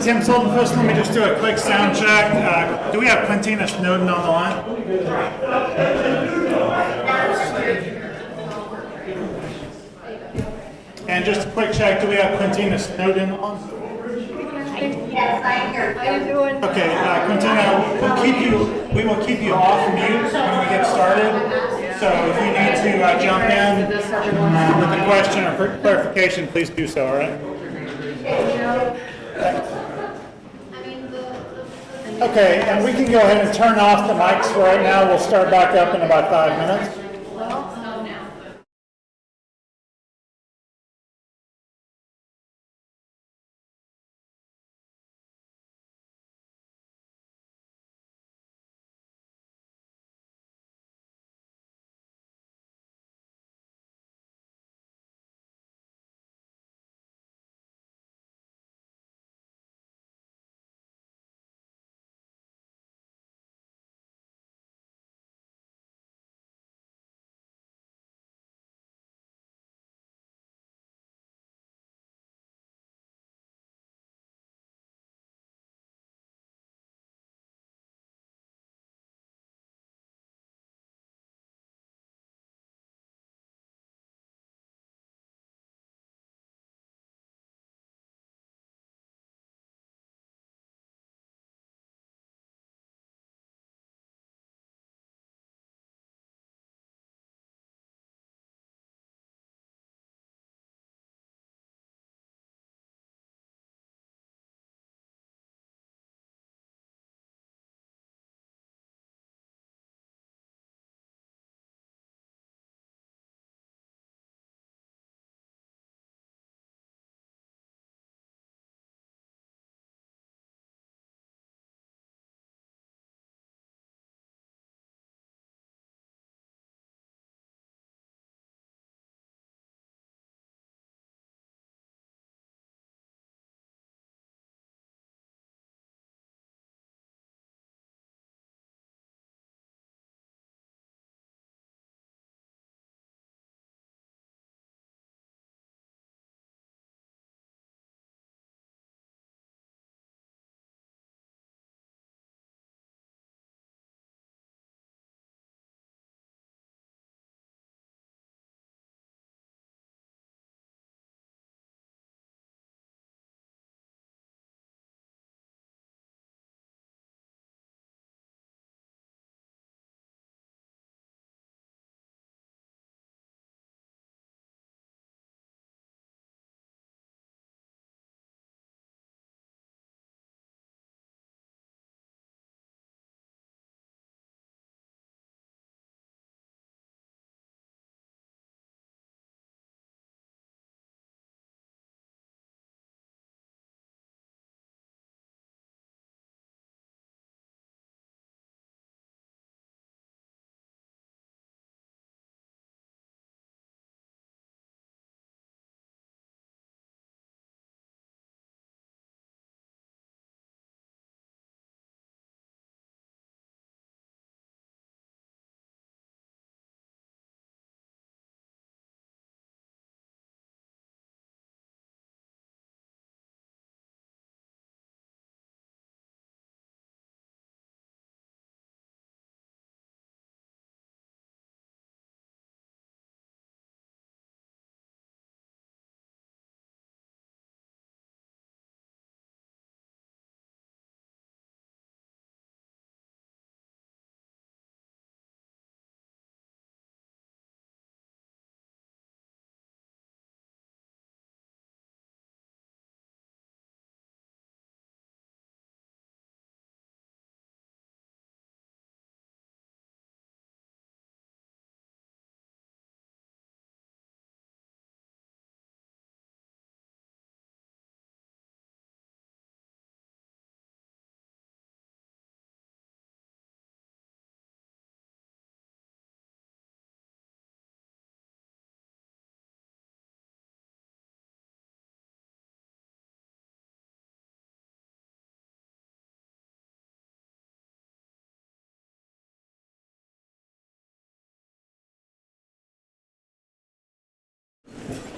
Tim Sultan, first let me just do a quick sound check. Do we have Quintina Snowden on the line? And just a quick check, do we have Quintina Snowden on? Yes, I'm here. How you doing? Okay, Quintina, we will keep you off mute when we get started. So if you need to jump in with a question or clarification, please do so, all right? Okay, and we can go ahead and turn off the mics for right now. We'll start back up in about 5 minutes.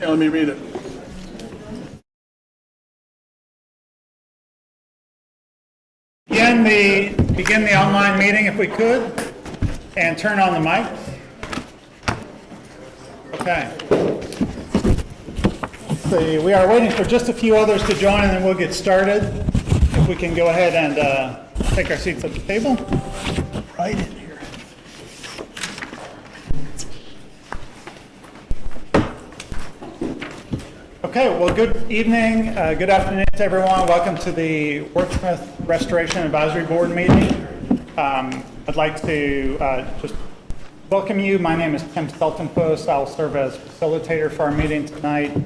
Yeah, let me read it. begin the online meeting if we could, and turn on the mic. Okay. See, we are waiting for just a few others to join, and then we'll get started. If we can go ahead and take our seats at the table. Right in here. Okay, well, good evening, good afternoon to everyone. Welcome to the Wurtsmith Restoration Advisory Board meeting. I'd like to just welcome you. My name is Tim Steltenfuss. I'll serve as facilitator for our meeting tonight.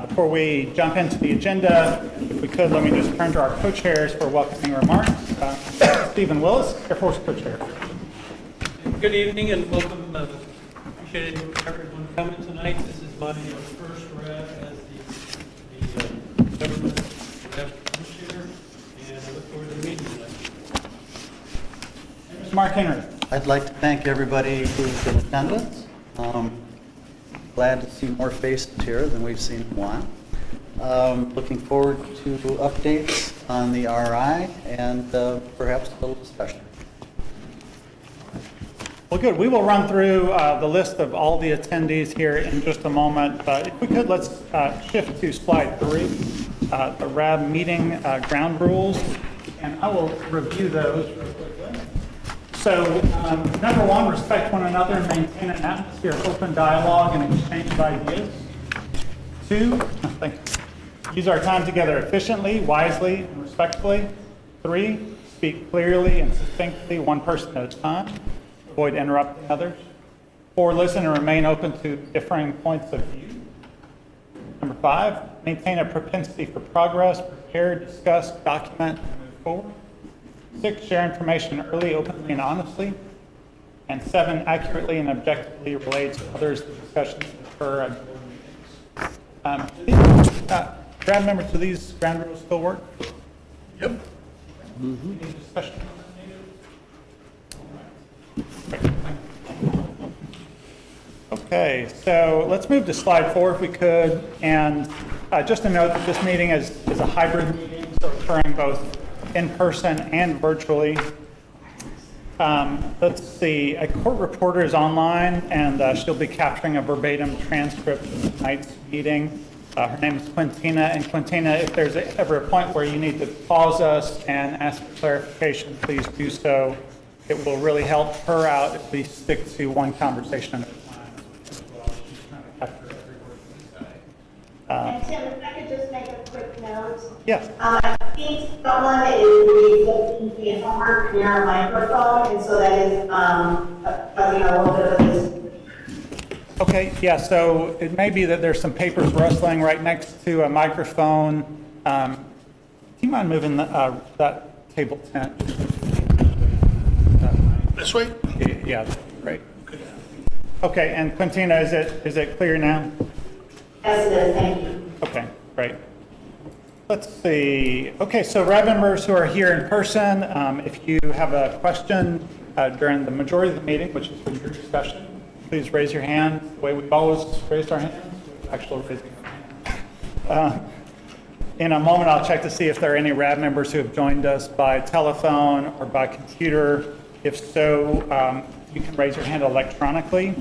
Before we jump into the agenda, if we could, let me just turn to our co-chairs for welcoming remarks. Stephen Willis, Air Force co-chair. Good evening and welcome. Appreciate everyone coming tonight. This is my first RAB as the government RAB co-chair, and I look forward to meeting you tonight. Mark Henry. I'd like to thank everybody who's in attendance. Glad to see more faces here than we've seen in a while. Looking forward to updates on the RI and perhaps a little discussion. Well, good. We will run through the list of all the attendees here in just a moment. But if we could, let's shift to slide 3, the RAB meeting ground rules. And I will review those real quickly. So, number 1, respect one another and maintain an atmosphere of open dialogue and exchange of ideas. 2, use our time together efficiently, wisely, and respectfully. 3, speak clearly and succinctly, one person at a time. Avoid interrupting others. 4, listen and remain open to differing points of view. Number 5, maintain a propensity for progress, prepare, discuss, document, and move forward. 6, share information early, openly, and honestly. And 7, accurately and objectively relate to others the discussions that occur at board meetings. RAB members, do these ground rules still work? Yep. Any discussion? Okay, so let's move to slide 4 if we could. And just to note that this meeting is a hybrid meeting, so occurring both in person and virtually. Let's see, a court reporter is online, and she'll be capturing a verbatim transcript of tonight's meeting. Her name is Quintina, and Quintina, if there's ever a point where you need to pause us and ask for clarification, please do so. It will really help her out if we stick to one conversation at a time. And Tim, if I could just make a quick note. Yes. I think someone is using the homework near a microphone, and so that is causing a little bit of this. Okay, yeah, so it may be that there's some papers rustling right next to a microphone. Do you mind moving that table tent? This way? Yeah, great. Okay, and Quintina, is it clear now? Yes, it is. Thank you. Okay, great. Let's see. Okay, so RAB members who are here in person, if you have a question during the majority of the meeting, which is for your discussion, please raise your hand. The way we've always raised our hands, actually raising our hands. In a moment, I'll check to see if there are any RAB members who have joined us by telephone or by computer. If so, you can raise your hand electronically.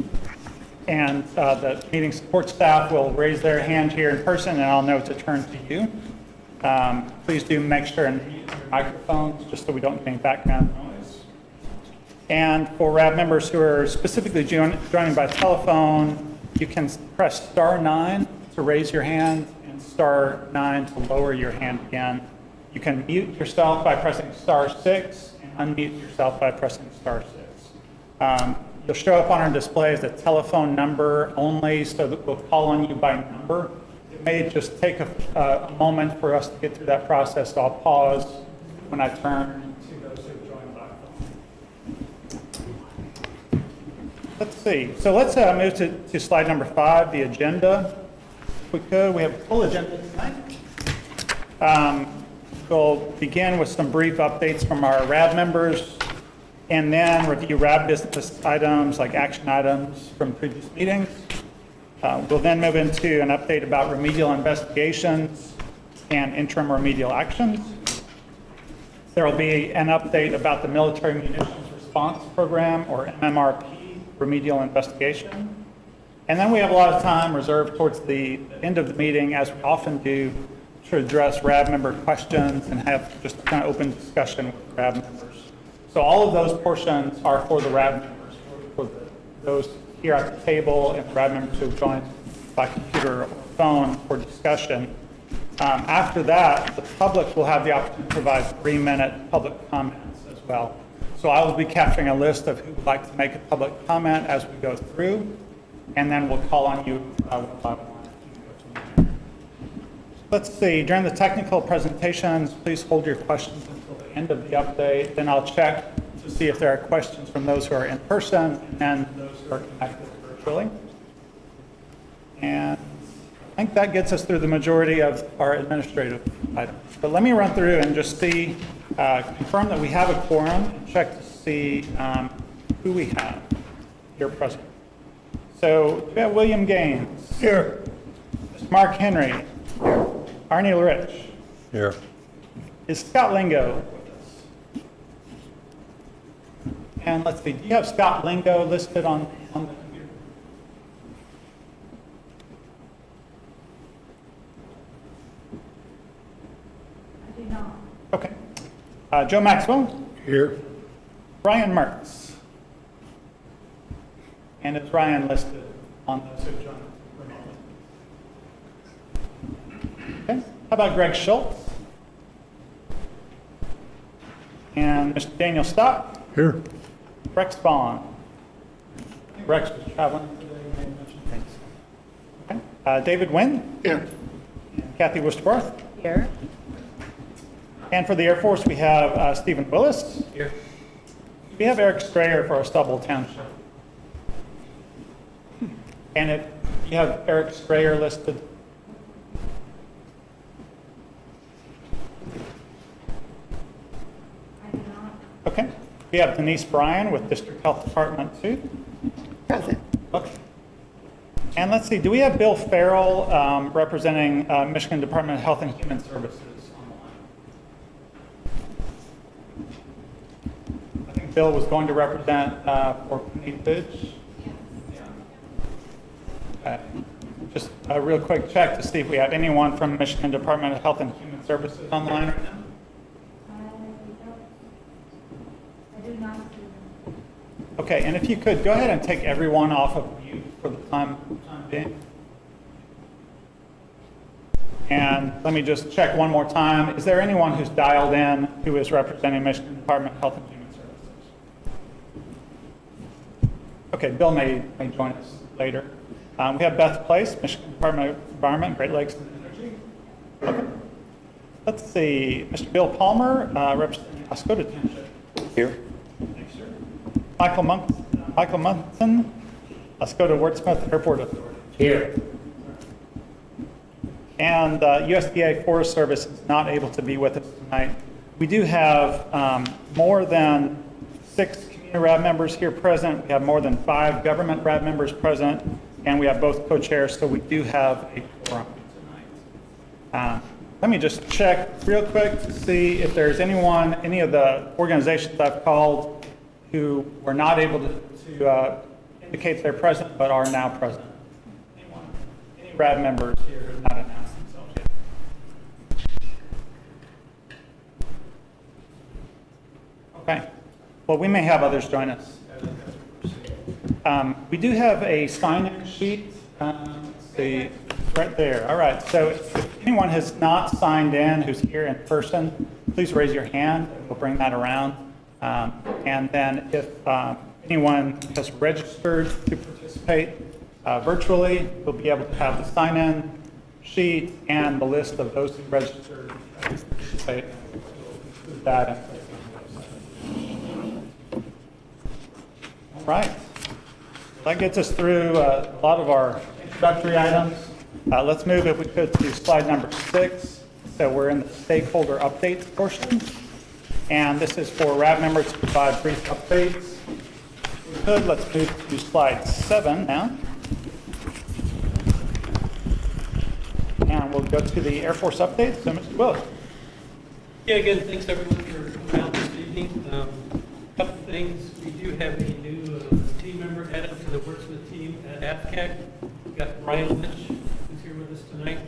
And the meeting support staff will raise their hand here in person, and I'll know to turn to you. Please do make sure and mute your microphones, just so we don't get any background noise. And for RAB members who are specifically joining by telephone, you can press *9 to raise your hand and *9 to lower your hand again. You can mute yourself by pressing *6 and unmute yourself by pressing *6. You'll show up on our display as a telephone number only, so that we'll call on you by number. It may just take a moment for us to get through that process, so I'll pause when I turn to those who have joined by phone. Let's see. So let's move to slide number 5, the agenda. If we could, we have a full agenda tonight. We'll begin with some brief updates from our RAB members, and then review RAB business items like action items from previous meetings. We'll then move into an update about remedial investigations and interim remedial actions. There will be an update about the Military Munitions Response Program, or MMRP, Remedial Investigation. And then we have a lot of time reserved towards the end of the meeting, as we often do, to address RAB member questions and have just kind of open discussion with RAB members. So all of those portions are for the RAB members, for those here at the table and RAB members who have joined by computer or phone for discussion. After that, the public will have the opportunity to provide 3-minute public comments as well. So I will be capturing a list of who would like to make a public comment as we go through, and then we'll call on you one by one. Let's see, during the technical presentations, please hold your questions until the end of the update. Then I'll check to see if there are questions from those who are in person and those who are connected virtually. And I think that gets us through the majority of our administrative items. But let me run through and just see, confirm that we have a quorum and check to see who we have here present. So we have William Gaines. Here. Mr. Mark Henry. Here. Arnie Rich. Here. Is Scott Lingo with us? And let's see, do you have Scott Lingo listed on the computer? I do not. Okay. Joe Maxwell. Here. Ryan Mertz. And is Ryan listed on those who joined remotely? Okay. How about Greg Schultz? And Mr. Daniel Stock? Here. Rex Vaughn. Rex was traveling today. Maybe mention things. Okay. David Wynn? Here. And Kathy Wustworth? Here. And for the Air Force, we have Stephen Willis. Here. We have Eric Strayer for our Stubble Township. And if you have Eric Strayer listed. I do not. Okay. We have Denise Bryan with District Health Department 2. Present. Okay. And let's see, do we have Bill Farrell representing Michigan Department of Health and Human Services online? I think Bill was going to represent for Need Bridge. Just a real quick check to see if we have anyone from Michigan Department of Health and Human Services online right now. I do not see them. Okay, and if you could, go ahead and take everyone off of mute for the time being. And let me just check one more time. Is there anyone who's dialed in who is representing Michigan Department of Health and Human Services? Okay, Bill may join us later. We have Beth Place, Michigan Department of Environment, Great Lakes and Energy. Okay. Let's see, Mr. Bill Palmer, representing Oscoda Township. Here. Thanks, sir. Michael Munson, Oscoda Wurtsmith Airport Authority. Here. And USDA Forest Service is not able to be with us tonight. We do have more than 6 community RAB members here present. We have more than 5 government RAB members present, and we have both co-chairs, so we do have a quorum tonight. Let me just check real quick to see if there's anyone, any of the organizations I've called who were not able to indicate they're present but are now present. Anyone? Any RAB members here who have not announced themselves yet? Okay. Well, we may have others join us. We do have a sign-in sheet. Let's see, right there. All right. So if anyone has not signed in who's here in person, please raise your hand and we'll bring that around. And then if anyone has registered to participate virtually, we'll be able to have the sign-in sheet and the list of those who registered to participate. We'll include that in the website. All right. That gets us through a lot of our introductory items. Let's move, if we could, to slide number 6. So we're in the stakeholder updates portion. And this is for RAB members to provide brief updates. If we could, let's move to slide 7 now. And we'll go to the Air Force update. So, Mr. Willis. Yeah, again, thanks everyone for evening. Couple things. We do have a new team member added to the Wurtsmith team at AFCAC. We've got Brian Lynch, who's here with us tonight.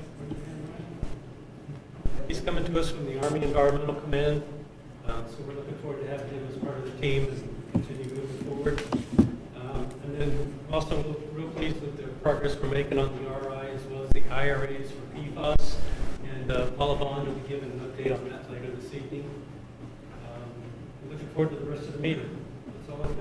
He's coming to us from the Army Environmental Command, so we're looking forward to having him as part of the team as we continue moving forward. And then also real pleased with the progress we're making on the RI as well as the IRAs for PFAS. And Paula Bond will be giving an update on that later this evening. I'm looking forward to the rest of the meeting. That's all I've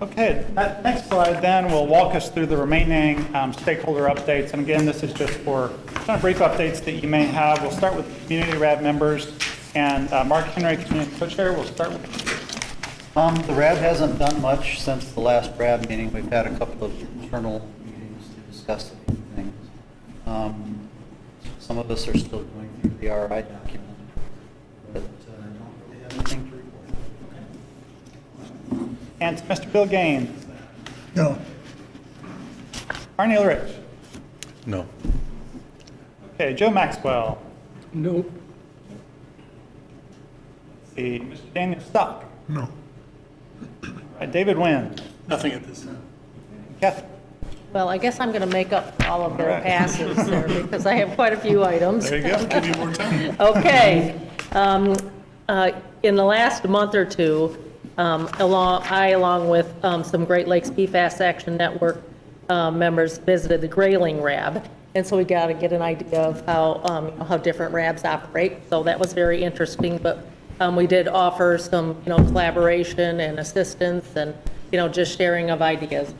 got. Okay, that next slide then will walk us through the remaining stakeholder updates. And again, this is just for kind of brief updates that you may have. We'll start with community RAB members. And Mark Henry, community co-chair, we'll start with you. The RAB hasn't done much since the last RAB meeting. We've had a couple of internal meetings to discuss a few things. Some of us are still going through the RI document, but I don't really have anything to report. And to Mr. Bill Gaines. No. Arnie Ulrich. No. Okay, Joe Maxwell. Nope. Let's see, Mr. Daniel Stock. No. All right, David Wynn. Nothing at this time. Kathy. Well, I guess I'm going to make up all of their All right. passes there because I have quite a few items. There you go. Give you more time. Okay. In the last month or two, along with some Great Lakes PFAS Action Network members visited the Grayling RAB. And so we got to get an idea of how different RABs operate. So that was very interesting. But we did offer some, collaboration and assistance and, just sharing of ideas.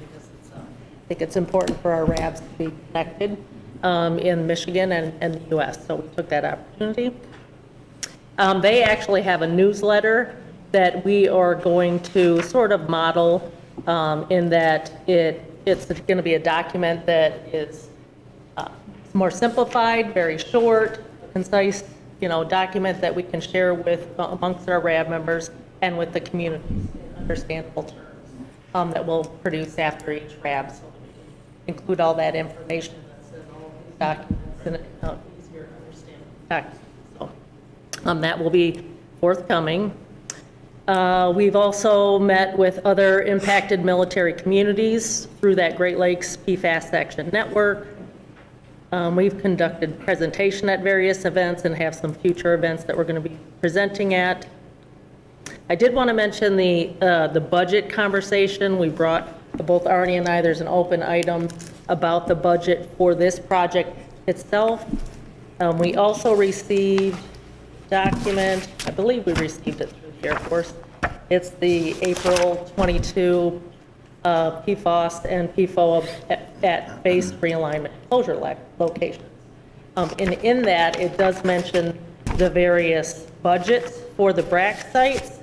I think it's important for our RABs to be connected in Michigan and the U.S., so we took that opportunity. They actually have a newsletter that we are going to sort of model in that it's going to be a document that is more simplified, very short, concise, document that we can share with amongst our RAB members and with the community in understandable terms that we'll produce after each RAB. So include all that information that's in all these documents in an easier to understand document. So that will be forthcoming. We've also met with other impacted military communities through that Great Lakes PFAS Action Network. We've conducted presentation at various events and have some future events that we're going to be presenting at. I did want to mention the budget conversation. We brought, both Arnie and I, there's an open item about the budget for this project itself. We also received document, I believe we received it through the Air Force. It's the April 22 PFOS and PFOA at base realignment closure locations. And in that, it does mention the various budgets for the BRAC sites.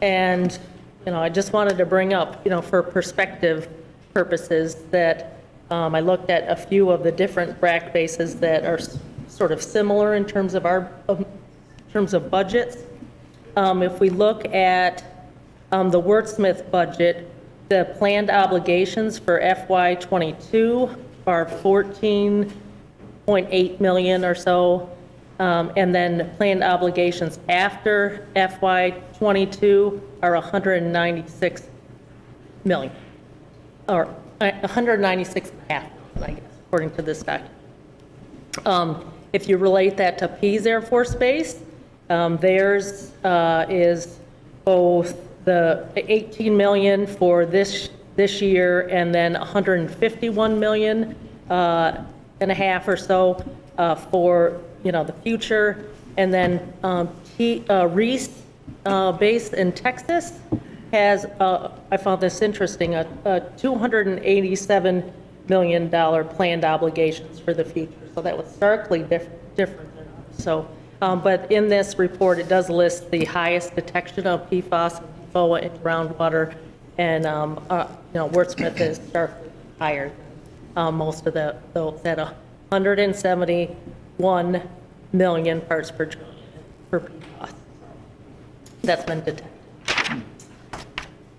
And, I just wanted to bring up, for perspective purposes, that I looked at a few of the different BRAC bases that are sort of similar in terms of budgets. If we look at the Wurtsmith budget, the planned obligations for FY22 are 14.8 million or so. And then planned obligations after FY22 are 196 million, or 196.5 million, I guess, according to this document. If you relate that to Pease Air Force Base, theirs is both the 18 million for this year and then 151 million and a half or so for the future. And then Reese base in Texas has, I found this interesting, a $287 million planned obligations for the future. So that was starkly different than ours. So, but in this report, it does list the highest detection of PFAS and PFOA in groundwater, and Wurtsmith is starkly higher than most of those at 171 million parts per trillion for PFAS. That's been detected.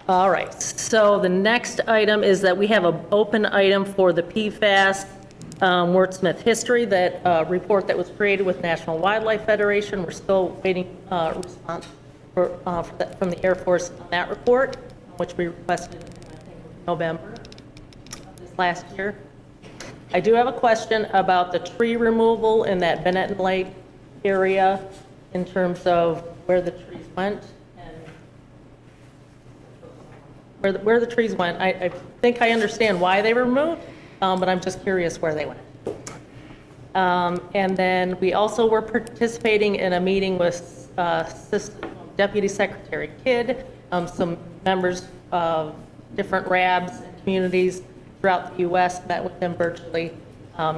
All right, so the next item is that we have an open item for the PFAS Wurtsmith history, that report that was created with National Wildlife Federation. We're still waiting response from the Air Force on that report, which we requested in, I think, November of this last year. I do have a question about the tree removal in that Benetton Lake area in terms of where the trees went and where the trees went. I think I understand why they were removed, but I'm just curious where they went. And then we also were participating in a meeting with Deputy Secretary Kidd, some members of different RABs and communities throughout the U.S., met with them virtually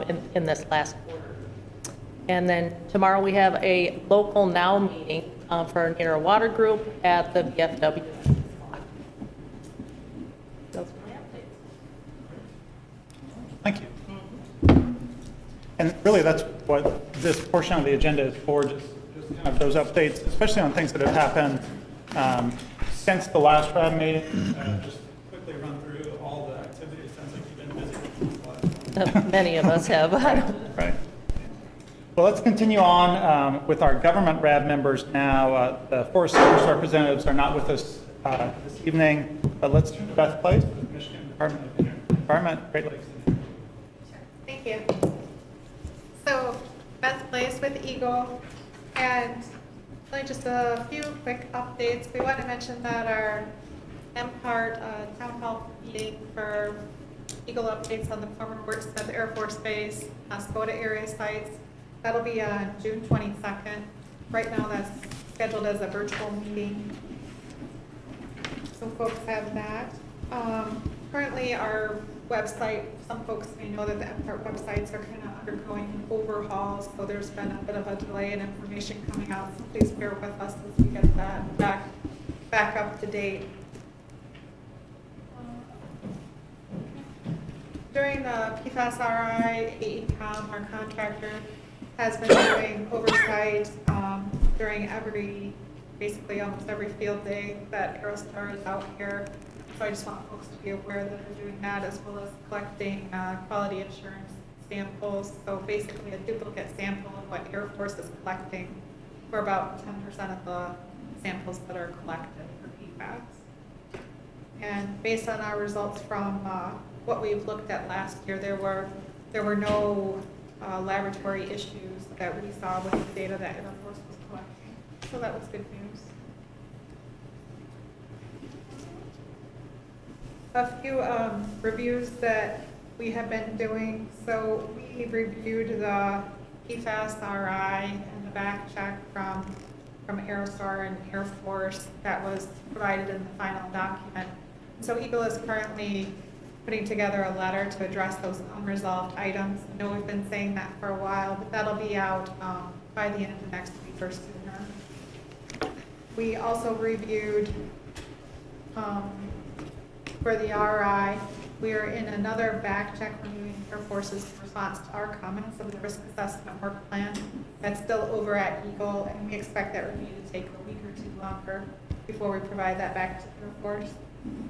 in this last quarter. And then tomorrow we have a local now meeting for our Near Water Group at the VFW. Those are my updates. Thank you. And really, that's what this portion of the agenda is for, just kind of those updates, especially on things that have happened since the last RAB meeting. Just quickly run through all the activities. Sounds like you've been busy. Many of us have. Right. Well, let's continue on with our government RAB members now. The Forest Service representatives are not with us this evening, but let's turn to Beth Place with Michigan Department of Environment, Great Lakes. Thank you. So, Beth Place with Eagle, and really just a few quick updates. We want to mention that our Mmrp town hall meeting for Eagle updates on the former Wurtsmith Air Force Base, Oscoda area sites, that'll be on June 22nd. Right now that's scheduled as a virtual meeting. So folks have that. Currently our website, some folks may know that the Mmrp websites are kind of undergoing overhauls, so there's been a bit of a delay in information coming out, so please bear with us as we get that back up to date. During the PFAS RI, AECOM, our contractor, has been doing oversight during basically almost every field day that Atsdr is out here. So I just want folks to be aware that they're doing that, as well as collecting quality assurance samples. So basically a duplicate sample of what Air Force is collecting for about 10% of the samples that are collected for PFAS. And based on our results from what we've looked at last year, there were no laboratory issues that we saw with the data that Air Force was collecting. So that was good news. A few reviews that we have been doing. So we reviewed the PFAS RI and the back check from Aerostar and Air Force that was provided in the final document. So Eagle is currently putting together a letter to address those unresolved items. I know we've been saying that for a while, but that'll be out by the end of next week or sooner. We also reviewed for the RI, we are in another back check reviewing Air Force's response to our comments of the risk assessment work plan. That's still over at Eagle, and we expect that review to take a week or two longer before we provide that back to Air Force.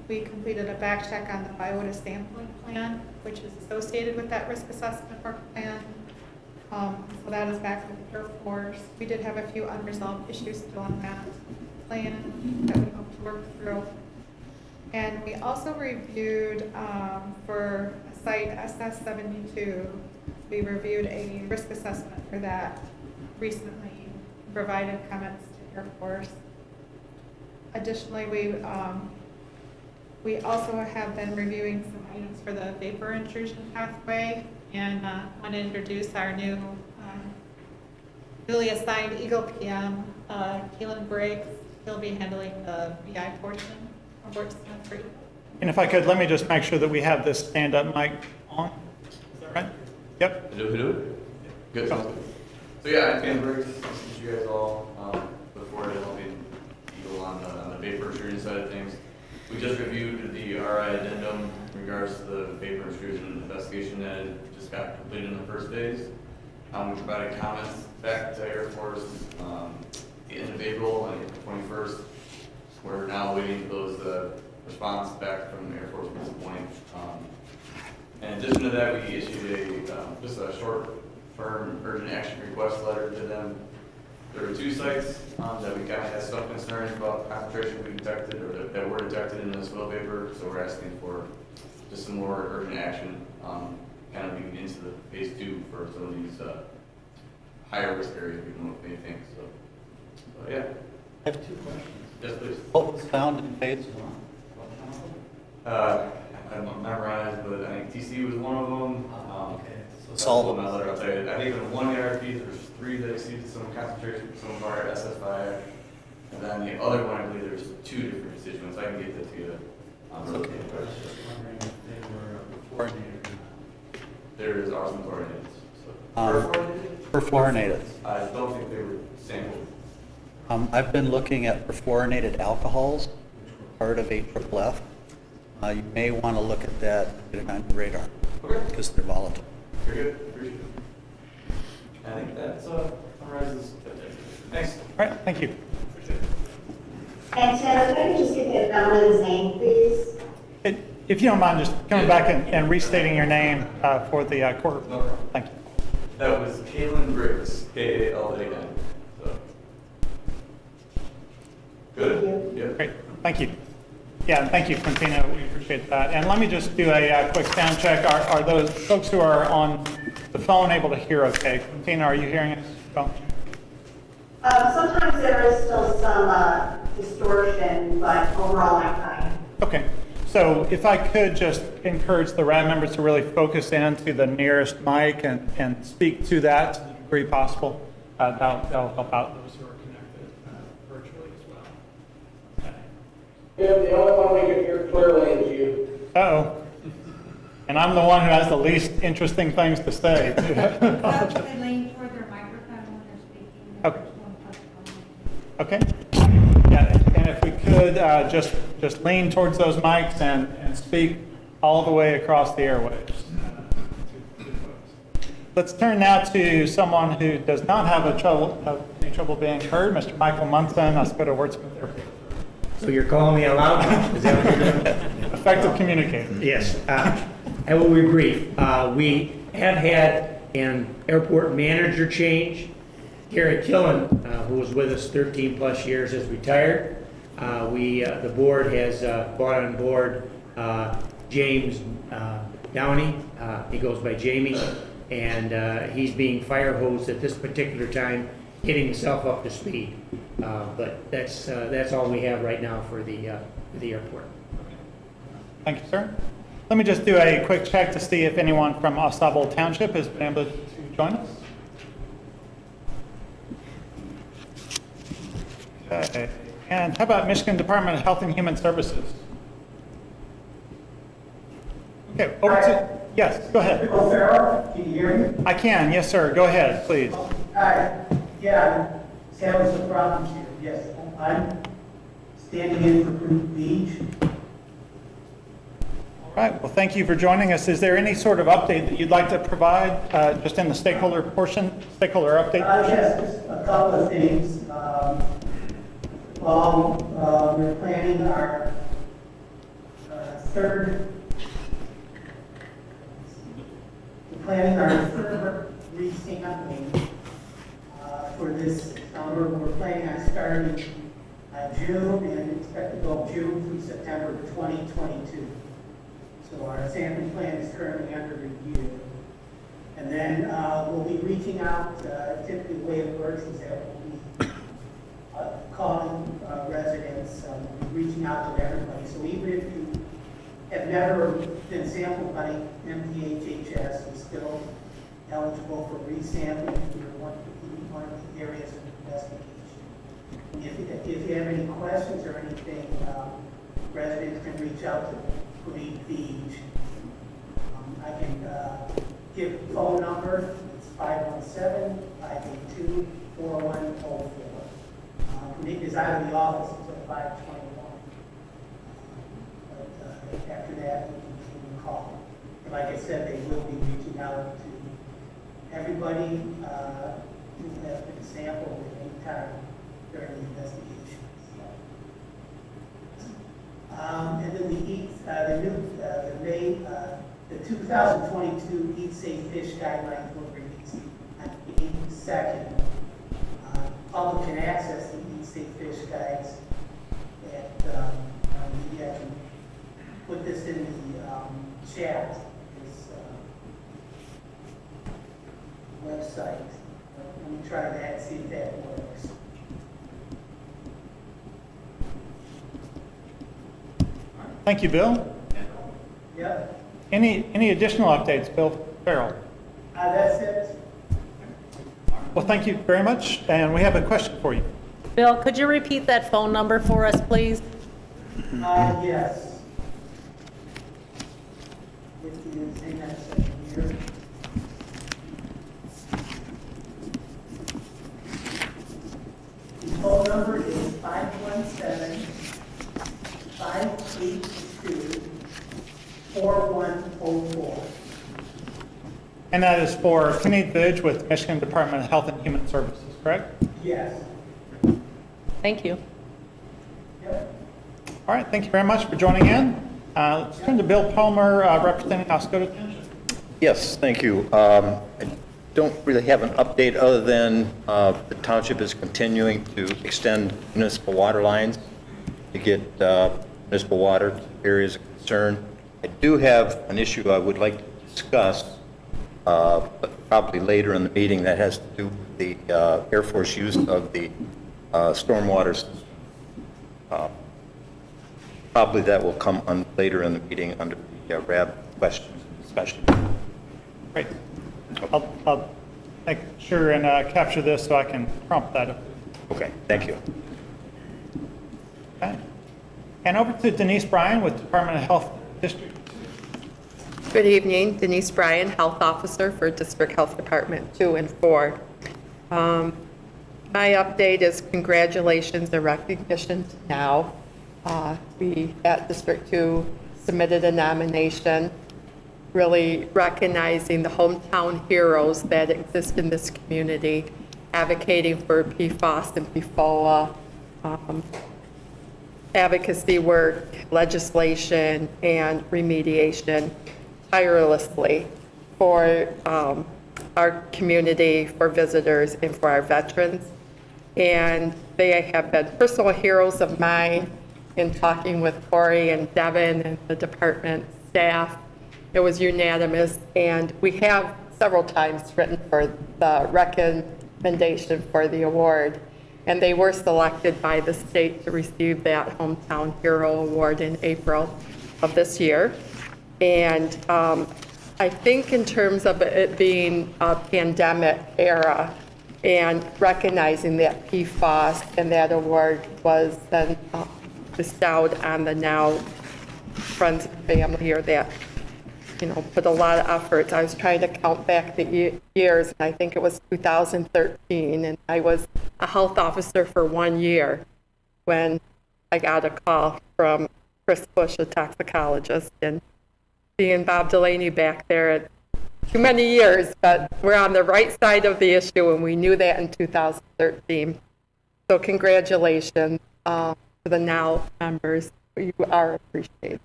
We completed a back check on the biota sampling plan, which is associated with that risk assessment work plan. So that is back with Air Force. We did have a few unresolved issues still on that plan that we hope to work through. And we also reviewed for site SS72, we reviewed a risk assessment for that recently, provided comments to Air Force. Additionally, we also have been reviewing some items for the vapor intrusion pathway, and want to introduce our newly assigned Eagle PM, Keelan Briggs. He'll be handling the BI portion. And if I could, let me just make sure that we have this stand-up mic on. Is that right? Yep. Hello. Good. Sounds good. So yeah, I'm Keelan Briggs. Nice to meet you guys all. Look forward to helping Eagle on the vapor intrusion side of things. We just reviewed the RI addendum in regards to the vapor intrusion investigation that just got completed in the first phase. We provided comments back to Air Force the end of April, on April 21st. We're now waiting for those response back from Air Force at this point. In addition to that, we issued just a short-term urgent action request letter to them. There were 2 sites that we kind of had some concerns about concentration we detected or that were detected in the soil vapor, so we're asking for just some more urgent action, kind of moving into the phase 2 for some of these higher risk areas we don't know if anything. So yeah. I have 2 questions. Yes, please. What was found in phase 1? I don't memorize, but I think TC was one of them. Okay. So Solve solve them. I'll tell you. I think in one Mmrp, there's 3 that exceeded some concentration from some of our SS5. And then the other one, I believe there's 2 different constituents. I can get that to you. Okay. I was just wondering if they were fluorinated. There is arsenic chlorinated. So. Perfluorinated. I don't think they were sampled. I've been looking at perfluorinated alcohols, which were part of AFFF. You may want to look at that and get it on your radar, Okay. because they're volatile. Very good. Appreciate it. I think that summarizes it. Thanks. All right, thank you. Appreciate it. And Ted, if I could just get the gentleman's name, please. If you don't mind just coming back and restating your name for the court. No problem. Thank you. That was Kaylin Briggs, K-A-L-A-N. So. Good? Yeah. Great, thank you. Yeah, and thank you, Quintina, we appreciate that. And let me just do a quick sound check. Are those folks who are on the phone able to hear okay? Quintina, are you hearing us? Phone? Sometimes there is still some distortion, but overall I'm fine. Okay, so if I could just encourage the RAB members to really focus in to the nearest mic and speak to that to the degree possible, that'll help out those who are connected virtually as well. Okay. Jim, the only one we can hear clearly is you. Uh-oh. And I'm the one who has the least interesting things to say. They lean toward their microphone when they're speaking. Okay. Okay. Yeah, and if we could just lean towards those mics and speak all the way across the airwaves. Let's turn now to someone who does not have any trouble being heard, Mr. Michael Munson, Oscoda Wurtsmith RAB. So you're calling me aloud? Is that what you're doing? Effective communicator. Yes. I will be brief. We have had an airport manager change. Gary Killen, who was with us 13 plus years, has retired. The board has brought on board James Downey. He goes by Jamie, and he's being fire hosed at this particular time, getting himself up to speed. But that's all we have right now for the airport. Thank you, sir. Let me just do a quick check to see if anyone from Oscoda Township has been able to join us. Okay. And how about Michigan Department of Health and Human Services? Okay, over to, yes, go ahead. Hello, Sarah, can you hear me? I can, yes, sir. Go ahead, please. Hi, yeah, I'm having some problems here, yes. I'm standing in for Fruit Beach. All right, well, thank you for joining us. Is there any sort of update that you'd like to provide just in the stakeholder update? Yes, just a couple of things. We're planning our third resampling for this summer. We're planning on starting June and expect to go June through September 2022. So our sampling plan is currently under review. And then we'll be reaching out, typically the way it works is that we'll be calling residents, we'll be reaching out to everybody. So even if you have never been sampled by MDHHS, you're still eligible for resampling if you're one of the areas of investigation. If you have any questions or anything, residents can reach out to Police Beach. I can give a phone number. It's 517-582-4104. Nick is out of the office until 5:21. But after that, we can call. And like I said, they will be reaching out to everybody who has been sampled at any time during the investigation. And then the May The 2022 Eat Safe Fish Guidelines were released on April 2nd. Public can access the Eat Safe Fish Guides at, maybe I can put this in the chat, this website. Let me try that, see if that works. Thank you, Bill. Yep, Any additional updates, Bill Farrell? that's it. Well, thank you very much, and we have a question for you. Bill, could you repeat that phone number for us, please? Yes. It is, hang on a second here. The phone number is 517-582-4104. And that is for Kenny Vidge with Michigan Department of Health and Human Services, correct? Yes. Thank you. Yep. All right, thank you very much for joining in. Let's turn to Bill Palmer, representing Oscoda Township. Yes, thank you. I don't really have an update other than the township is continuing to extend municipal water lines to get municipal water to areas of concern. I do have an issue I would like to discuss, but probably later in the meeting, that has to do with the Air Force use of the stormwater system. Probably that will come on later in the meeting under the RAB questions and discussion. Great. I'll make sure and capture this so I can prompt that up. Okay, thank you. Okay. And over to Denise Bryan with Department of Health District. Good evening, Denise Bryan, Health Officer for District Health Department 2 and 4. My update is congratulations and recognition now. We at District 2 submitted a nomination really recognizing the hometown heroes that exist in this community, advocating for PFAS and PFOA, advocacy work, legislation, and remediation tirelessly for our community, for visitors, and for our veterans. And they have been personal heroes of mine in talking with Corey and Devin and the department staff. It was unanimous, and we have several times written for the recommendation for the award, and they were selected by the state to receive that Hometown Hero Award in April of this year. And I think in terms of it being a pandemic era and recognizing that PFAS and that award was then bestowed on the now friends and family here that, you know, put a lot of effort. I was trying to count back the years, and I think it was 2013, and I was a health officer for 1 year when I got a call from Chris Bush, a toxicologist, and seeing Bob Delaney back there, too many years, but we're on the right side of the issue, and we knew that in 2013. So congratulations to the now members. You are appreciated.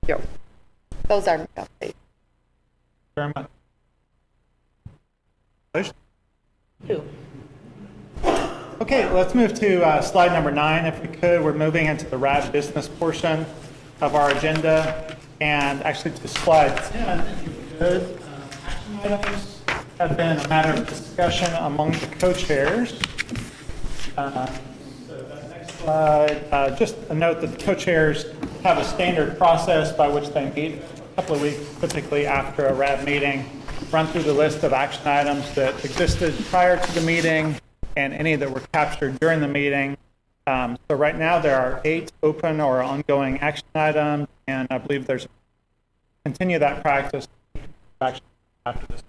Thank you. Those are my updates. Very much. Okay, let's move to slide number 9, if we could. We're moving into the RAB business portion of our agenda, and actually to slide 10, if you could. Action items have been a matter of discussion among the co-chairs. So that next slide, just a note that the co-chairs have a standard process by which they meet a couple of weeks, typically after a RAB meeting, run through the list of action items that existed prior to the meeting and any that were captured during the meeting. So right now there are 8 open or ongoing action items, and I believe there's continue that practice after this.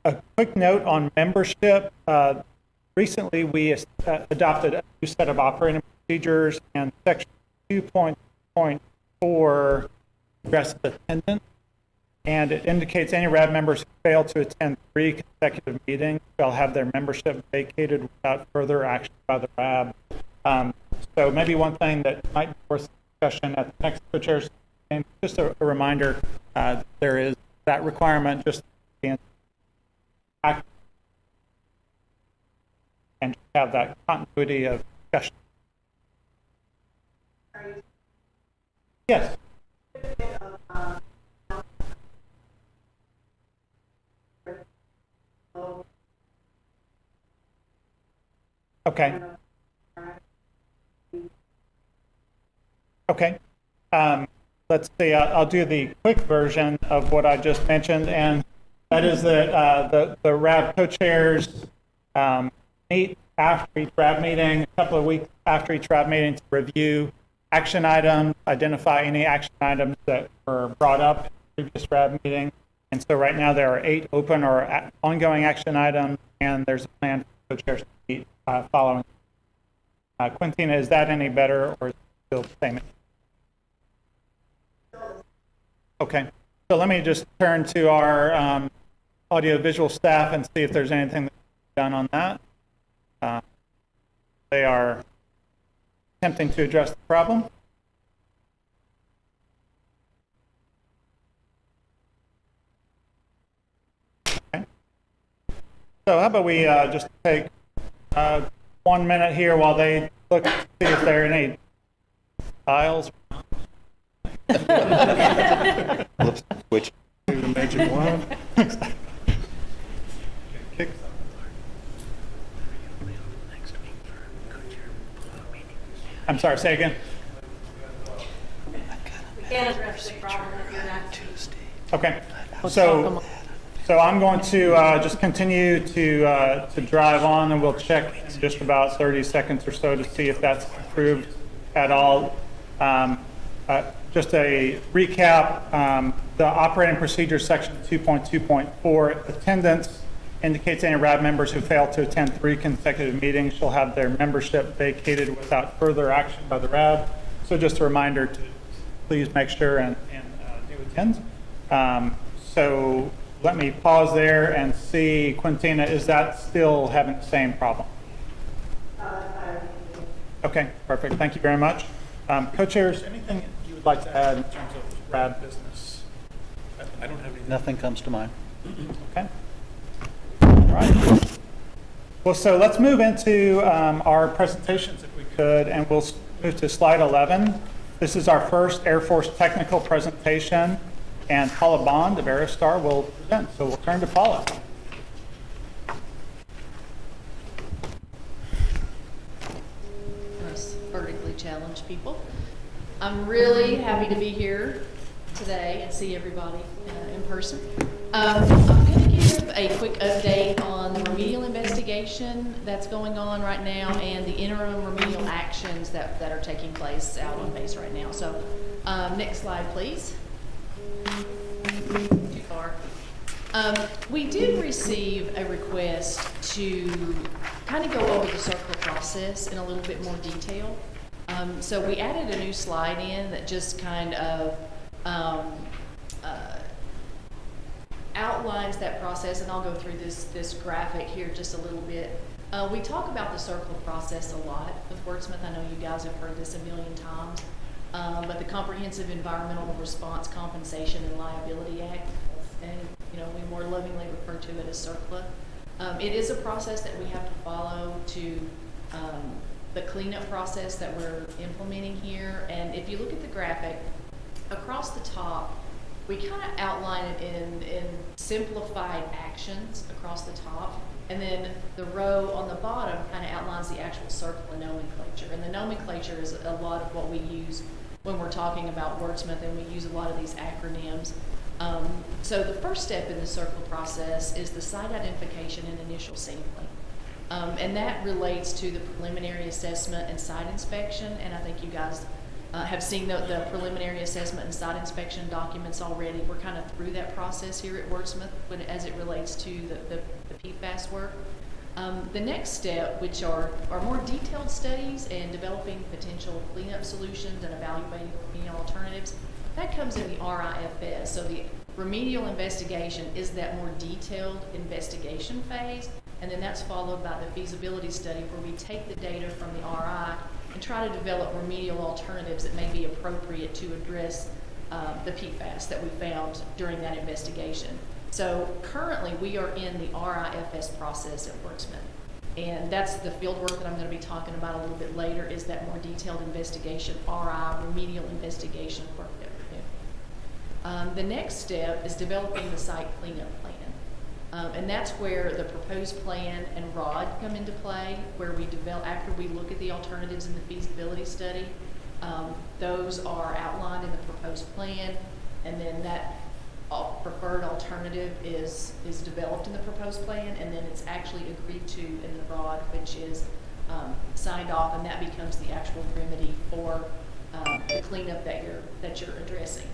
A quick note on membership. Recently we adopted a new set of operating procedures, and section 2.4 addresses attendance, and it indicates any RAB members who fail to attend 3 consecutive meetings shall have their membership vacated without further action by the RAB. So maybe one thing that might be worth discussion at the next co-chairs And just a reminder, there is that requirement just in act and have that continuity of discussion. Yes. Okay. Okay. Let's see, I'll do the quick version of what I just mentioned, and that is that the RAB co-chairs meet after each RAB meeting, a couple of weeks after each RAB meeting, to review action items, identify any action items that were brought up in the previous RAB meeting. And so right now there are 8 open or ongoing action items, and there's a plan for co-chairs to meet following. Quintina, is that any better or is it still the same? Okay, so let me just turn to our audiovisual staff and see if there's anything that's done on that. They are attempting to address the problem. Okay. So how about we just take 1 minute here while they look to see if there are any files. Which The magic wand. I'm sorry, say again. We can't address the problem if you're not. Okay, so I'm going to just continue to drive on, and we'll check in just about 30 seconds or so to see if that's improved at all. Just a recap, the operating procedures section 2.2.4, attendance indicates any RAB members who fail to attend 3 consecutive meetings shall have their membership vacated without further action by the RAB. So just a reminder to please make sure and do attend. So let me pause there and see, Quintina, is that still having the same problem? Okay, perfect. Thank you very much. Co-chairs, anything you would like to add in terms of RAB business? I don't have anything. Nothing comes to mind. Okay. All right. Well, so let's move into our presentations if we could, and we'll move to slide 11. This is our first Air Force technical presentation, and Paula Bond of Aerostar will present. So we'll turn to Paula. Us vertically challenged people. I'm really happy to be here today and see everybody in person. I'm going to give a quick update on the remedial investigation that's going on right now and the interim remedial actions that are taking place out on base right now. So next slide, please. Too far. We did receive a request to kind of go over the circle process in a little bit more detail. So we added a new slide in that just kind of outlines that process, and I'll go through this graphic here just a little bit. We talk about the circle process a lot with Wurtsmith. I know you guys have heard this a million times, but the Comprehensive Environmental Response Compensation and Liability Act, and we more lovingly refer to it as CERCLA. It is a process that we have to follow to the cleanup process that we're implementing here. And if you look at the graphic, across the top, we kind of outline it in simplified actions across the top. And then the row on the bottom kind of outlines the actual CERCLA nomenclature. And the nomenclature is a lot of what we use when we're talking about Wurtsmith, and we use a lot of these acronyms. So the first step in the CERCLA process is the site identification and initial sampling. And that relates to the preliminary assessment and site inspection. And I think you guys have seen the preliminary assessment and site inspection documents already. We're kind of through that process here at Wurtsmith as it relates to the PFAS work. The next step, which are more detailed studies and developing potential cleanup solutions and evaluating remedial alternatives, that comes in the RIFS. So the remedial investigation is that more detailed investigation phase, and then that's followed by the feasibility study, where we take the data from the RI and try to develop remedial alternatives that may be appropriate to address the PFAS that we found during that investigation. So currently, we are in the RIFS process at Wurtsmith. And that's the field work that I'm going to be talking about a little bit later, is that more detailed investigation, remedial investigation work that we're doing. The next step is developing the site cleanup plan. And that's where the proposed plan and ROD come into play, where we develop, after we look at the alternatives in the feasibility study, those are outlined in the proposed plan, and then that preferred alternative is developed in the proposed plan, and then it's actually agreed to in the ROD, which is signed off, and that becomes the actual remedy for the cleanup that you're addressing.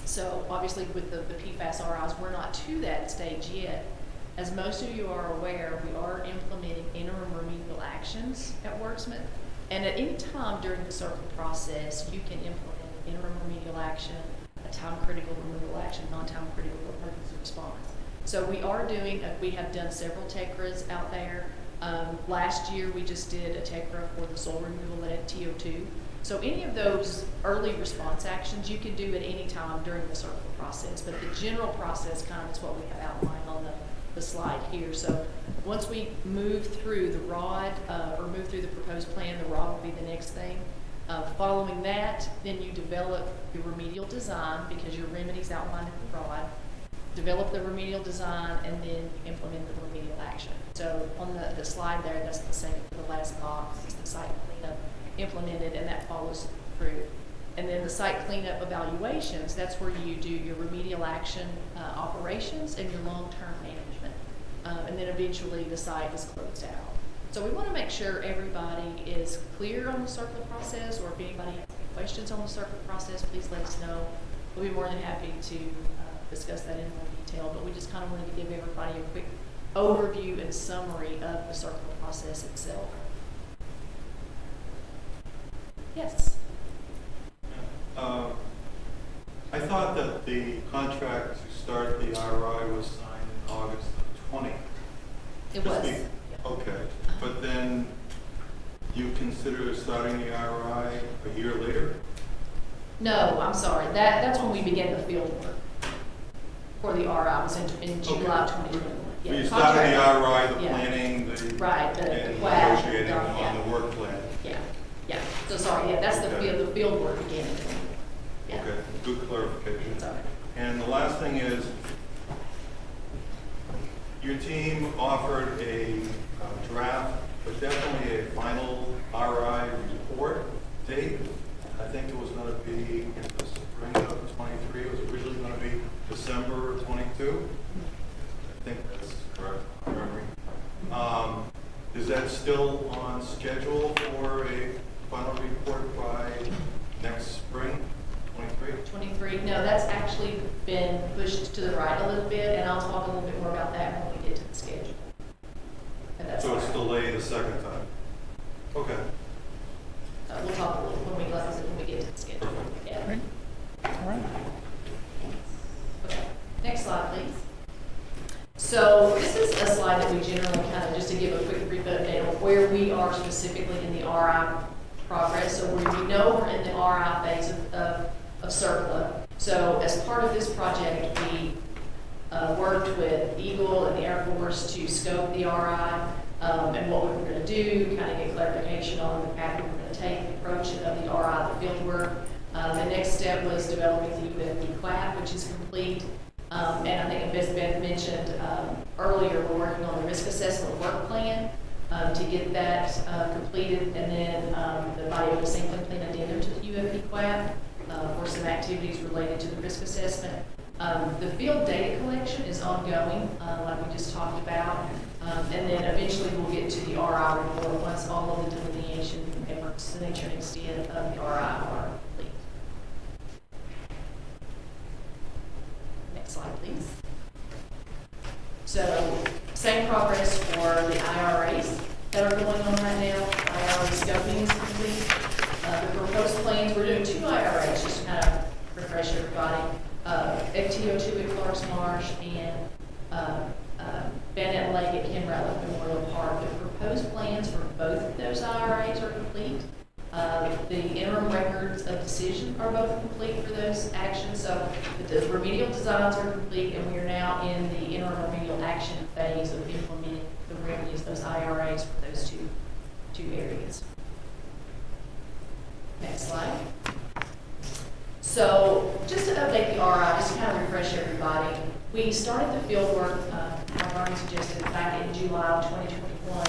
So obviously with the PFAS RIs, we're not to that stage yet. As most of you are aware, we are implementing interim remedial actions at Wurtsmith, and at any time during the circle process, you can implement interim remedial action, a time-critical removal action, non-time-critical emergency response. So we have done several TECRAs out there. Last year, we just did a TECRA for the soil removal at TO2. So any of those early response actions you can do at any time during the circle process, but the general process kind of is what we have outlined on the slide here. So once we move through the ROD, or move through the proposed plan, the ROD will be the next thing. Following that, then you develop your remedial design, because your remedies outlined in the ROD. Develop the remedial design, and then implement the remedial action. So on the slide there, that's the second to the last box, is the site cleanup implemented, and that follows through. And then the site cleanup evaluations, that's where you do your remedial action operations and your long-term management. And then eventually the site is closed out. So we want to make sure everybody is clear on the circle process, or if anybody has any questions on the circle process, please let us know. We'll be more than happy to discuss that in more detail, but we just kind of wanted to give everybody a quick overview and summary of the circle process itself. Yes? I thought that the contract to start the RI was signed in August of 20. It was. Okay, but then you consider starting the RI a year later? No, I'm sorry. That's when we began the field work for the RI. Was in July 2021. So you started the RI, the Yeah. planning, the the negotiating WAC, on the work plan. Yeah. So sorry. Yeah, that's the field work began. Yeah. Okay, good clarification. Sorry. And the last thing is, your team offered a draft, but definitely a final RI report date. I think it was going to be in the spring of 23. It was originally going to be December of 22. I think that's correct, from memory. Is that still on schedule for a final report by next spring, 23? 23. No, that's actually been pushed to the right a little bit, and I'll talk a little bit more about that when we get to the schedule. So it's delayed a second time? Okay. We'll talk a little when we get to the schedule. Yeah. Great. All right. Okay. Next slide, please. So this is a slide that we generally kind of, just to give a quick brief update on where we are specifically in the RI progress. So we know we're in the RI phase of CERCLA. So as part of this project, we worked with Eagle and the Air Force to scope the RI and what we were going to do, kind of get clarification on the path we were going to take, the approach of the RI, the field work. The next step was developing the UFP QAP, which is complete. And I think as Beth mentioned earlier, we're working on the risk assessment work plan to get that completed, and then the biosampling plan addendum to the UFP QAP for some activities related to the risk assessment. The field data collection is ongoing, like we just talked about, and then eventually we'll get to the RI report once all of the delineation efforts, the nature and extent of the RI are complete. Next slide, please. So, same progress for the IRAs that are going on right now. IRA scoping is complete. The proposed plans, we're doing 2 IRAs, just to kind of refresh everybody. FTO2 at Clark's Marsh and Bannett Lake at Kimbrella Memorial Park. The proposed plans for both of those IRAs are complete. The interim records of decision are both complete for those actions. So the remedial designs are complete, and we are now in the interim remedial action phase of implementing the remedies, those IRAs for those two areas. Next slide. So just to update the RI, just to kind of refresh everybody, we started the field work, like Arnie suggested, back in July of 2021.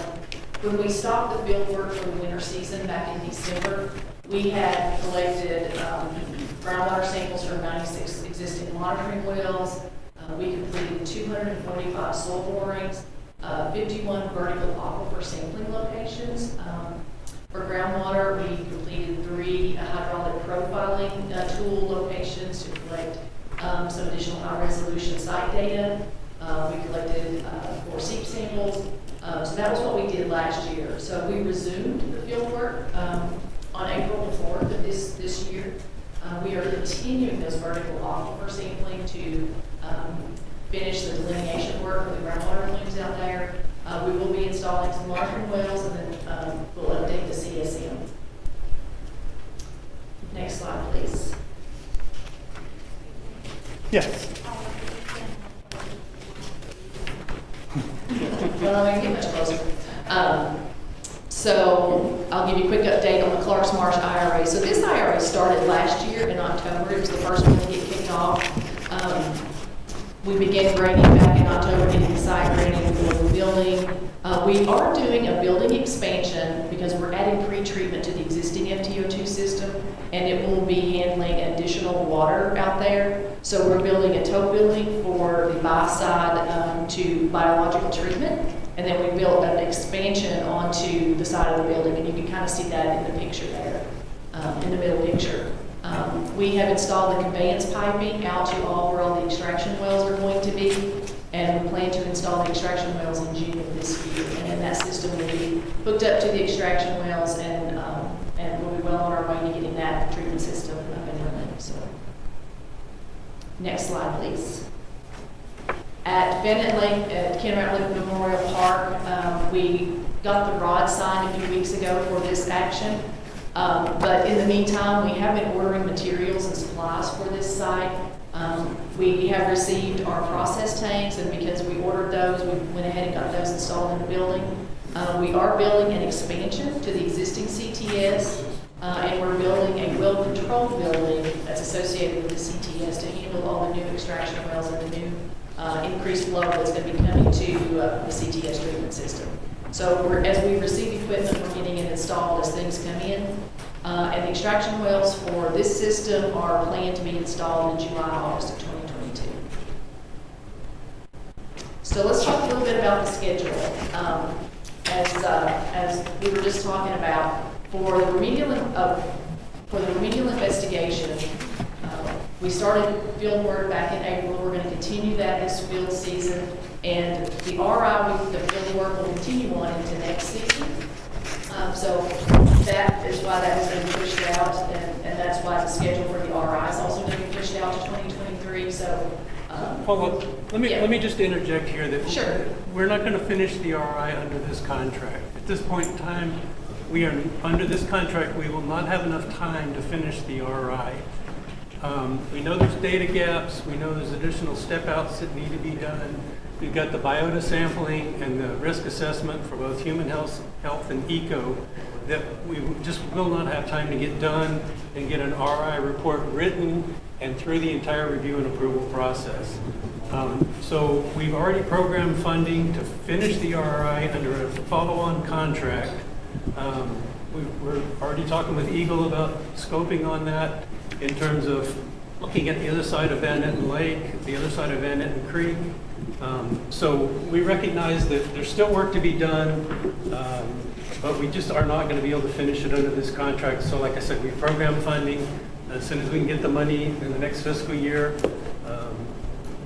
When we stopped the field work for the winter season back in December, we had collected groundwater samples from 96 existing monitoring wells. We completed 245 soil borings, 51 vertical aquifer sampling locations. For groundwater, we completed 3 hydraulic profiling tool locations to collect some additional high-resolution site data. We collected 4 seep samples. So that was what we did last year. So we resumed the field work on April the 4th of this year. We are continuing this vertical aquifer sampling to finish the delineation work for the groundwater plumes out there. We will be installing some monitoring wells, and then we'll update the CSM. Next slide, please. Yes. Well, I get much closer. So I'll give you a quick update on the Clark's Marsh IRA. So this IRA started last year in October. It was the first one to get kicked off. We began grading back in October, getting the site ready for the building. We are doing a building expansion because we're adding pre-treatment to the existing FTO2 system, and it will be handling additional water out there. So we're building a tow building for the buy side to biological treatment, and then we built an expansion onto the side of the building, and you can kind of see that in the picture there, in the middle picture. We have installed the conveyance piping out to all where all the extraction wells are going to be, and we plan to install the extraction wells in June of this year. And then that system will be hooked up to the extraction wells, and we'll be well on our way to getting that treatment system up and running. So, next slide, please. At Bennett Lake, at Kennebec Lake Memorial Park, we got the rod signed a few weeks ago for this action. But in the meantime, we have been ordering materials and supplies for this site. We have received our process tanks, and because we ordered those, we went ahead and got those installed in the building. We are building an expansion to the existing CTS, and we're building a well control building that's associated with the CTS to handle all the new extraction wells and the new increased flow that's going to be coming to the CTS treatment system. So as we receive equipment, we're getting it installed as things come in. And the extraction wells for this system are planned to be installed in July, August of 2022. So let's talk a little bit about the schedule. As we were just talking about, for the remedial investigation, we started field work back in April. We're going to continue that this field season. And the RI, the field work will continue on into next season. So that is why that has been pushed out, and that's why the schedule for the RI is also going to be pushed out to 2023. So, Paula, let yeah. me just interject here that Sure. We're not going to finish the RI under this contract. At this point in time, we are under this contract. We will not have enough time to finish the RI. We know there's data gaps. We know there's additional step outs that need to be done. We've got the biota sampling and the risk assessment for both human health and eco that we just will not have time to get done and get an RI report written and through the entire review and approval process. So we've already programmed funding to finish the RI under a follow-on contract. We're already talking with Eagle about scoping on that in terms of looking at the other side of Van Etten Lake, the other side of Van Etten Creek. So we recognize that there's still work to be done, but we just are not going to be able to finish it under this contract. So like I said, we program funding. As soon as we can get the money in the next fiscal year,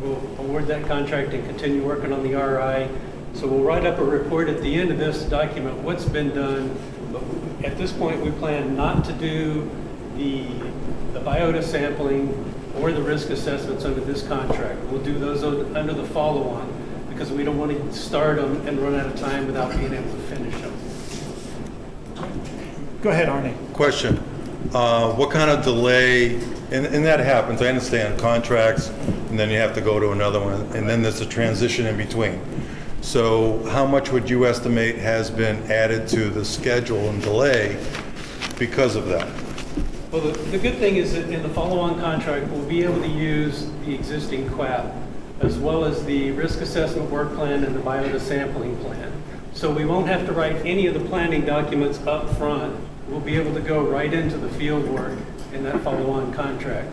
we'll award that contract and continue working on the RI. So we'll write up a report at the end of this document what's been done. But at this point, we plan not to do the biota sampling or the risk assessments under this contract. We'll do those under the follow-on because we don't want to start them and run out of time without being able to finish them. Go ahead, Arnie. Question. what kind of delay, and that happens, I understand, contracts, and then you have to go to another one, and then there's a transition in between. So how much would you estimate has been added to the schedule and delay because of that? Well, the good thing is that in the follow-on contract, we'll be able to use the existing QAP as well as the risk assessment work plan and the biota sampling plan. So we won't have to write any of the planning documents up front. We'll be able to go right into the field work in that follow-on contract.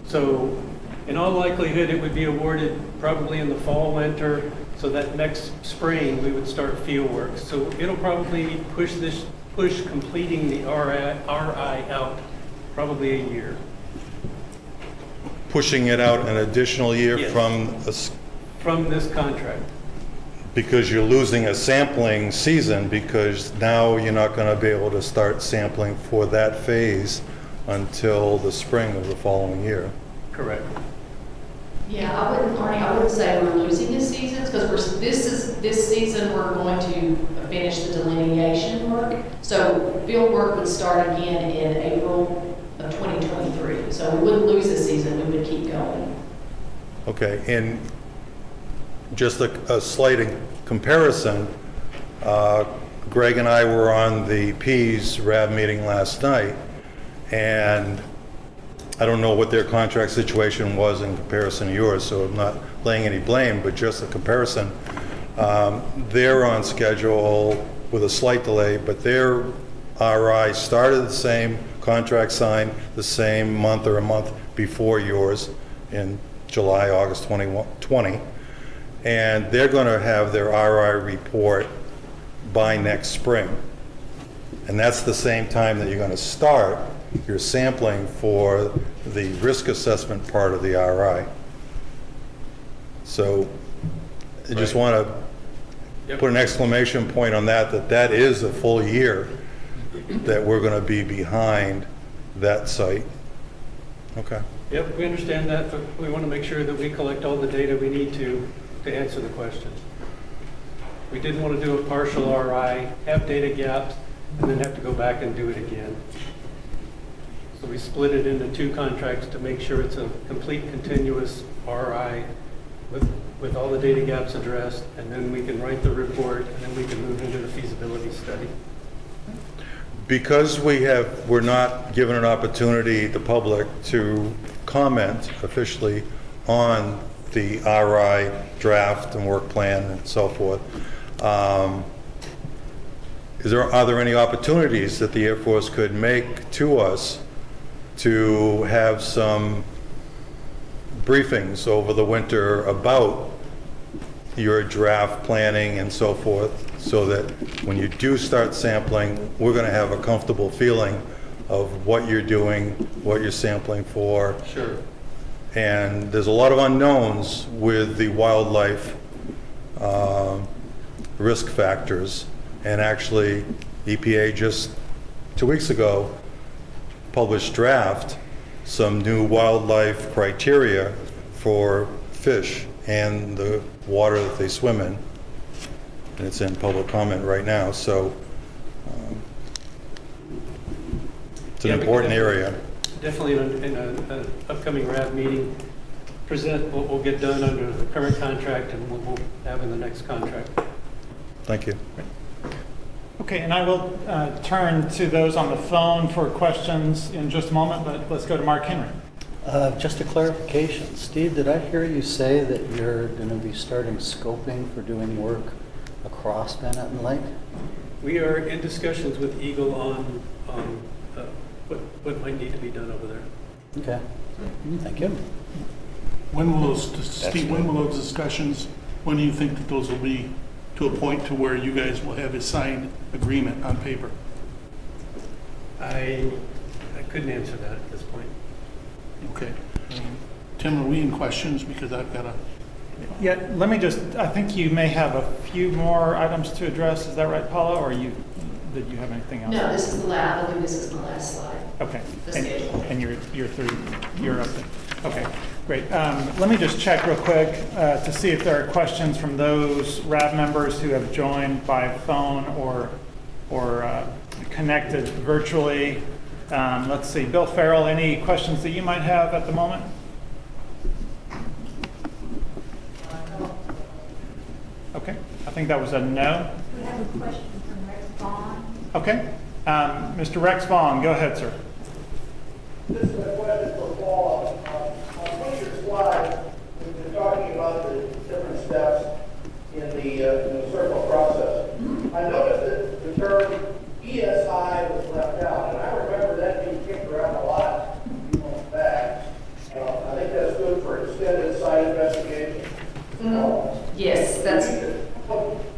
So in all likelihood, it would be awarded probably in the fall, winter, so that next spring we would start field work. So it'll probably push completing the RI out probably a year. Pushing it out an additional year? Yes. From this contract. Because you're losing a sampling season, because now you're not going to be able to start sampling for that phase until the spring of the following year. Correct. Yeah, Arnie, I wouldn't say we're losing this season, because this season we're going to finish the delineation work. So field work would start again in April of 2023. So we wouldn't lose this season, we would keep going. Okay, and just a slight comparison, Greg and I were on the P's RAB meeting last night, and I don't know what their contract situation was in comparison to yours, so I'm not laying any blame, but just a comparison. They're on schedule with a slight delay, but their RI started the same, contract signed the same month or a month before yours in July, August 2020. And they're going to have their RI report by next spring. And that's the same time that you're going to start your sampling for the risk assessment part of the RI. So I just want to put an exclamation point on that that is a full year that we're going to be behind that site. Okay. Yep, we understand that, but we want to make sure that we collect all the data we need to answer the questions. We didn't want to do a partial RI, have data gaps, and then have to go back and do it again. So we split it into two contracts to make sure it's a complete continuous RI with all the data gaps addressed, and then we can write the report, and then we can move into the feasibility study. Because we're not given an opportunity, the public, to comment officially on the RI draft and work plan and so forth, are there any opportunities that the Air Force could make to us to have some briefings over the winter about your draft planning and so forth, so that when you do start sampling, we're going to have a comfortable feeling of what you're doing, what you're sampling for. Sure. And there's a lot of unknowns with the wildlife risk factors. And actually, EPA just 2 weeks ago published draft some new wildlife criteria for fish and the water that they swim in. And it's in public comment right now, so it's an important area. Definitely in an upcoming RAB meeting, present what we'll get done under the current contract and what we'll have in the next contract. Thank you. Okay, and I will turn to those on the phone for questions in just a moment, but let's go to Mark Henry. Just a clarification. Steve, did I hear you say that you're going to be starting scoping for doing work across Manhattan Lake? We are in discussions with Eagle on what might need to be done over there. Okay. Thank you. When will those, Steve, when will those discussions, when do you think that those will be to a point to where you guys will have a signed agreement on paper? I couldn't answer that at this point. Okay. Tim, are we in questions? Because I've got a... Yeah, let me just, I think you may have a few more items to address. Is that right, Paula, or did you have anything else? No, this is the last, I believe this is the last slide. Okay. The schedule. And you're through, you're up there. Okay, great. Let me just check real quick to see if there are questions from those RAB members who have joined by phone or connected virtually. Let's see, Bill Farrell, any questions that you might have at the moment? Okay, I think that was a no. We have a question from Rex Vaughn. Okay, Mr. Rex Vaughn, go ahead, sir. This is a question for Paul. On one of your slides, we've been talking about the different steps in the circle process. I noticed that the term ESI was left out, and I remember that being kicked around a lot a few months back. I think that's good for extended site investigation. Yes, that's.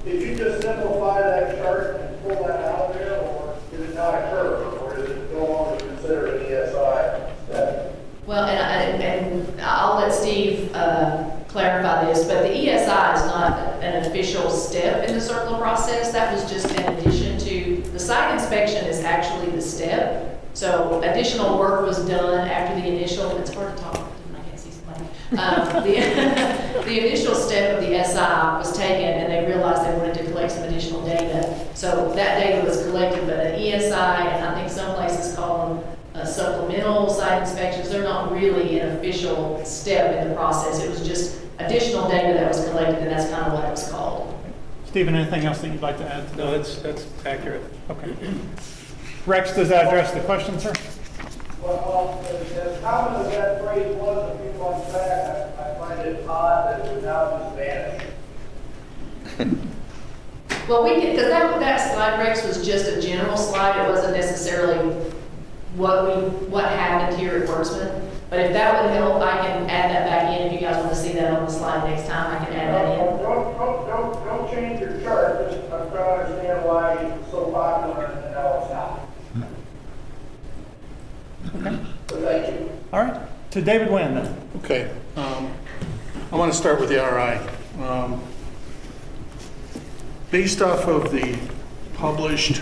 Did you just simplify that chart and pull that out there, or did it not occur, or is it no longer considered an ESI step? Well, and I'll let Steve clarify this, but the ESI is not an official step in the CERCLA process. That was just in addition to, the site inspection is actually the step. So additional work was done after the initial, it's hard to talk, I can't see somebody. The initial step of the SI was taken, and they realized they wanted to collect some additional data. So that data was collected, but an ESI, and I think some places call them supplemental site inspections, they're not really an official step in the process. It was just additional data that was collected, and that's kind of what it was called. Stephen, anything else that you'd like to add? No, that's accurate. Okay. Rex, does that address the question, sir? Well, as common as that phrase was a few months back, I find it odd that it would now just vanish. Well, we can, because that slide, Rex, was just a general slide. It wasn't necessarily what happened here at Wurtsmith. But if that would help, I can add that back in. If you guys want to see that on the slide next time, I can add that in. Don't change your chart. Just, I'm trying to understand why it's so popular and now it's not. Okay. So thank you. All right. To David Wynn, then. Okay. I want to start with the RI. Based off of the published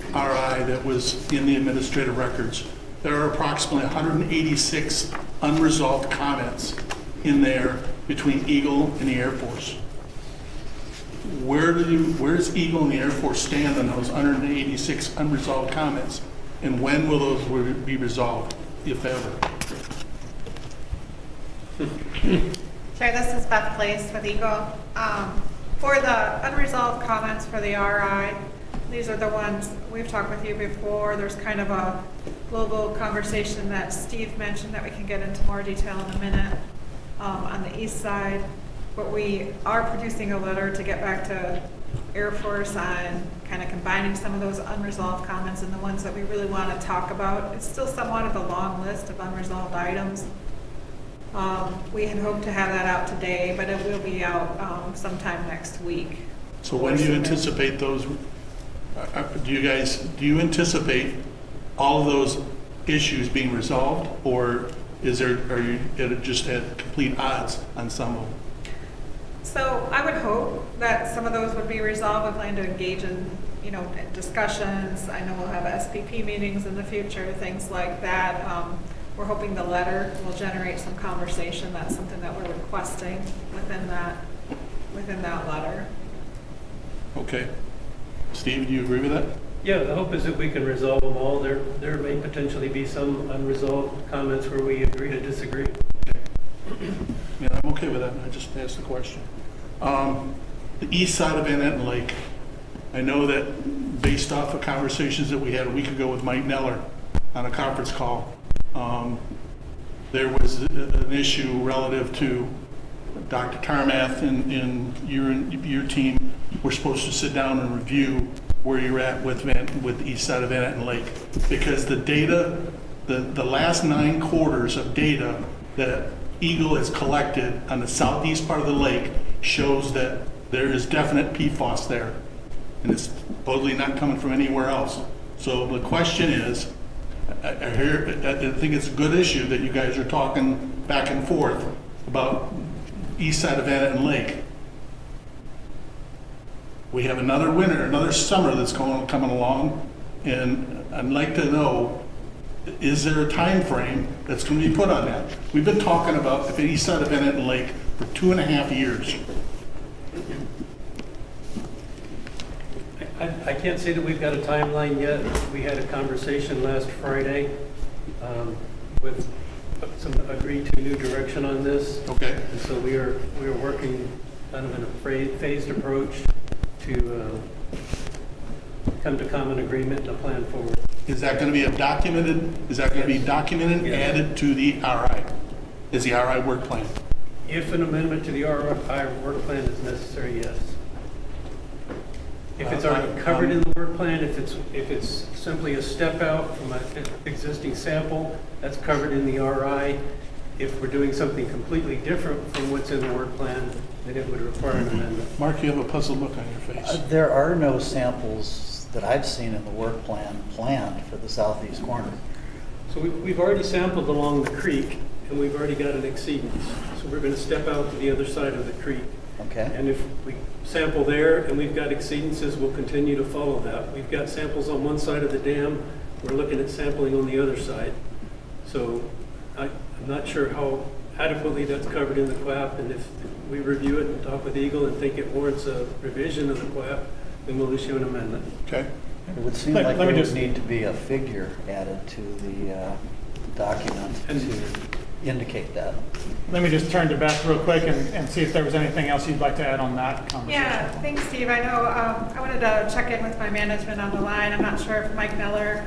RI that was in the administrative records, there are approximately 186 unresolved comments in there between Eagle and the Air Force. Where does Eagle and the Air Force stand on those 186 unresolved comments? And when will those be resolved, if ever? Chair, this is Beth Place with Eagle. For the unresolved comments for the RI, these are the ones we've talked with you before. There's kind of a global conversation that Steve mentioned that we can get into more detail in a minute on the east side. But we are producing a letter to get back to Air Force on kind of combining some of those unresolved comments and the ones that we really want to talk about. It's still somewhat of a long list of unresolved items. We had hoped to have that out today, but it will be out sometime next week. So when do you anticipate those, do you anticipate all of those issues being resolved, or are you just at complete odds on some of them? So I would hope that some of those would be resolved. I plan to engage in, discussions. I know we'll have SPP meetings in the future, things like that. We're hoping the letter will generate some conversation. That's something that we're requesting within that letter. Okay. Steve, do you agree with that? Yeah, the hope is that we can resolve them all. There may potentially be some unresolved comments where we agree to disagree. Yeah, I'm okay with that. I just asked the question. The east side of Van Etten Lake, I know that based off of conversations that we had a week ago with Mike Neller on a conference call, there was an issue relative to Dr. Tarmath and your team were supposed to sit down and review where you're at with the east side of Van Etten Lake, because the data, the last 9 quarters of data that Eagle has collected on the southeast part of the lake shows that there is definite PFAS there, and it's supposedly not coming from anywhere else. So the question is, I think it's a good issue that you guys are talking back and forth about east side of Van Etten Lake. We have another winter, another summer that's coming along, and I'd like to know, is there a time frame that's going to be put on that? We've been talking about the east side of Van Etten Lake for 2.5 years. I can't say that we've got a timeline yet. We had a conversation last Friday with some agreed to new direction on this. Okay. And so we are working kind of in a phased approach to come to common agreement and a plan forward. Is that going to be documented and added to the RI? Is the RI work plan? If an amendment to the RI work plan is necessary, yes. If it's already covered in the work plan, if it's simply a step out from an existing sample, that's covered in the RI. If we're doing something completely different from what's in the work plan, then it would require an amendment. Mark, you have a puzzled look on your face. There are no samples that I've seen in the work plan planned for the southeast corner. So we've already sampled along the creek, and we've already got an exceedance. So we're going to step out to the other side of the creek. Okay. And if we sample there and we've got exceedances, we'll continue to follow that. We've got samples on one side of the dam. We're looking at sampling on the other side. So I'm not sure how adequately that's covered in the QAP, and if we review it and talk with Eagle and think it warrants a revision of the QAP, then we'll issue an amendment. Okay. It would seem like there would need to be a figure added to the document to indicate that. Let me just turn to Beth real quick and see if there was anything else you'd like to add on that conversation. Yeah, thanks, Steve. I know, I wanted to check in with my management on the line. I'm not sure if Mike Miller,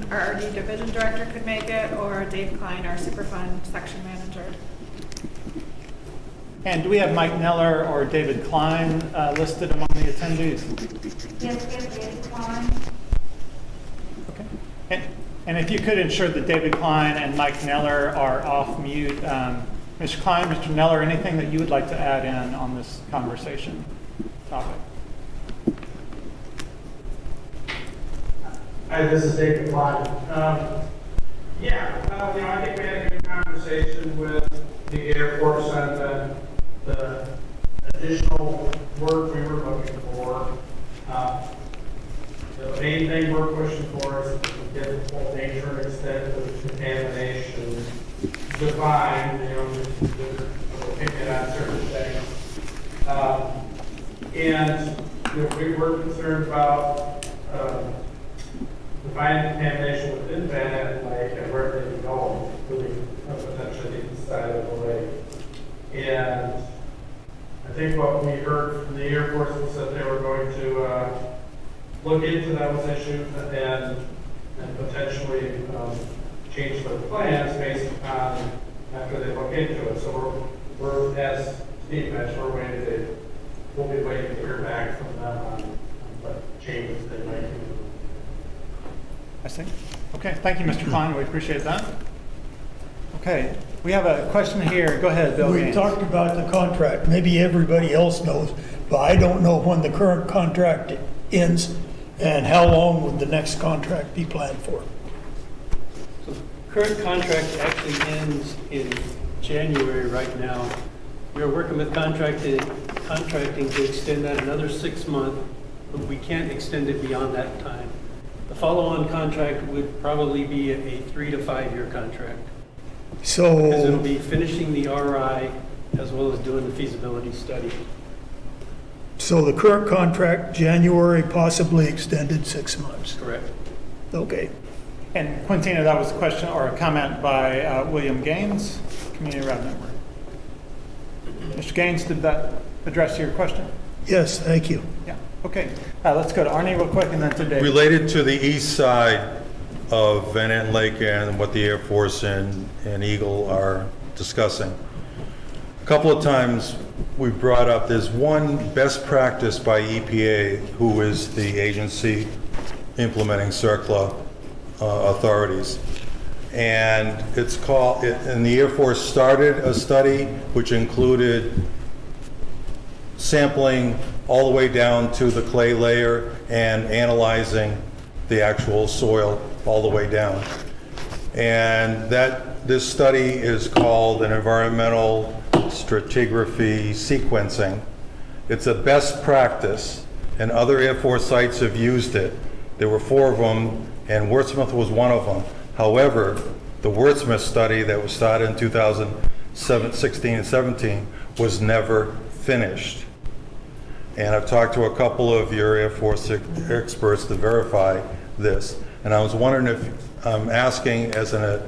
our RD division director, could make it, or Dave Klein, our Superfund section manager. And do we have Mike Neller or David Klein listed among the attendees? Yes, we have David Klein. Okay. And if you could ensure that David Klein and Mike Neller are off mute. Mr. Klein, Mr. Neller, anything that you would like to add in on this conversation topic? Hi, this is David Klein. I think we had a good conversation with the Air Force on the additional work we were looking for. The main thing we're pushing for is to get the full nature and extent of contamination defined, we'll pick it on certain things. We were concerned about defining contamination within Van Etten Lake and where they can go, including potentially the east side of the lake. And I think what we heard from the Air Force was that they were going to look into those issues and potentially change their plans based upon after they look into it. So we're as Steve mentioned, we'll be waiting to hear back from them on what changes they might do. I see. Okay, thank you, Mr. Klein. We appreciate that. Okay, we have a question here. Go ahead, Bill We Gaines. talked about the contract. Maybe everybody else knows, but I don't know when the current contract ends and how long would the next contract be planned for. So the current contract actually ends in January right now. We are working with contracting to extend that another 6 months, but we can't extend it beyond that time. The follow-on contract would probably be a 3 to 5 year contract. So, Because it'll be finishing the RI as well as doing the feasibility study. so the current contract, January, possibly extended 6 months. Correct. Okay. And Quintina, that was a question or a comment by William Gaines, Community RAB member. Mr. Gaines, did that address your question? Yes, thank you. Yeah. Okay. Let's go to Arnie real quick and then to Dave. Related to the east side of Van Etten Lake and what the Air Force and Eagle are discussing. A couple of times we brought up, there's one best practice by EPA, who is the agency implementing CERCLA authorities. And it's called, and the Air Force started a study which included sampling all the way down to the clay layer and analyzing the actual soil all the way down. And this study is called an environmental stratigraphy sequencing. It's a best practice, and other Air Force sites have used it. There were 4 of them, and Wurtsmith was one of them. However, the Wurtsmith study that was started in 2016 and 17 was never finished. And I've talked to a couple of your Air Force experts to verify this. And I was wondering if, I'm asking as an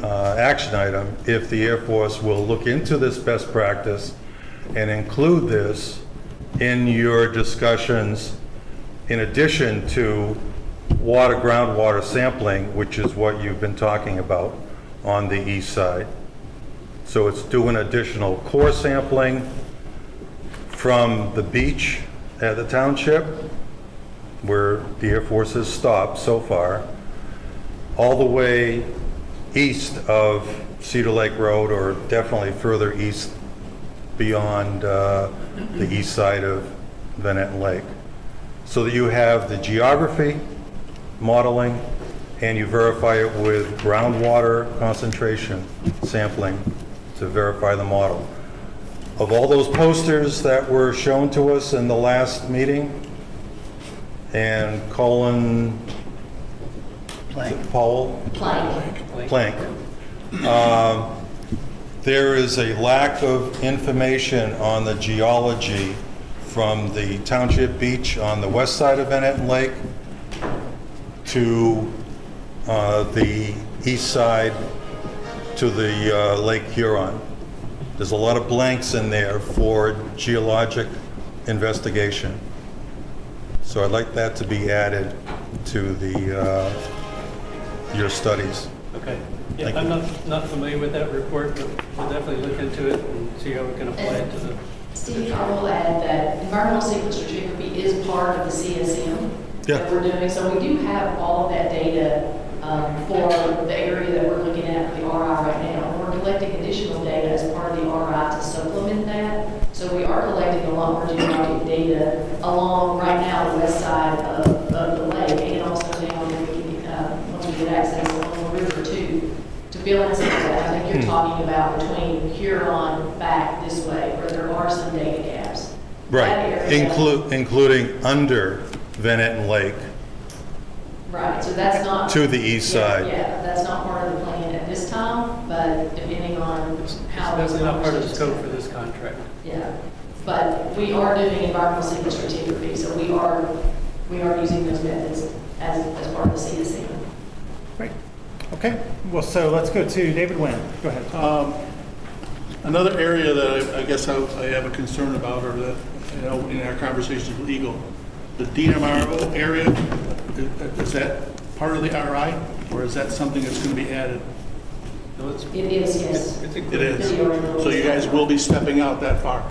action item, if the Air Force will look into this best practice and include this in your discussions in addition to groundwater sampling, which is what you've been talking about on the east side. So it's doing additional core sampling from the beach at the township, where the Air Force has stopped so far, all the way east of Cedar Lake Road, or definitely further east beyond the east side of Van Etten Lake. So that you have the geography modeling and you verify it with groundwater concentration sampling to verify the model. Of all those posters that were shown to us in the last meeting, and Colin Powell? Plank. There is a lack of information on the geology from the township beach on the west side of Van Etten Lake to the east side to the Lake Huron. There's a lot of blanks in there for geologic investigation. So I'd like that to be added to the your studies. Okay. Yeah, I'm not familiar with that report, but we'll definitely look into it and see how we can apply it to the... Steve, I will add that environmental sequence stratigraphy is part of the CSM that we're doing. So we do have all of that data for the area that we're looking at for the RI right now. We're collecting additional data as part of the RI to supplement that. So we are collecting a lot more geologic data along right now the west side of the lake, and also now once we get access along the river too, to fill in some of that. I think you're talking about between Huron back this way, where there are some data gaps. Right, including under Van Etten Lake. Right, so that's not... To the east side. Yeah, that's not part of the plan at this time, but depending on how... It's definitely not part of the scope for this contract. Yeah, but we are doing environmental sequence stratigraphy, so we are using those methods as part of the CSM. Great. Okay, well, so let's go to David Wynn. Go ahead. Another area that I guess I have a concern about, or that, in our conversations with Eagle, the DMRO area, is that part of the RI, or is that something that's going to be added? No, it is, yes. It is. So you guys will be stepping out that far?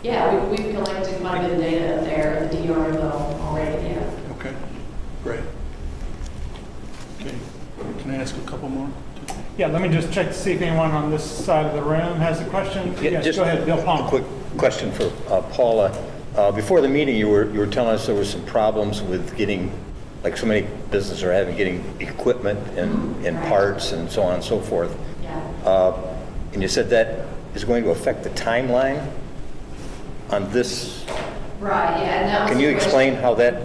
Yeah, we've collected quite a bit of data up there at the DRO already, yeah. Okay, great. Okay, can I ask a couple more? Yeah, let me just check to see if anyone on this side of the room has a question. Yes, just go ahead, Bill Palmer. A quick question for Paula. Before the meeting, you were telling us there were some problems with getting, like so many businesses are having, getting equipment and parts and so on and so forth. Yeah. And you said that is going to affect the timeline on this. Right, yeah. And that was Can you the question. explain how that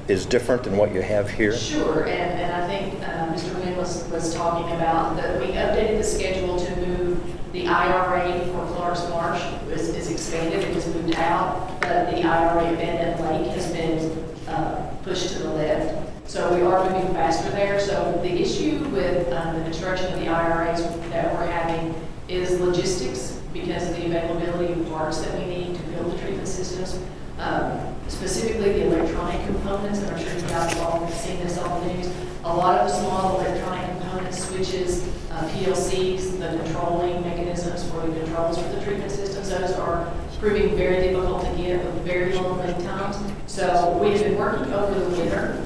is different than what you have here? Sure, and I think Mr. Wynn was talking about that we updated the schedule to move the IRA for Clark's Marsh is expanded, it has moved out, but the IRA of Van Etten Lake has been pushed to the left. So we are moving faster there. So the issue with the construction of the IRAs that we're having is logistics because of the availability of parts that we need to build the treatment systems. Specifically the electronic components, and I'm sure you guys have all seen this on the news. A lot of the small electronic components, switches, PLCs, the controlling mechanisms for the controls for the treatment systems, those are proving very difficult to get with very long lead times. So we have been working over the winter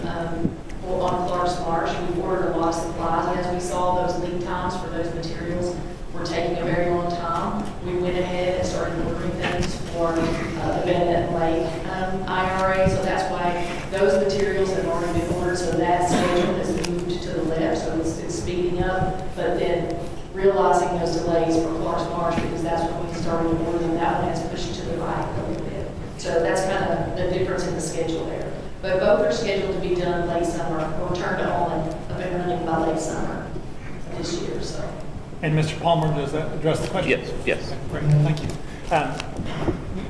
on Clark's Marsh. We ordered a lot of supplies, and as we saw those lead times for those materials were taking a very long time, we went ahead and started ordering things for the Van Etten Lake IRA. So that's why those materials have already been ordered. So that schedule has moved to the left. So it's speeding up. But then realizing those delays for Clark's Marsh, because that's when we started ordering, that one has pushed to the right a little bit. So that's kind of the difference in the schedule there. But both are scheduled to be done late summer or turned on up and running by late summer this year. So. And Mr. Palmer, does that address the question? Yes. Okay, great, thank you.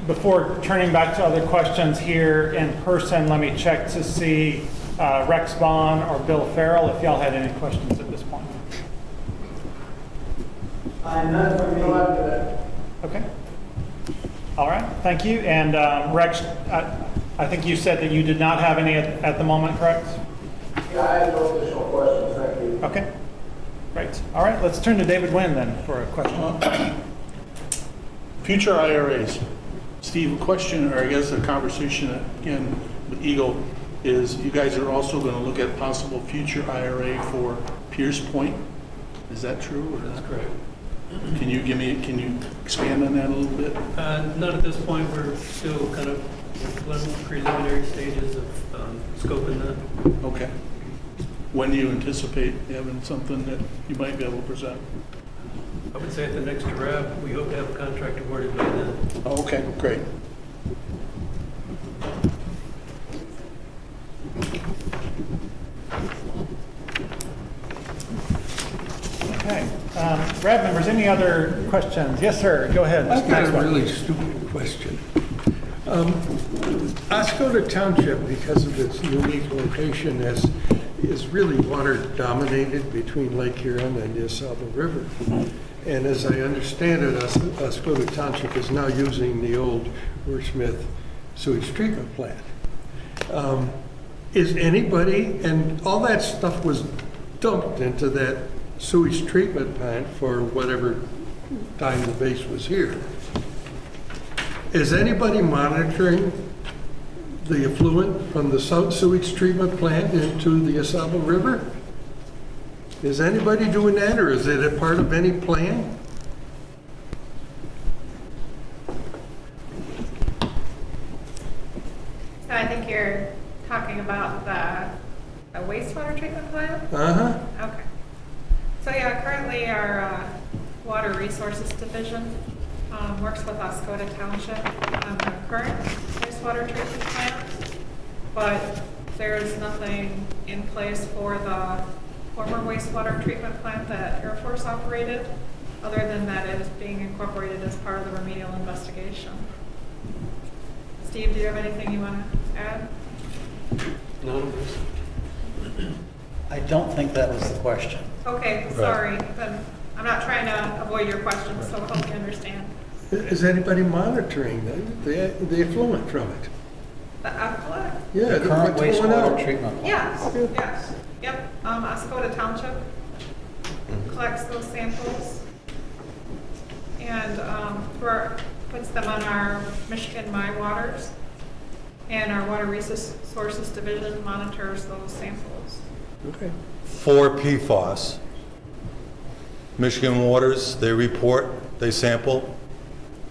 Before turning back to other questions here in person, let me check to see Rex Vaughn or Bill Farrell, if y'all had any questions at this point. None from me. Okay. All right, thank you. And Rex, I think you said that you did not have any at the moment, correct? Yeah, I have no additional questions, thank you. Okay, great. All right, let's turn to David Wynn then for a question. Future IRAs. Steve, a question, or I guess a conversation again with Eagle, is you guys are also going to look at possible future IRA for Pierce Point. Is that true or not? That's correct. Can you expand on that a little bit? Not at this point. We're still kind of in preliminary stages of scoping that. Okay. When do you anticipate having something that you might be able to present? I would say at the next RAB, we hope to have a contract awarded by then. Oh, okay, great. Okay. RAB members, any other questions? Yes, sir. Go ahead. I've got a Maxwell. really stupid question. Oscoda Township, because of its unique location, is really water dominated between Lake Huron and the Oscoda River. And as I understand it, Oscoda Township is now using the old Wurtsmith sewage treatment plant. Is anybody, and all that stuff was dumped into that sewage treatment plant for whatever time the base was here. Is anybody monitoring the effluent from the sewage treatment plant into the Oscoda River? Is anybody doing that, or is it a part of any plan? So I think you're talking about the wastewater treatment plant? Uh-huh. Okay. So yeah, currently our Water Resources Division works with Oscoda Township on the current wastewater treatment plant, but there's nothing in place for the former wastewater treatment plant that Air Force operated, other than that it is being incorporated as part of the remedial investigation. Steve, do you have anything you want to add? No. I don't think that was the question. Okay, sorry, then I'm not trying to avoid your question, so I hope you understand. Is anybody monitoring the effluent from it? The effluent? Yeah, The current what's going wastewater out? treatment plant. Yes, yep. Oscoda Township collects those samples and puts them on our Michigan My Waters, and our Water Resources Division monitors those samples. Okay. For PFAS, Michigan Waters, they report, they sample.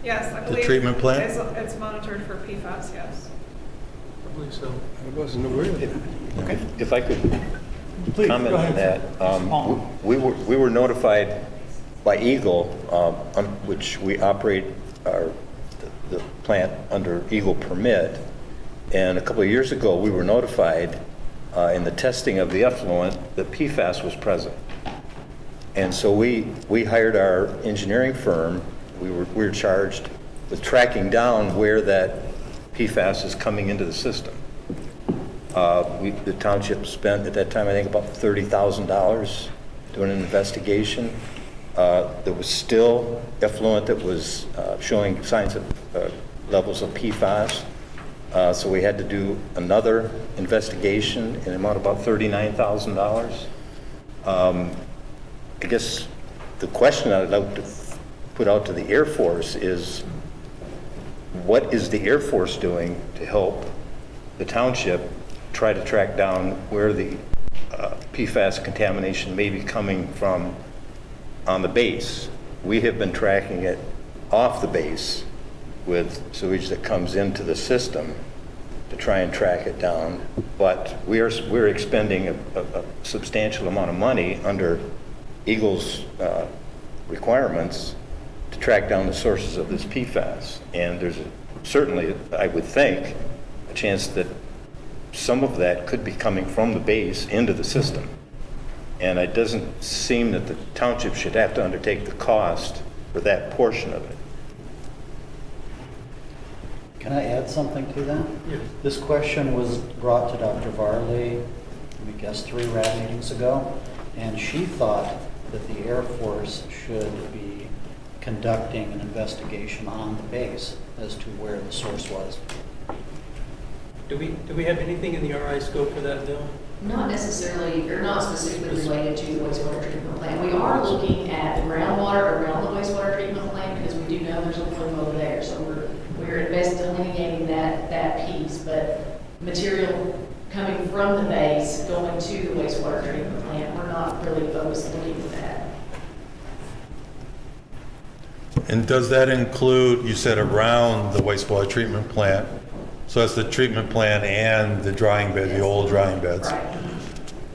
Yes, I The believe. treatment plant? It's monitored for PFAS, yes. I believe so. I wasn't aware of that. Okay. If I could Please, comment go on ahead, that. We were notified by Eagle, on which we operate the plant under Eagle permit. And a couple of years ago, we were notified in the testing of the effluent that PFAS was present. And so we hired our engineering firm. We were charged with tracking down where that PFAS is coming into the system. The township spent at that time, I think, about $30,000 doing an investigation. There was still effluent that was showing signs of levels of PFAS. So we had to do another investigation in the amount of about $39,000. I guess the question I'd like to put out to the Air Force is, what is the Air Force doing to help the township try to track down where the PFAS contamination may be coming from on the base? We have been tracking it off the base with sewage that comes into the system to try and track it down, but we're expending a substantial amount of money under Eagle's requirements to track down the sources of this PFAS. And there's certainly, I would think, a chance that some of that could be coming from the base into the system. And it doesn't seem that the township should have to undertake the cost for that portion of it. Can I add something to that? Yes. This question was brought to Dr. Varley, I guess 3 RAB meetings ago, and she thought that the Air Force should be conducting an investigation on the base as to where the source was. Do we have anything in the RI scope for that, Bill? Not necessarily, or not specifically related to the wastewater treatment plant. We are looking at the groundwater around the wastewater treatment plant because we do know there's a plume over there. So we're delineating that piece, but material coming from the base going to the wastewater treatment plant, we're not really focused on looking at that. And does that include, you said around the wastewater treatment plant, so that's the treatment plant and the drying bed, the old drying beds? Right.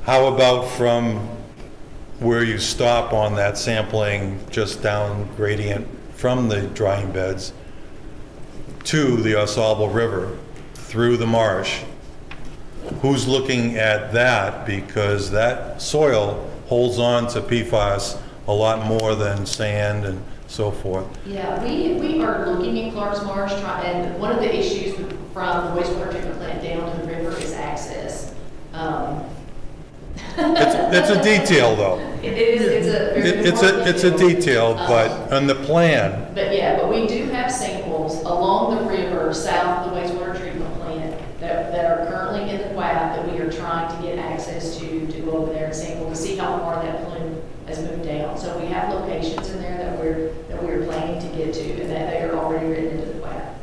How about from where you stop on that sampling just down gradient from the drying beds to the Oscoda River through the marsh? Who's looking at that? Because that soil holds on to PFAS a lot more than sand and so forth. Yeah, we are looking in Clark's Marsh, and one of the issues from the wastewater treatment plant down to the river is access. It's a detail, though. It's a detail, but on the plan. But yeah, but we do have samples along the river south of the wastewater treatment plant that are currently in the WAP that we are trying to get access to go over there and sample to see how far that plume has moved down. So we have locations in there that we're planning to get to and that they are already written into the WAP.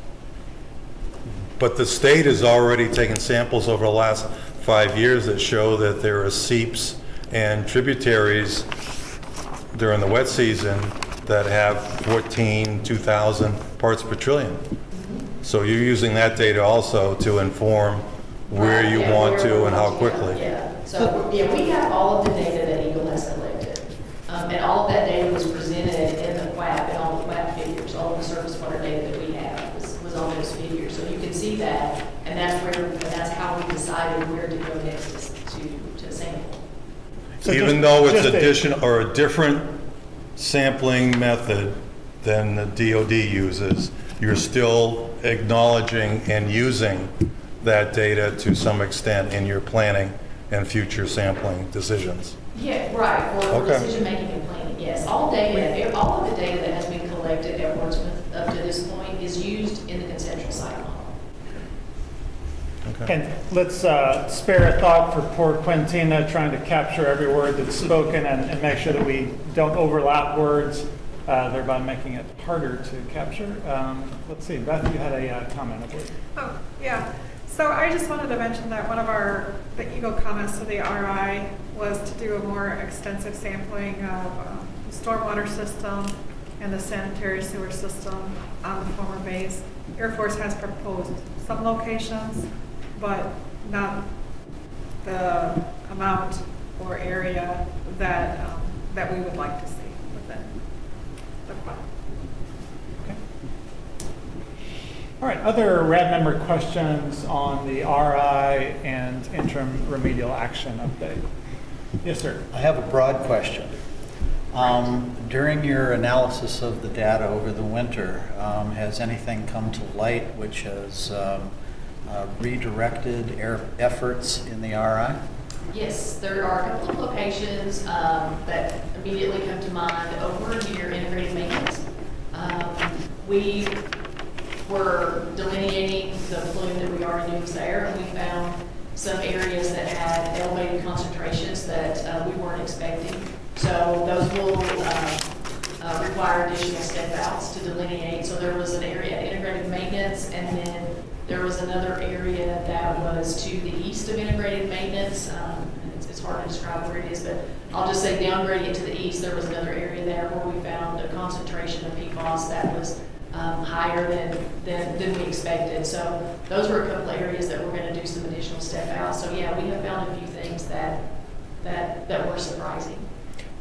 But the state has already taken samples over the last 5 years that show that there are seeps and tributaries during the wet season that have 2,000 parts per trillion. So you're using that data also to inform where you want to and how quickly. Yeah, so yeah, we have all of the data that Eagle has collected. And all of that data was presented in the WAP and all the WAP figures, all of the surface water data that we have was on those figures. So you can see that, and that's how we decided where to go next to sample. So even though it's a different sampling method than the DOD uses, you're still acknowledging and using that data to some extent in your planning and future sampling decisions. Yeah, right, for decision making and planning, yes. All of the data that has been collected at Wurtsmith up to this point is used in the conceptual site model. Okay. And let's spare a thought for poor Quintina trying to capture every word that's spoken and make sure that we don't overlap words, thereby making it harder to capture. Let's see, Beth, you had a comment, I believe. Oh, yeah. So I just wanted to mention that one of the Eagle comments to the RI was to do a more extensive sampling of the stormwater system and the sanitary sewer system on the former base. Air Force has proposed some locations, but not the amount or area that we would like to see within the plan. All right, other RAD member questions on the RI and interim remedial action update? Yes, sir. I have a broad question. During your analysis of the data over the winter, has anything come to light which has redirected efforts in the RI? Yes, there are a couple of locations that immediately come to mind over near integrated maintenance. We were delineating the plume that we already knew was there, and we found some areas that had elevated concentrations that we weren't expecting. So those will require additional step outs to delineate. So there was an area at integrated maintenance, and then there was another area that was to the east of integrated maintenance. It's hard to describe where it is, but I'll just say down gradient to the east, there was another area there where we found a concentration of PFAS that was higher than we expected. So those were a couple of areas that we're going to do some additional step out. So yeah, we have found a few things that were surprising.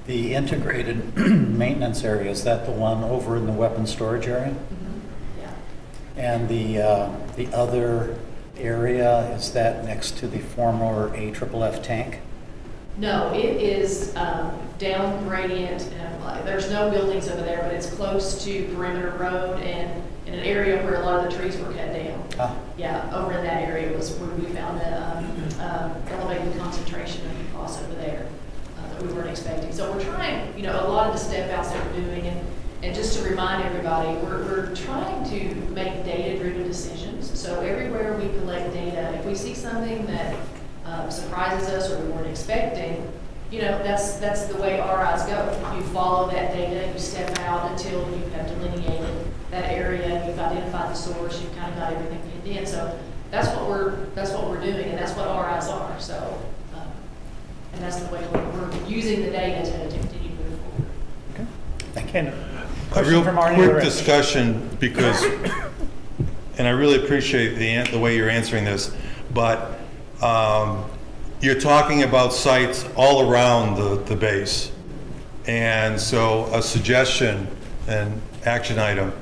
The integrated maintenance area, is that the one over in the weapons storage area? Mm-hmm. Yeah. And the other area, is that next to the former AFFF tank? No, it is down gradient. There's no buildings over there, but it's close to Perimeter Road, and in an area where a lot of the trees were cut down. Ah. Yeah, over in that area was where we found a elevated concentration of PFAS over there that we weren't expecting. So we're trying, a lot of the step outs that we're doing, and just to remind everybody, we're trying to make data-driven decisions. So everywhere we collect data, if we see something that surprises us or we weren't expecting, that's the way RIs go. You follow that data, you step out until you have delineated that area, you've identified the source, you've kind of got everything pinned in. So that's what we're doing, and that's what RIs are. So, and that's the way we're using the data to continue to move forward. Okay. Thank you. A real quick discussion, because, and I really appreciate the way you're answering this, but you're talking about sites all around the base. And so a suggestion and action item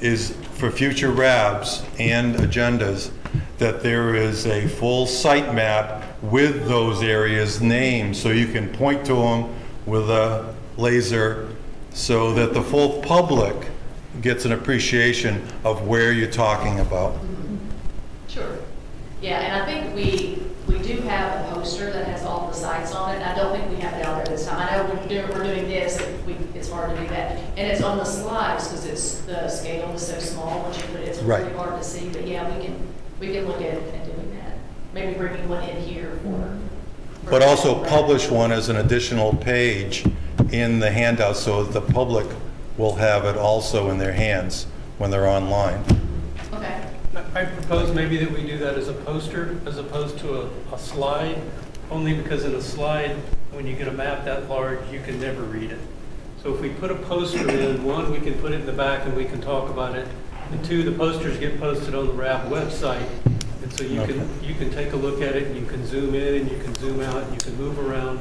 is for future RABs and agendas that there is a full site map with those areas named, so you can point to them with a laser, so that the full public gets an appreciation of where you're talking about. Sure. Yeah, and I think we do have a poster that has all the sites on it. I don't think we have it out there this time. I know we're doing this, it's hard to do that. And it's on the slides because the scale is so small, once you put it, it's really hard to see. But yeah, we can look at doing that. Maybe bringing one in here for But also publish one as an additional page in the handout so that the public will have it also in their hands when they're online. Okay. I propose maybe that we do that as a poster as opposed to a slide, only because in a slide, when you get a map that large, you can never read it. So if we put a poster in, one, we can put it in the back and we can talk about it. And two, the posters get posted on the RAB website. And so you can take a look at it, and you can zoom in and you can zoom out and you can move around.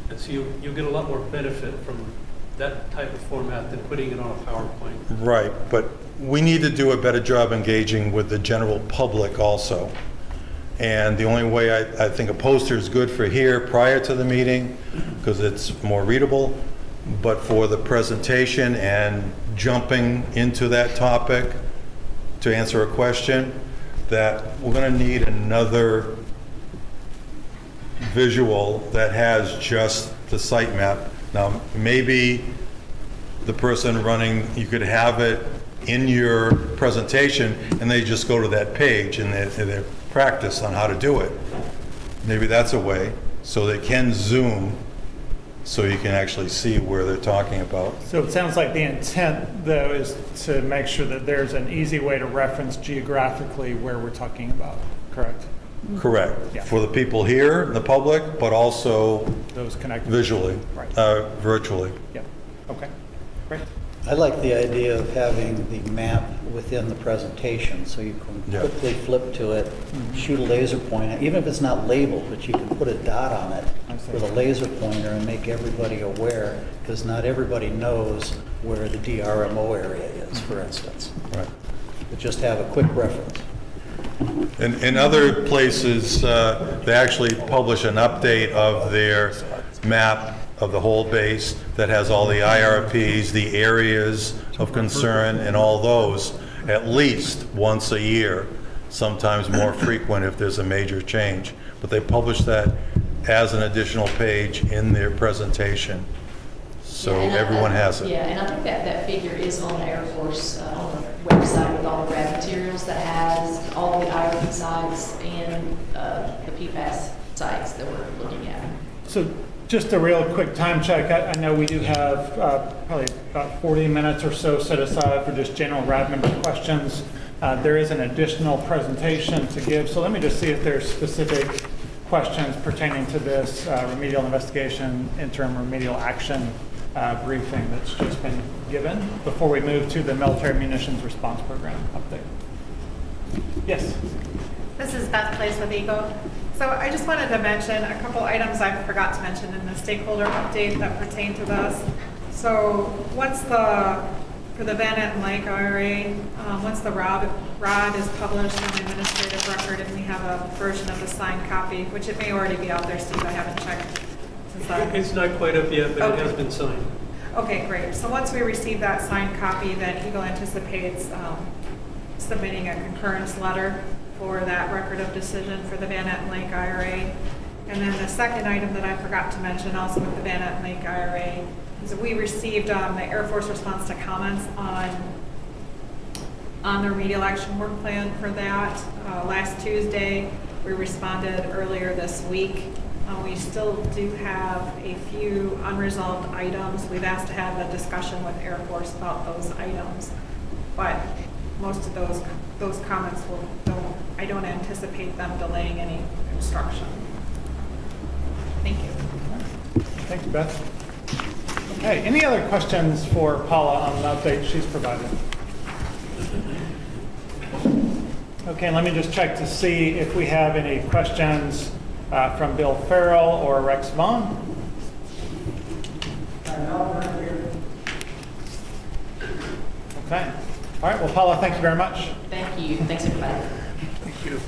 And so you'll get a lot more benefit from that type of format than putting it on a PowerPoint. Right, but we need to do a better job engaging with the general public also. And the only way I think a poster is good for here prior to the meeting, because it's more readable, but for the presentation and jumping into that topic to answer a question, that we're going to need another visual that has just the site map. Now, maybe the person running, you could have it in your presentation and they just go to that page and they practice on how to do it. Maybe that's a way, so they can zoom so you can actually see where they're talking about. So it sounds like the intent, though, is to make sure that there's an easy way to reference geographically where we're talking about, correct? Correct. Yeah. For the people here, the public, but also those connected visually, virtually. Yeah. Okay. Great. I like the idea of having the map within the presentation, so you can quickly flip to it, shoot a laser pointer, even if it's not labeled, but you can put a dot on it with a laser pointer and make everybody aware, because not everybody knows where the DRMO area is, for instance. Right. But just have a quick reference. In other places, they actually publish an update of their map of the whole base that has all the IRPs, the areas of concern, and all those at least once a year, sometimes more frequent if there's a major change. But they publish that as an additional page in their presentation, so everyone has it. Yeah, and I think that figure is on the Air Force on the website with all the RAB materials that has all the IRP sites and the PFAS sites that we're looking at. So just a real quick time check. I know we do have probably about 40 minutes or so set aside for just general RAB member questions. There is an additional presentation to give, so let me just see if there's specific questions pertaining to this remedial investigation, interim remedial action briefing that's just been given before we move to the military munitions response program update. Yes. This is Beth Place with EGLE. So I just wanted to mention a couple items I forgot to mention in the stakeholder update that pertain to this. So for the Van and Lake IRA, once the ROD is published on the administrative record and we have a version of the signed copy, which it may already be out there, Steve, I haven't checked. It's not quite up yet, but it has been signed. Okay, great. So once we receive that signed copy, then EGLE anticipates submitting a concurrence letter for that record of decision for the Van Etten Lake IRA. And then the second item that I forgot to mention also with the Van Etten Lake IRA is that we received the Air Force response to comments on the remedial action work plan for that. Last Tuesday, we responded earlier this week. We still do have a few unresolved items. We've asked to have a discussion with Air Force about those items, but most of those comments I don't anticipate them delaying any construction. Thank you. Thank you, Beth. Okay, any other questions for Paula on the update she's provided? Okay, let me just check to see if we have any questions from Bill Farrell or Rex Vaughn. Okay. All right, well, Paula, thank you very much. Thank you. Thanks, everybody. Thank you.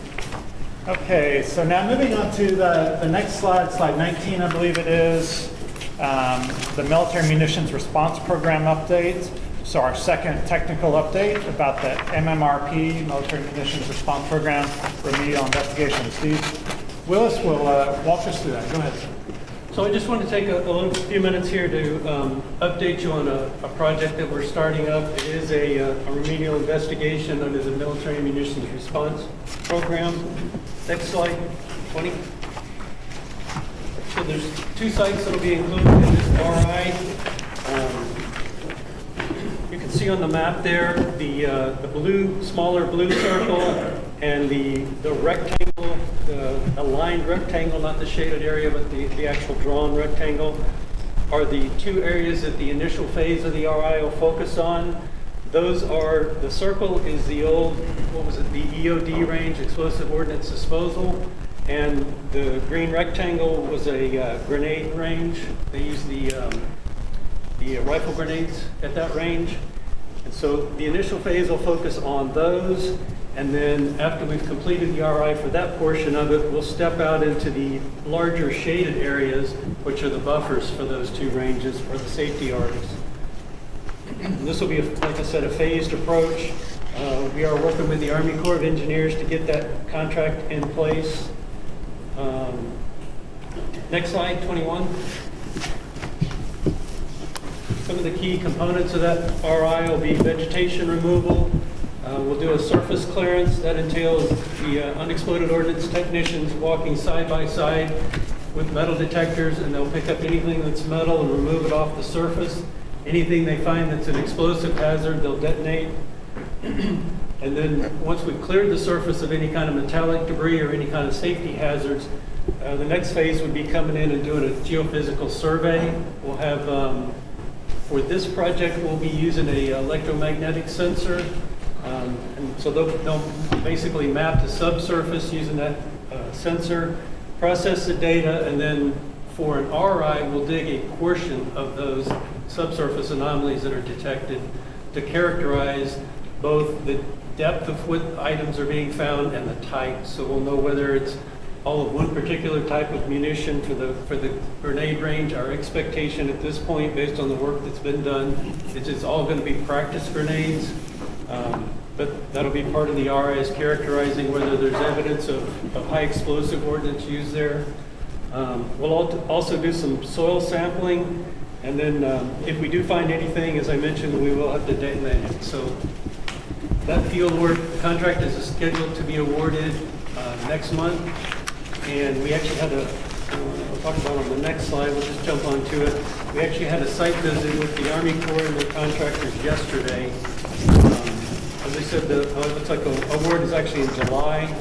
Okay, so now moving on to the next slide, slide 19, I believe it is, the Military Munitions Response Program update. So our second technical update about the Mmrp, Military Munitions Response Program, Remedial Investigation. Steve Willis will walk us through that. Go ahead. So I just want to take a few minutes here to update you on a project that we're starting up. It is a remedial investigation under the Military Munitions Response Program. Next slide, 20. So there's 2 sites that will be included in this RI. You can see on the map there the smaller blue circle and the rectangle, the aligned rectangle, not the shaded area, but the actual drawn rectangle, are the 2 areas that the initial phase of the RI will focus on. Those are, the circle is the old, the EOD range, Explosive Ordnance Disposal, and the green rectangle was a grenade range. They used the rifle grenades at that range. And so the initial phase will focus on those, and then after we've completed the RI for that portion of it, we'll step out into the larger shaded areas, which are the buffers for those 2 ranges, or the safety arcs. And this will be, like I said, a phased approach. We are working with the Army Corps of Engineers to get that contract in place. Next slide, 21. Some of the key components of that RI will be vegetation removal. We'll do a surface clearance. That entails the unexploded ordnance technicians walking side by side with metal detectors, and they'll pick up anything that's metal and remove it off the surface. Anything they find that's an explosive hazard, they'll detonate. And then once we've cleared the surface of any kind of metallic debris or any kind of safety hazards, the next phase would be coming in and doing a geophysical survey. We'll have, for this project, we'll be using a electromagnetic sensor. And so they'll basically map the subsurface using that sensor, process the data, and then for an RI, we'll dig a portion of those subsurface anomalies that are detected to characterize both the depth of what items are being found and the type. So we'll know whether it's all of one particular type of munition for the grenade range. Our expectation at this point, based on the work that's been done, is it's all going to be practice grenades. But that'll be part of the RI, is characterizing whether there's evidence of high explosive ordnance used there. We'll also do some soil sampling, and then if we do find anything, as I mentioned, we will have to detonate it. So that field work contract is scheduled to be awarded next month, and we actually had I'll talk about on the next slide, we'll just jump onto it. We actually had a site visit with the Army Corps and the contractors yesterday. As I said, it looks like the award is actually in July.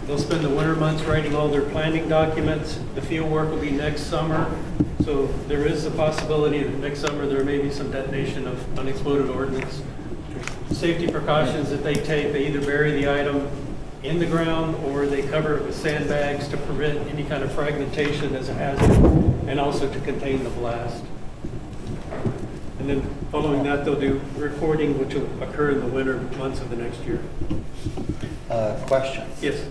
They'll spend the winter months writing all their planning documents. The field work will be next summer. So there is a possibility that next summer there may be some detonation of unexploded ordnance. Safety precautions that they take, they either bury the item in the ground or they cover it with sandbags to prevent any kind of fragmentation as a hazard, and also to contain the blast. And then following that, they'll do recording, which will occur in the winter months of the next year. Question. Yes.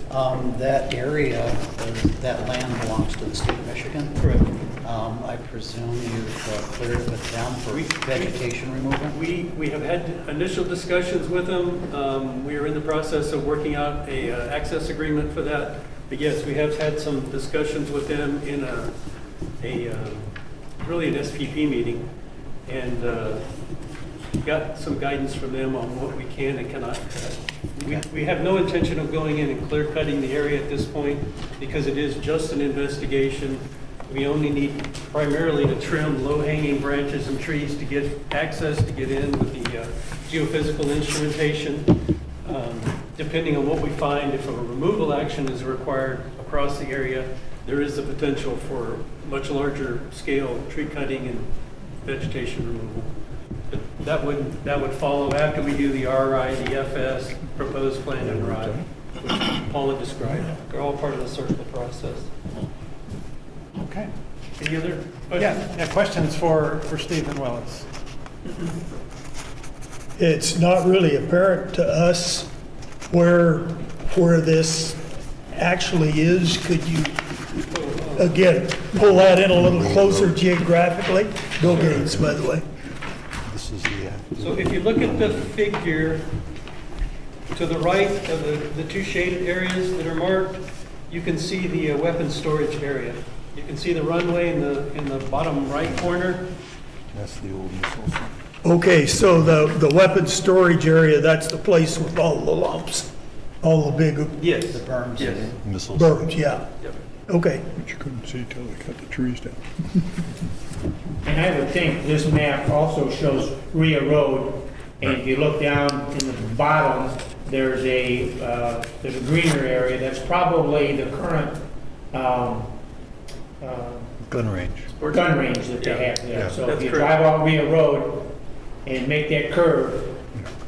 That area, that land belongs to the state of Michigan? Correct. I presume you've cleared it with them for vegetation removal? We have had initial discussions with them. We are in the process of working out a access agreement for that. But yes, we have had some discussions with them in really an SPP meeting, and got some guidance from them on what we can and cannot cut. We have no intention of going in and clear cutting the area at this point because it is just an investigation. We only need primarily to trim low-hanging branches and trees to get access to get in with the geophysical instrumentation. Depending on what we find, if a removal action is required across the area, there is the potential for much larger scale tree cutting and vegetation removal. But that would follow after we do the RI, the FS, proposed plan and RI, which Paula described. They're all part of the circular process. Okay. Any other questions? Yeah, questions for Stephen Willis? It's not really apparent to us where this actually is. Could you, again, pull that in a little closer geographically? Bill Gates, by the way. So if you look at the figure to the right of the two shaded areas that are marked, you can see the weapons storage area. You can see the runway in the bottom right corner. That's the old missiles. Okay, so the weapons storage area, that's the place with all the lumps, all the big Yes. The berms? Yes. Missiles. berms, yeah. Yep. Okay. But you couldn't see till they cut the trees down. And I would think this map also shows Rhea Road, and if you look down in the bottom, there's a greener area that's probably the current Gun range. gun range that they have there. Yeah. So That's if you correct. drive out Rhea Road and make that curve,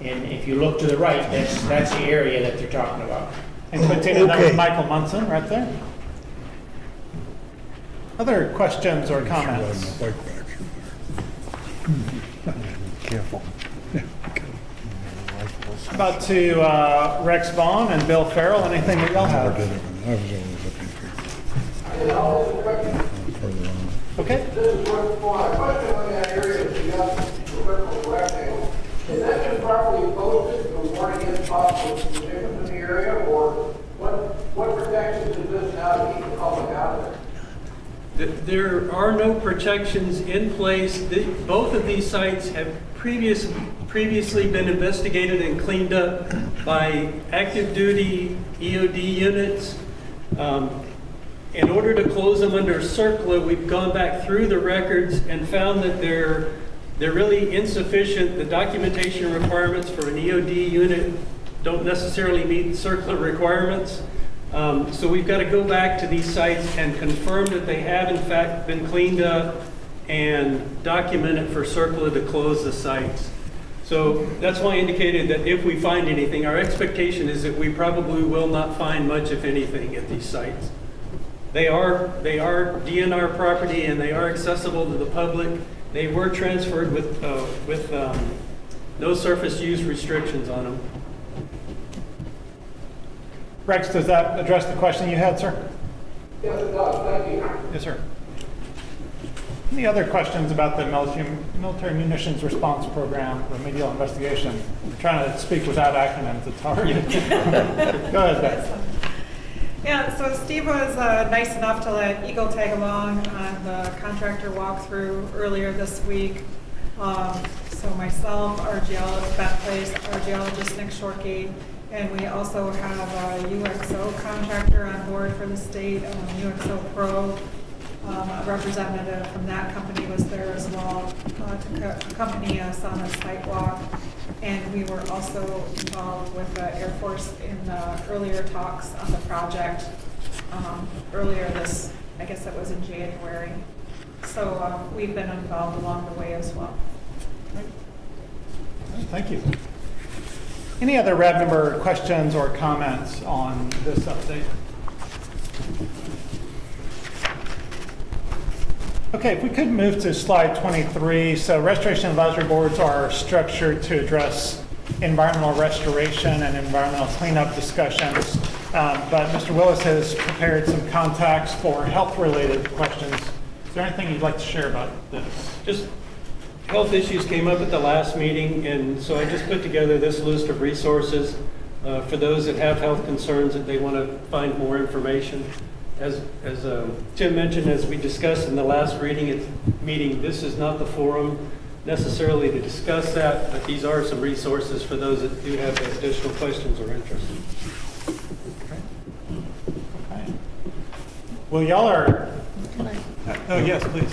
and if you look to the right, that's the area that they're talking about. And continue that with Okay. Michael Munson right there. Other questions or comments? Bike racks are there. Careful. About to Rex Vaughn and Bill Farrell, anything that y'all I have? did it when I was always looking for further on. Okay. This is what, a question on that area that you got, the vertical rectangle. Is that been properly posted to warn against possible conditions in the area, or what protections is this now to keep the public out there? There are no protections in place. Both of these sites have previously been investigated and cleaned up by active duty EOD units. In order to close them under CERCLA, we've gone back through the records and found that they're really insufficient. The documentation requirements for an EOD unit don't necessarily meet CERCLA requirements. So we've got to go back to these sites and confirm that they have in fact been cleaned up and document it for CERCLA to close the sites. So that's why I indicated that if we find anything, our expectation is that we probably will not find much, if anything, at these sites. They are DNR property and they are accessible to the public. They were transferred with no surface use restrictions on them. Rex, does that address the question you had, sir? Yes, it does, thank you. Yes, sir. Any other questions about the military munitions response program, remedial investigation? I'm trying to speak without acronyms, it's hard. Go ahead, Beth. Yeah, so Steve was nice enough to let Eagle tag along on the contractor walkthrough earlier this week. So myself, our geologist, Beth Place, our geologist Nick Shortgate, and we also have a UXO contractor on board for the state, UXO Pro. A representative from that company was there as well to accompany us on a site walk. And we were also involved with the Air Force in the earlier talks on the project earlier this, I guess it was in January. So we've been involved along the way as well. Thank you. Any other RAB member questions or comments on this update? Okay, if we could move to slide 23. So restoration advisory boards are structured to address environmental restoration and environmental cleanup discussions. But Mr. Willis has prepared some contacts for health-related questions Is there anything you'd like to share about this? Just health issues came up at the last meeting, and so I just put together this list of resources for those that have health concerns that they want to find more information. As Tim mentioned, as we discussed in the last meeting, this is not the forum necessarily to discuss that, but these are some resources for those that do have additional questions or interest. Okay. Well, y'all are, oh, yes, please.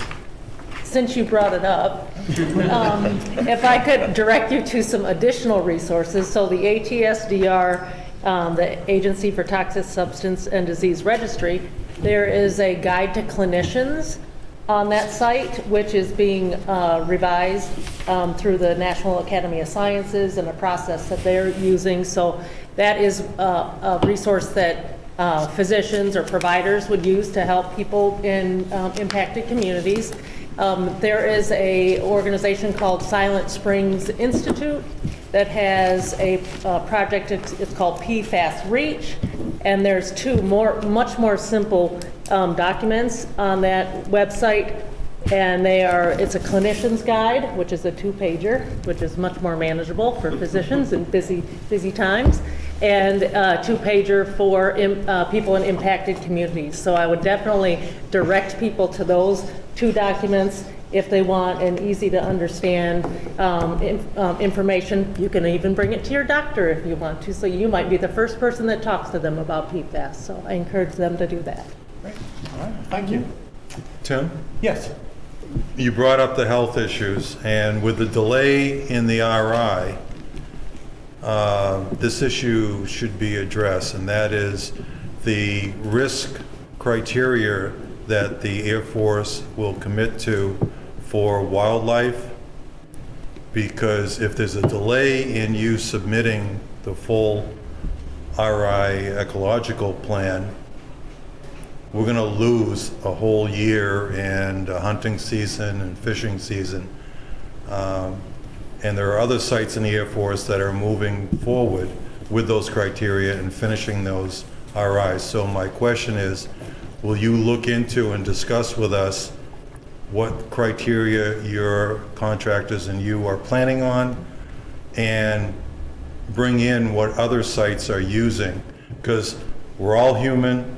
Since you brought it up, if I could direct you to some additional resources. So the Atsdr, the Agency for Toxic Substance and Disease Registry, there is a guide to clinicians on that site, which is being revised through the National Academy of Sciences and a process that they're using. So that is a resource that physicians or providers would use to help people in impacted communities. There is a organization called Silent Springs Institute that has a project, it's called PFAS Reach, and there's two much more simple documents on that website, and it's a clinician's guide, which is a 2-pager, which is much more manageable for physicians in busy times, and a 2-pager for people in impacted communities. So I would definitely direct people to those 2 documents if they want an easy to understand information. You can even bring it to your doctor if you want to, so you might be the first person that talks to them about PFAS. So I encourage them to do that. Great. All right. Thank you. Tim? Yes. You brought up the health issues, and with the delay in the RI, this issue should be addressed, and that is the risk criteria that the Air Force will commit to for wildlife, because if there's a delay in you submitting the full RI ecological plan, we're going to lose a whole year and a hunting season and fishing season. And there are other sites in the Air Force that are moving forward with those criteria and finishing those RIs. So my question is, will you look into and discuss with us what criteria your contractors and you are planning on, and bring in what other sites are using? Because we're all human,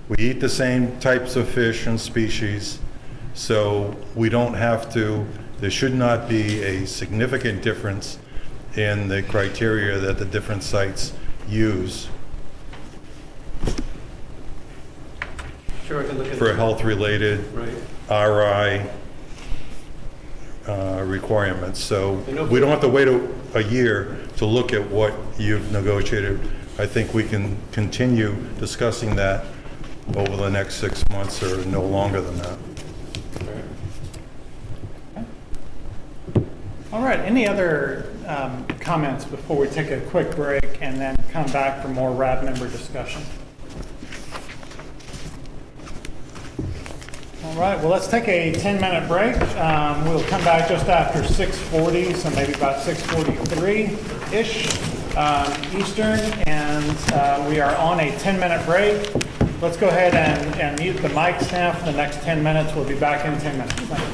we eat the same types of fish and species, so we don't have to, there should not be a significant difference in the criteria that the different sites use. Sure, I can look at For health-related RI requirements. So we don't have to wait a year to look at what you've negotiated. I think we can continue discussing that over the next 6 months or no longer than that. All right. Any other comments before we take a quick break and then come back for more RAB member discussion? All right, well, let's take a 10-minute break. We'll come back just after 6:40, so maybe about 6:43-ish Eastern, and we are on a 10-minute break. Let's go ahead and mute the mics now for the next 10 minutes. We'll be back in 10 minutes. Thank you.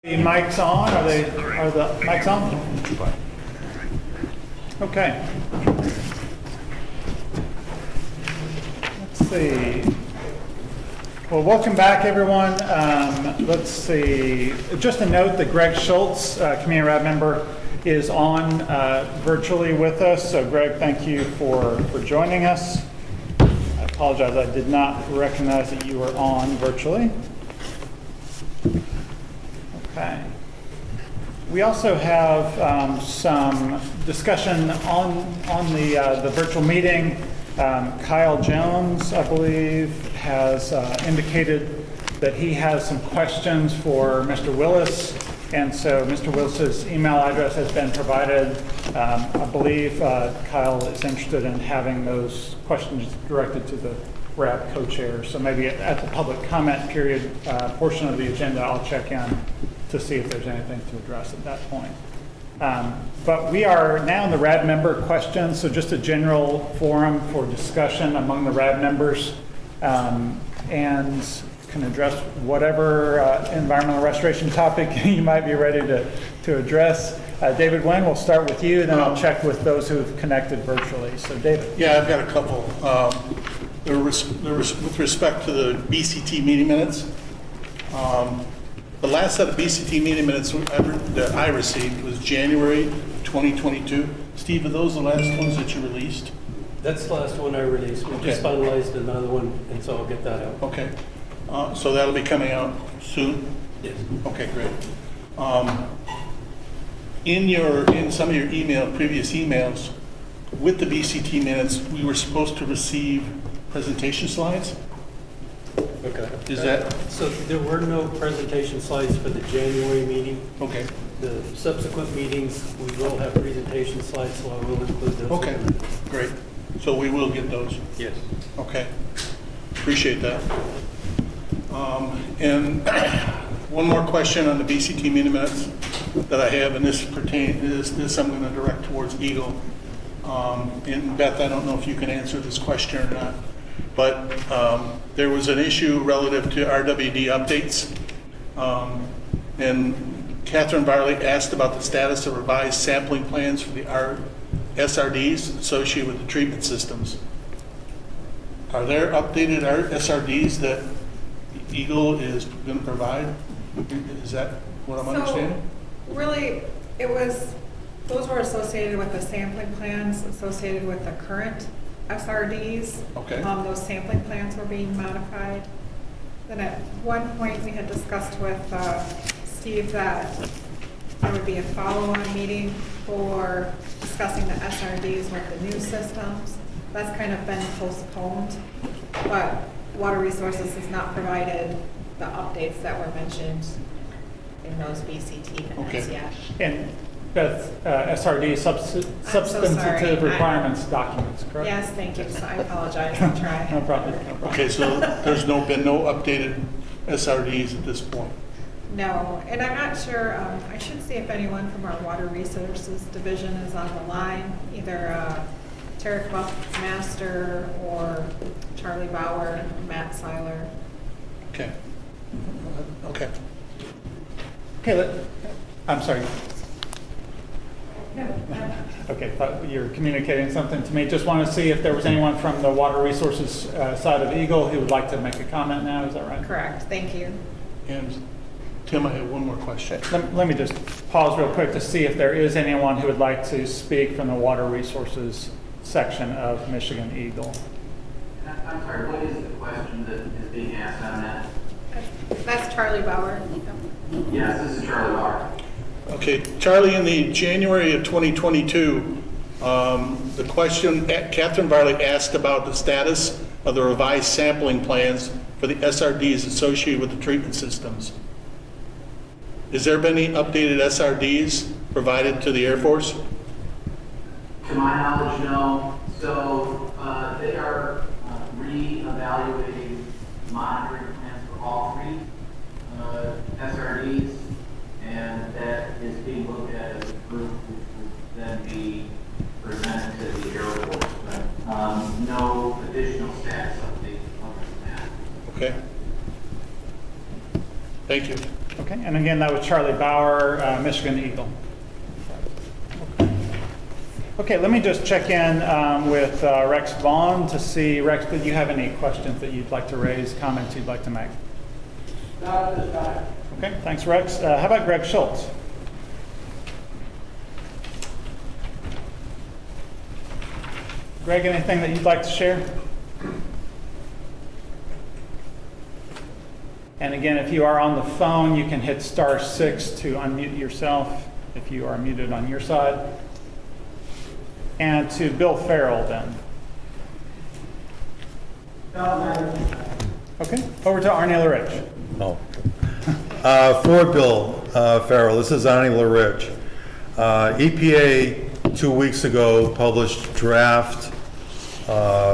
The mics on? Are the mics on? Okay. Let's see. Well, welcome back, everyone. Let's see. Just a note that Greg Schultz, Community RAB member, is on virtually with us. So, Greg, thank you for joining us. I apologize, I did not recognize that you were on virtually. Okay. We also have some discussion on the virtual meeting. Kyle Jones, I believe, has indicated that he has some questions for Mr. Willis, and so Mr. Willis's email address has been provided. I believe Kyle is interested in having those questions directed to the RAB co-chair, so maybe at the public comment period portion of the agenda, I'll check in to see if there's anything to address at that point. But we are now in the RAB member questions, so just a general forum for discussion among the RAB members, and can address whatever environmental restoration topic you might be ready to address. David Wynn, we'll start with you, then I'll check with those who've connected virtually. So David. Yeah, I've got a couple. With respect to the BCT meeting minutes, the last set of BCT meeting minutes that I received was January 2022. Steve, are those the last ones that you released? That's the last one I released. We just finalized another one, and so I'll get that out. Okay. So that'll be coming out soon? Yes. Okay, great. In some of your previous emails, with the BCT minutes, we were supposed to receive presentation slides? Okay. Is that? So there were no presentation slides for the January meeting. Okay. The subsequent meetings, we will have presentation slides, so I will include those. Okay, great. So we will get those? Yes. Okay. Appreciate that. And one more question on the BCT meeting minutes that I have, and this I'm going to direct towards Eagle. And Beth, I don't know if you can answer this question or not, but there was an issue relative to RWD updates. And Catherine Varley asked about the status of revised sampling plans for the SRDs associated with the treatment systems. Are there updated SRDs that Eagle is going to provide? Is that what I'm understanding? Really, those were associated with the sampling plans associated with the current SRDs. Okay. Those sampling plans were being modified. Then at one point, we had discussed with Steve that there would be a follow-on meeting for discussing the SRDs with the new systems. That's kind of been postponed, but Water Resources has not provided the updates that were mentioned in those BCT minutes yet. And Beth, SRD, substantive requirements documents, correct? Yes, thank you. So I apologize. I'll try. No problem. Okay, so there's been no updated SRDs at this point? No, and I'm not sure, I should see if anyone from our Water Resources Division is on the line, either Tarek Master or Charlie Bauer, Matt Seiler. Okay. Okay. Okay, I'm sorry. Okay, thought you were communicating something to me. Just want to see if there was anyone from the Water Resources side of Eagle who would like to make a comment now. Is that right? Correct. Thank you. And Tim, I have one more question. Let me just pause real quick to see if there is anyone who would like to speak from the Water Resources section of Michigan Eagle. I'm sorry, what is the question that is being asked on that? That's Charlie Bauer. Yes, this is Charlie Bauer. Okay, Charlie, in the January of 2022, the question Catherine Varley asked about the status of the revised sampling plans for the SRDs associated with the treatment systems. Has there been any updated SRDs provided to the Air Force? To my knowledge, no. So they are re-evaluating monitoring plans for all three SRDs, and that is being looked at as a group, which would then be presented to the Air Force. But no additional status update other than that. Okay. Thank you. Okay, and again, that was Charlie Bauer, Michigan Eagle. Okay, let me just check in with Rex Vaughn to see, Rex, did you have any questions that you'd like to raise, comments you'd like to make? Not at this time. Okay, thanks, Rex. How about Greg Schultz? Greg, anything that you'd like to share? And again, if you are on the phone, you can hit *6 to unmute yourself if you are muted on your side. And to Bill Farrell then. Okay, over to Arnie LaRich. Oh. For Bill Farrell, this is Arnie LaRich. EPA 2 weeks ago published draft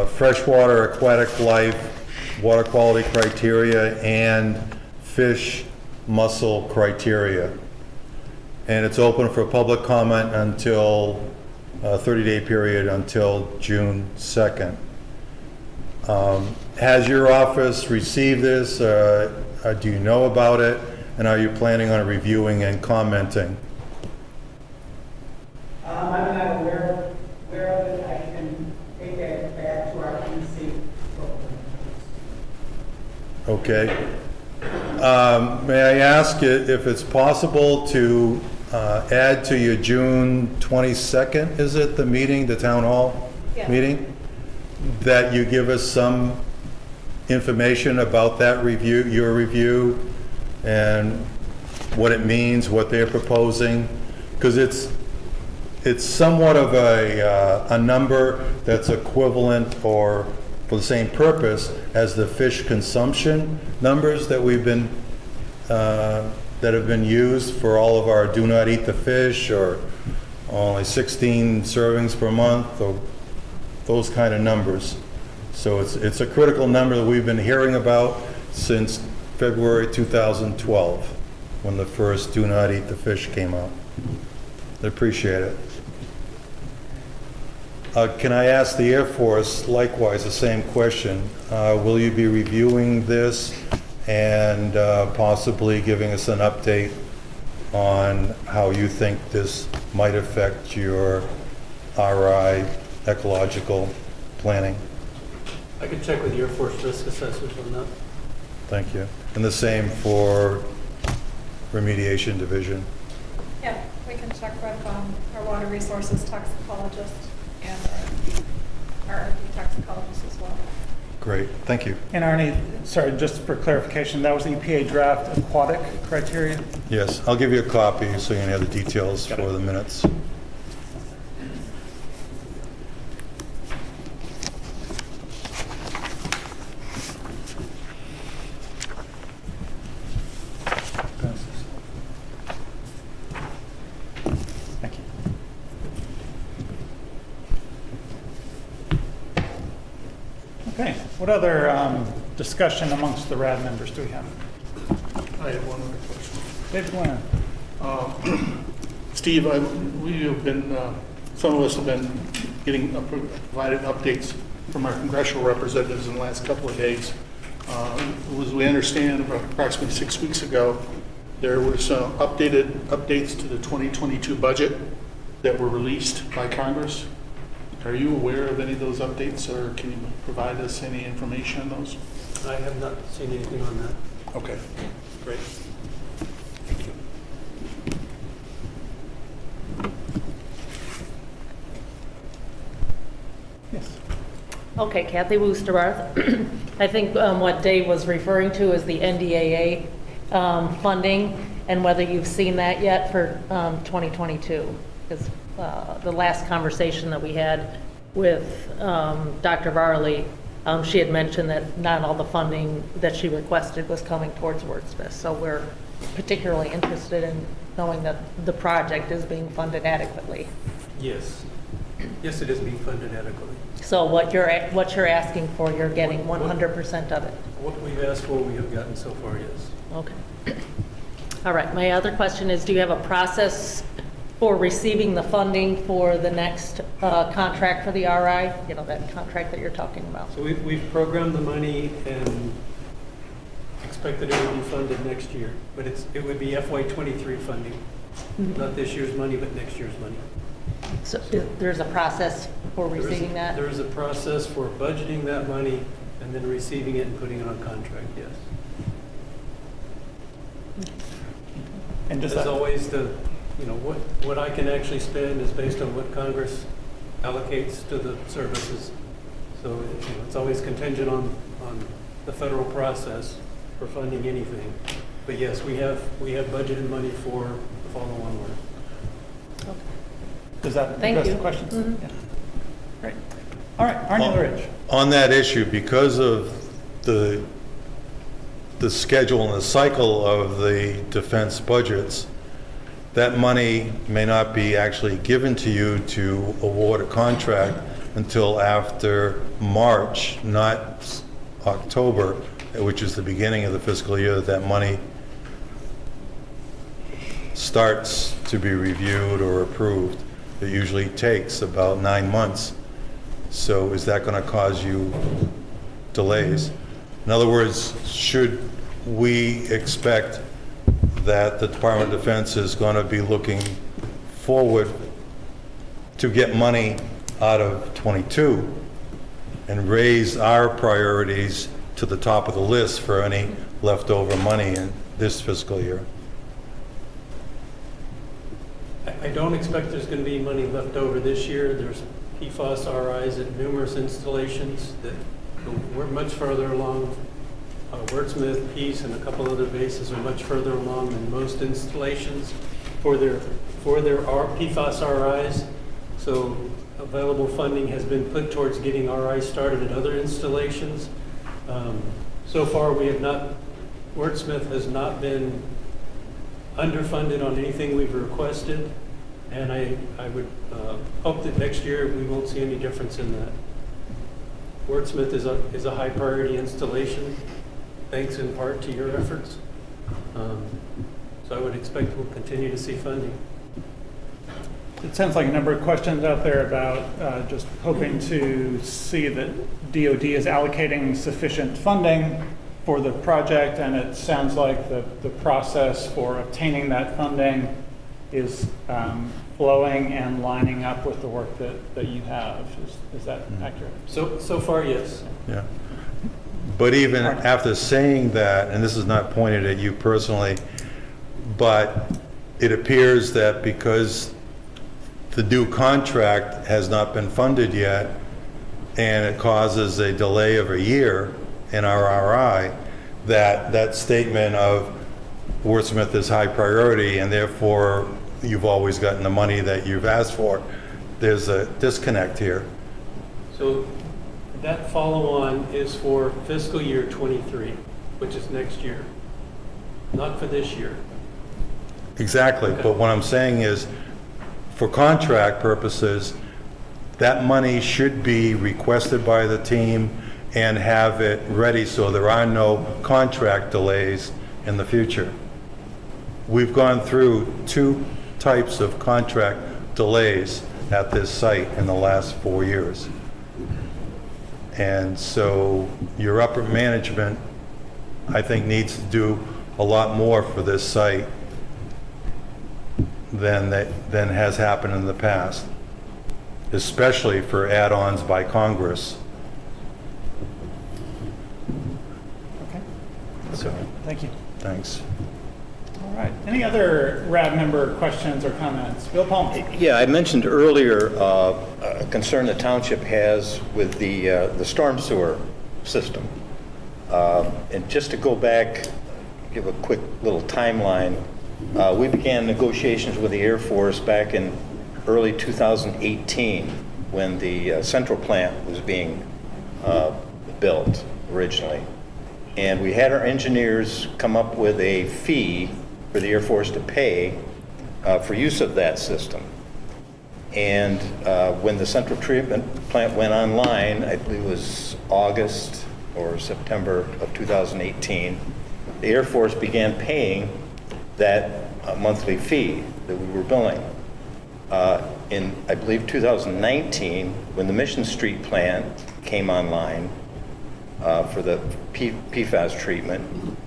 freshwater aquatic life water quality criteria and fish mussel criteria. And it's open for public comment until a 30-day period until June 2nd. Has your office received this? Do you know about it? And are you planning on reviewing and commenting? I'm not aware of it. I can take that back to our PC. Okay. May I ask if it's possible to add to your June 22nd, is it, the meeting, the town hall meeting? That you give us some information about that review, your review, and what it means, what they're proposing? Because it's somewhat of a number that's equivalent or for the same purpose as the fish consumption numbers that we've been that have been used for all of our do not eat the fish or only 16 servings per month or those kind of numbers. So it's a critical number that we've been hearing about since February 2012 when the first do not eat the fish came out. I appreciate it. Can I ask the Air Force likewise the same question? Will you be reviewing this and possibly giving us an update on how you think this might affect your RI ecological planning? I can check with the Air Force risk assessors on that. Thank you. And the same for Remediation Division. Yeah, we can check with our water resources toxicologist and our RP toxicologist as well. Great, thank you. And Arnie, sorry, just for clarification, that was the EPA draft aquatic criteria? Yes, I'll give you a copy so you can have the details for the minutes. Thank you. Okay, what other discussion amongst the RAD members do we have? I have one other question. David Glenn. Steve, we have been, some of us have been getting provided updates from our congressional representatives in the last couple of days. As we understand, approximately 6 weeks ago, there were some updates to the 2022 budget that were released by Congress. Are you aware of any of those updates, or can you provide us any information on those? I have not seen anything on that. Okay, great. Thank you. Yes. Okay, Kathy Woosterbarth. I think what Dave was referring to is the NDAA funding and whether you've seen that yet for 2022. Because the last conversation that we had with Dr. Varley, she had mentioned that not all the funding that she requested was coming towards Wurtsmith. So we're particularly interested in knowing that the project is being funded adequately. Yes. Yes, it is being funded adequately. So what you're asking for, you're getting 100% of it. What we've asked for, we have gotten so far, yes. Okay. All right. My other question is, do you have a process for receiving the funding for the next contract for the RI? You know, that contract that you're talking about. So we've programmed the money and expect that it would be funded next year, but it would be FY '23 funding, not this year's money, but next year's money. So there's a process for receiving that? There is a process for budgeting that money and then receiving it and putting it on contract, yes. And just As always, what I can actually spend is based on what Congress allocates to the services. So it's always contingent on the federal process for funding anything. But yes, we have budgeted money for the follow-on work. Does that Thank address you. the question? Yeah. Great. All right, Arnie Lurich. On that issue, because of the schedule and the cycle of the defense budgets, that money may not be actually given to you to award a contract until after March, not October, which is the beginning of the fiscal year that money starts to be reviewed or approved. It usually takes about 9 months. So is that going to cause you delays? In other words, should we expect that the Department of Defense is going to be looking forward to get money out of 22 and raise our priorities to the top of the list for any leftover money in this fiscal year? I don't expect there's going to be money left over this year. There's PFAS RIs at numerous installations that we're much further along. Wurtsmith, Peace, and a couple other bases are much further along than most installations for their PFAS RIs. So available funding has been put towards getting RIs started at other installations. So far, Wurtsmith has not been underfunded on anything we've requested, and I would hope that next year we won't see any difference in that. Wurtsmith is a high priority installation, thanks in part to your efforts. So I would expect we'll continue to see funding. It sounds like a number of questions out there about just hoping to see that DoD is allocating sufficient funding for the project, and it sounds like the process for obtaining that funding is flowing and lining up with the work that you have. Is that accurate? So far, yes. Yeah. But even after saying that, and this is not pointed at you personally, but it appears that because the new contract has not been funded yet, and it causes a delay of a year in our RI, that statement of Wurtsmith is high priority, and therefore you've always gotten the money that you've asked for. There's a disconnect here. So that follow-on is for fiscal year '23, which is next year, not for this year. Exactly, but what I'm saying is, for contract purposes, that money should be requested by the team and have it ready so there are no contract delays in the future. We've gone through 2 types of contract delays at this site in the last 4 years. And so your upper management, I think, needs to do a lot more for this site than has happened in the past, especially for add-ons by Congress. Okay. So, Thank you. thanks. All right. Any other RAB member questions or comments? Bill Palmer. Yeah, I mentioned earlier a concern the township has with the storm sewer system. And just to go back, give a quick little timeline, we began negotiations with the Air Force back in early 2018 when the central plant was being built originally. And we had our engineers come up with a fee for the Air Force to pay for use of that system. And when the central treatment plant went online, I believe it was August or September of 2018, the Air Force began paying that monthly fee that we were billing. In, I believe, 2019, when the Mission Street plant came online for the PFAS treatment,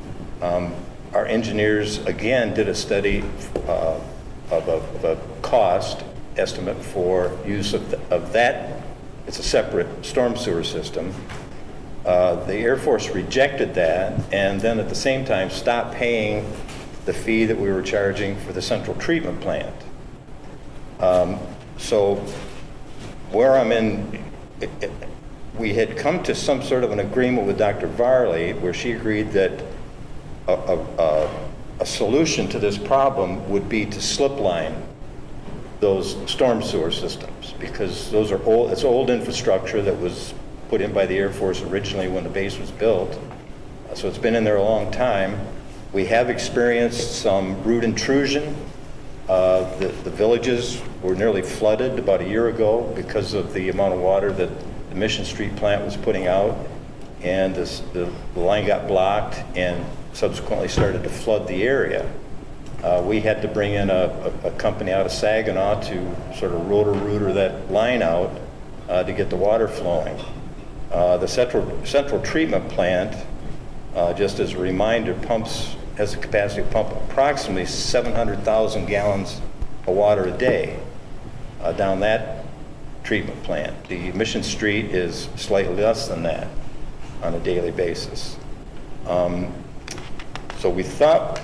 Our engineers, again, did a study of a cost estimate for use of that. It's a separate storm sewer system. The Air Force rejected that, and then at the same time stopped paying the fee that we were charging for the central treatment plant. So where I'm in, we had come to some sort of an agreement with Dr. Varley where she agreed that a solution to this problem would be to slip line those storm sewer systems, because those are old, it's old infrastructure that was put in by the Air Force originally when the base was built. So it's been in there a long time. We have experienced some root intrusion. The villages were nearly flooded about a year ago because of the amount of water that the Mission Street plant was putting out, and the line got blocked and subsequently started to flood the area. We had to bring in a company out of Saginaw to sort of rotor that line out to get the water flowing. The central treatment plant, just as a reminder, has a capacity to pump approximately 700,000 gallons of water a day down that treatment plant. The Mission Street is slightly less than that on a daily basis. So we thought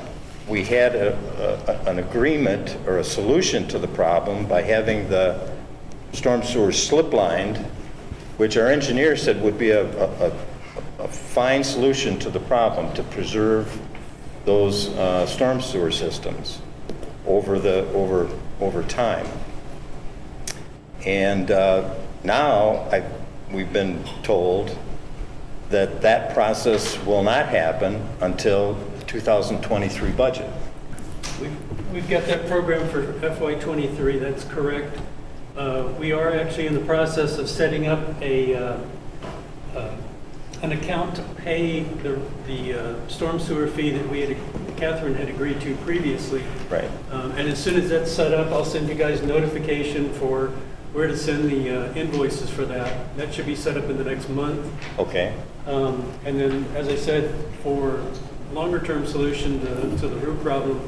we had an agreement or a solution to the problem by having the storm sewers slip lined, which our engineer said would be a fine solution to the problem to preserve those storm sewer systems over time. And now we've been told that process will not happen until the 2023 budget. We've got that program for FY '23, that's correct. We are actually in the process of setting up an account to pay the storm sewer fee that Catherine had agreed to previously. Right. And as soon as that's set up, I'll send you guys notification for where to send the invoices for that. That should be set up in the next month. Okay. And then, as I said, for longer-term solution to the root problem,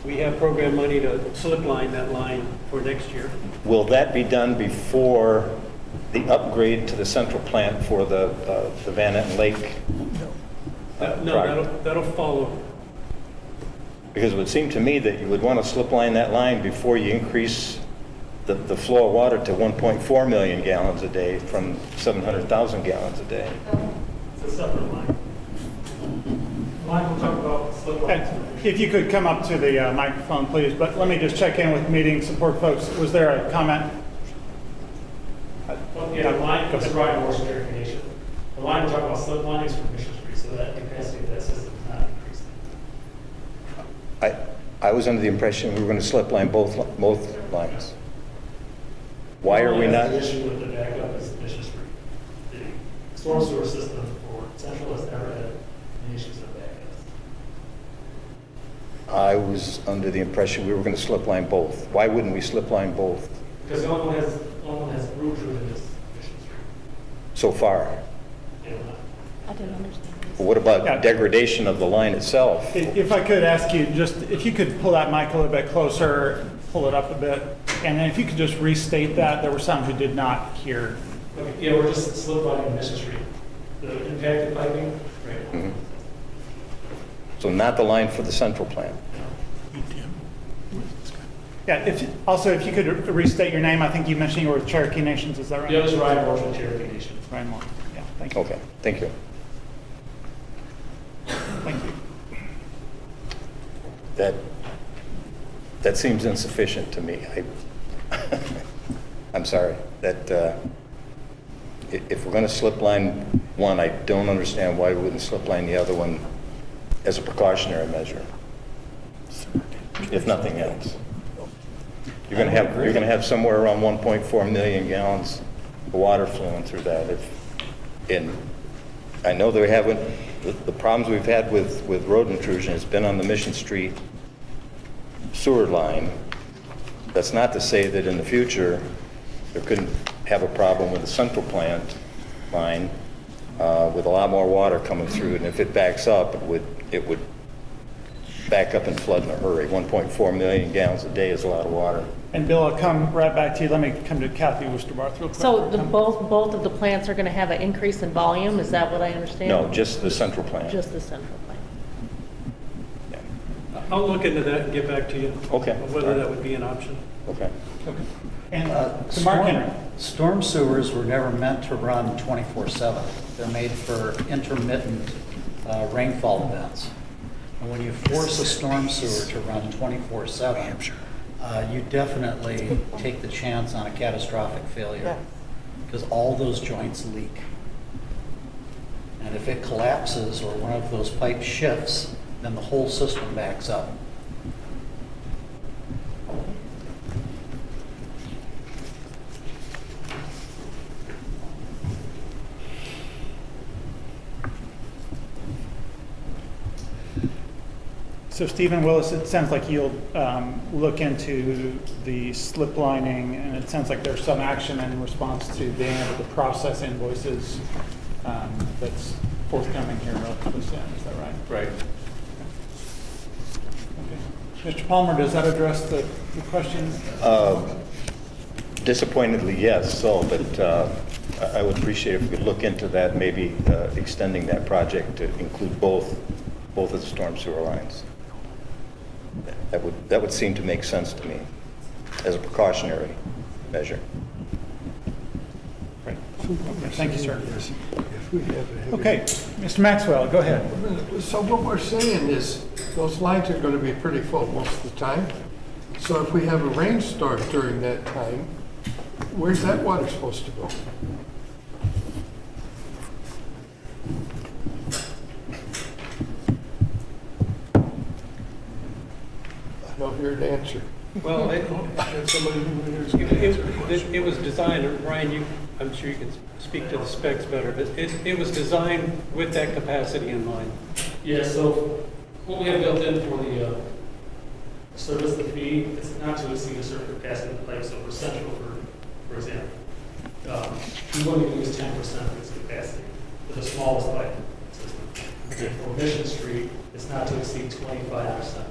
we have program money to slip line that line for next year. Will that be done before the upgrade to the central plant for the Van Etten Lake? No, that'll follow. Because it would seem to me that you would want to slip line that line before you increase the flow of water to 1.4 million gallons a day from 700,000 gallons a day. It's a separate line. Mike will talk about slip lines. If you could come up to the microphone, please, but let me just check in with meeting support folks. Was there a comment? Yeah, the line, this is Ryan Morrison clarification. The line we're talking about slip line is from Mission Street, so that capacity of that system is not increasing. I was under the impression we were going to slip line both lines. Why are we not? The issue with the backup is Mission Street. The storm sewer system for Central has never had any issues with backups. I was under the impression we were going to slip line both. Why wouldn't we slip line both? Because the only one has root in this Mission Street. So far. I didn't understand. What about degradation of the line itself? If I could ask you, just if you could pull that mic a little bit closer, pull it up a bit, and then if you could just restate that. There were some who did not hear. Okay, yeah, we're just slip lining Mission Street. The impacted piping, right? Mm-hmm. So not the line for the central plant? Yeah, if you could restate your name. I think you mentioned you were with Cherokee Nations, is that right? Yeah, this is Ryan Morrison with Cherokee Nations. Ryan Morrison, yeah, thank you. Okay, thank you. Thank you. That seems insufficient to me. I'm sorry. That if we're going to slip line one, I don't understand why we wouldn't slip line the other one as a precautionary measure, if nothing else. You're going to have somewhere around 1.4 million gallons of water flowing through that. And I know they haven't. The problems we've had with road intrusion has been on the Mission Street sewer line. That's not to say that in the future there couldn't have a problem with the central plant line with a lot more water coming through, and if it backs up, it would back up and flood in a hurry. 1.4 million gallons a day is a lot of water. And Bill, I'll come right back to you. Let me come to Kathy Wusterbarth real quick. So both of the plants are going to have an increase in volume, is that what I understand? No, just the central plant. Just the central plant. I'll look into that and get back to you. Okay. Whether that would be an option. Okay. Okay. And so Mark Henry. Storm sewers were never meant to run 24/7. They're made for intermittent rainfall events. And when you force a storm sewer to run 24/7, you definitely take the chance on a catastrophic failure because all those joints leak. And if it collapses or one of those pipes shifts, then the whole system backs up. So Stephen Willis, it sounds like you'll look into the slip lining, and it sounds like there's some action in response to being able to process invoices that's forthcoming here relatively soon. Is that right? Right. Okay. Mr. Palmer, does that address the question? Disappointingly, yes. So, but I would appreciate if we could look into that, maybe extending that project to include both of the storm sewer lines. That would seem to make sense to me as a precautionary measure. Great. Okay, thank you, sir. Okay, Mr. Maxwell, go ahead. So what we're saying is those lines are going to be pretty full most of the time. So if we have a rainstorm during that time, where's that water supposed to go? I don't hear an answer. Well, it was designed, Ryan, I'm sure you can speak to the specs better, but it was designed with that capacity in mind. Yeah, so what we have built in for the service, the fee, it's not to exceed a certain capacity of the pipe. So for Central, for example, we wouldn't even use 10% of its capacity for the smallest pipe system. Okay. For Mission Street, it's not to exceed 25%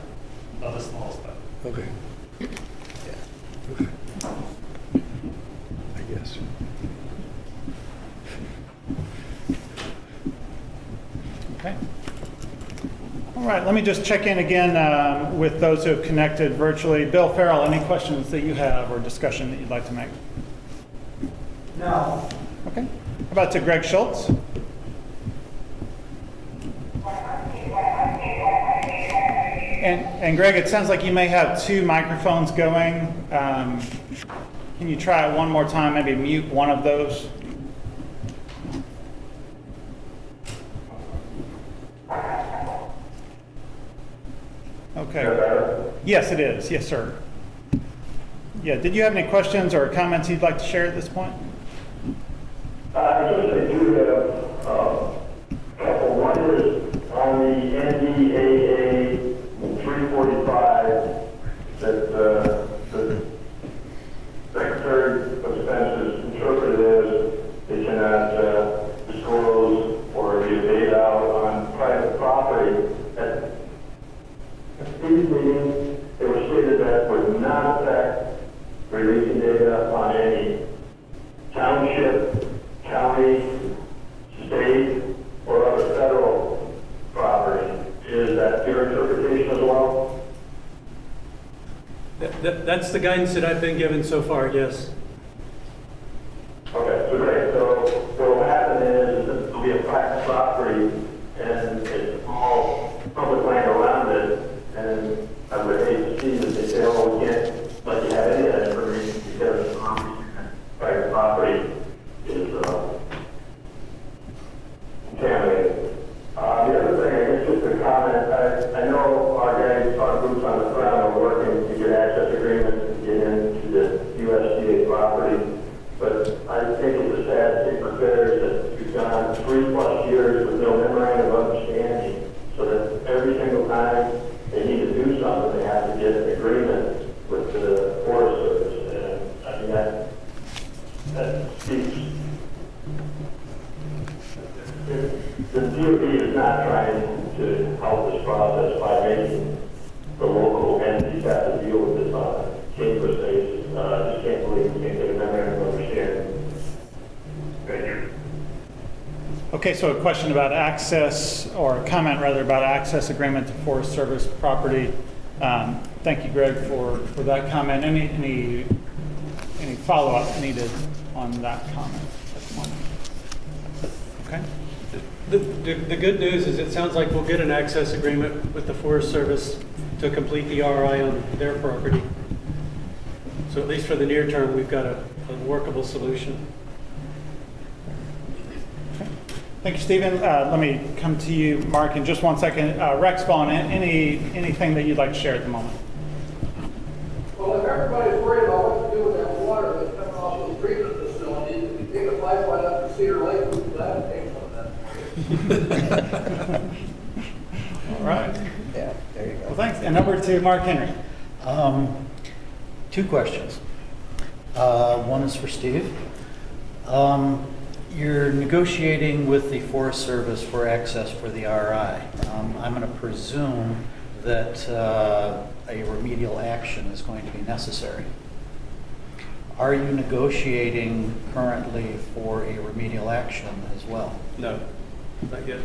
of the smallest pipe. Okay. Okay. I guess. Okay. All right, let me just check in again with those who have connected virtually. Bill Farrell, any questions that you have or discussion that you'd like to make? No. Okay. How about to Greg Schultz? And Greg, it sounds like you may have two microphones going. Can you try it one more time, maybe mute one of those? Okay. Yes, it is. Yes, sir. Yeah, did you have any questions or comments you'd like to share at this point? I do have a couple. One is on the NDAA 345 that the Secretary of Defense is interpreted as they cannot disclose or give data out on private property. At these meetings, it was stated that would not affect releasing data on any township, county, state, or other federal property. Is that your interpretation as well? That's the guidance that I've been given so far, yes. Okay, so great. So what will happen is that there'll be a private property and it's all public land around it. And I would hate to see that they say, oh, we can't let you have any of that information because private property is contaminated. The other thing, I guess just a comment, I know our guys on boots on the ground are working to get access agreements to get into the USDA property, but I think it's a sad state of affairs that we've gone 3+ years with no memorandum of understanding, so that every single time they need to do something, they have to get an agreement with the Forest Service. And I mean, that speaks. The DOD is not trying to help this process by making the local entities have to deal with this on a case basis. I just can't believe we can't get a memorandum of understanding. Thank you. Okay, so a question about access, or a comment rather about access agreement to Forest Service property. Thank you, Greg, for that comment. Any follow-up needed on that comment at the moment? Okay. The good news is it sounds like we'll get an access agreement with the Forest Service to complete the RI on their property. So at least for the near term, we've got a workable solution. Thank you, Stephen. Let me come to you, Mark, in just 1 second. Rex Vaughn, anything that you'd like to share at the moment? Well, if everybody's worried about what to do with that water that's coming off those treatment facilities, if you take a pipeline up to Cedar Lake, we can have to take some of that. All right. Yeah, there you go. Well, thanks. And number 2, Mark Henry. 2 questions. One is for Steve. You're negotiating with the Forest Service for access for the RI. I'm going to presume that a remedial action is going to be necessary. Are you negotiating currently for a remedial action as well? No, not yet.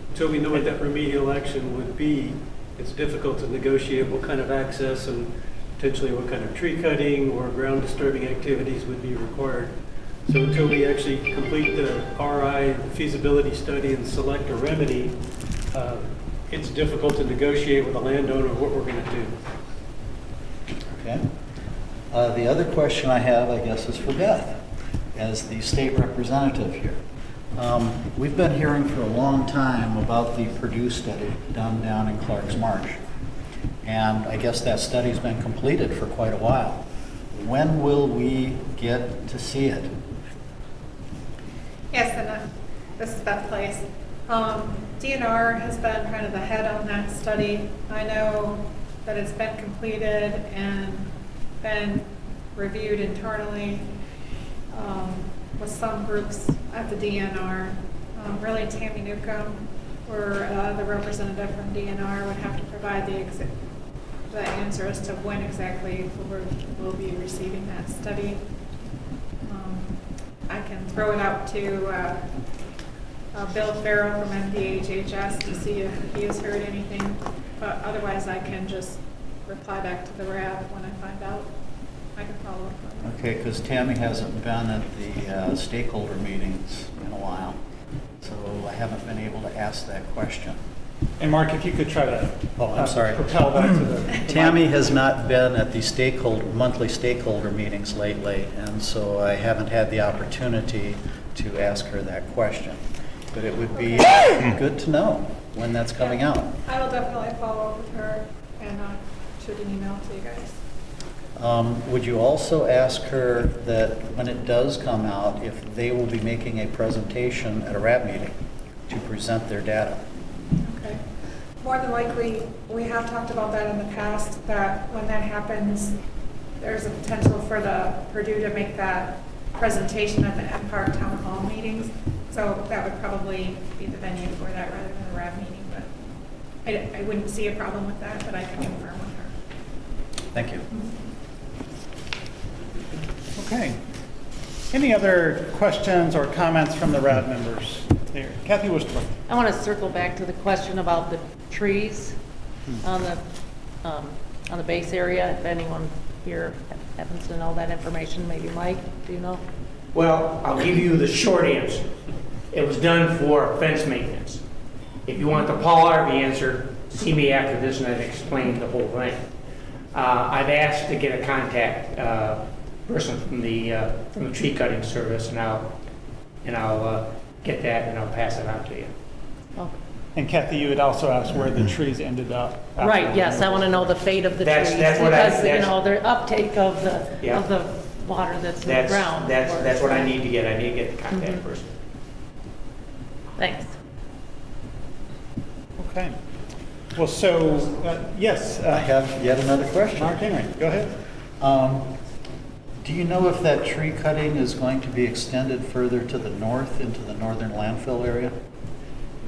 Until we know what that remedial action would be, it's difficult to negotiate what kind of access and potentially what kind of tree cutting or ground disturbing activities would be required. So until we actually complete the RI feasibility study and select a remedy, it's difficult to negotiate with a landowner what we're going to do. Okay. The other question I have, I guess, is for Beth, as the state representative here. We've been hearing for a long time about the Purdue study done down in Clark's Marsh. And I guess that study's been completed for quite a while. When will we get to see it? Yes, and this is Beth Place. DNR has been kind of the head on that study. I know that it's been completed and been reviewed internally with some groups at the DNR. Really, Tammy Newcomb, or the representative from DNR, would have to provide the answer as to when exactly we'll be receiving that study. I can throw it out to Bill Farrell from MDHHS to see if he has heard anything, but otherwise I can just reply back to the RAB when I find out. I can follow up on that. Okay, because Tammy hasn't been at the stakeholder meetings in a while, so I haven't been able to ask that question. And Mark, if you could try to I'm sorry. propel that to the Tammy has not been at the monthly stakeholder meetings lately, and so I haven't had the opportunity to ask her that question. But it would be good to know when that's coming out. I will definitely follow up with her and shoot an email to you guys. Would you also ask her that when it does come out, if they will be making a presentation at a RAB meeting to present their data? Okay. More than likely, we have talked about that in the past, that when that happens, there's a potential for the Purdue to make that presentation at the Empire Town Hall meetings. So that would probably be the venue for that rather than a RAB meeting. But I wouldn't see a problem with that, but I can confirm with her. Thank you. Okay. Any other questions or comments from the RAB members there? Kathy Wustler. I want to circle back to the question about the trees on the base area. If anyone here happens to know that information, maybe Mike, do you know? Well, I'll give you the short answer. It was done for fence maintenance. If you want the Paul Harvey answer, see me after this and I've explained the whole thing. I've asked to get a contact person from the tree cutting service, and I'll get that and I'll pass it on to you. Okay. And Kathy, you had also asked where the trees ended up. after Right, the- yes, I want to know the fate of the trees. That's what I- because, that's- the uptake of Yeah. the water that's in the ground. That's what I need to get. I need to get the contact person. Thanks. Okay. Well, so, yes. I have yet another question. Mark Henry, go ahead. Do you know if that tree cutting is going to be extended further to the north into the northern landfill area?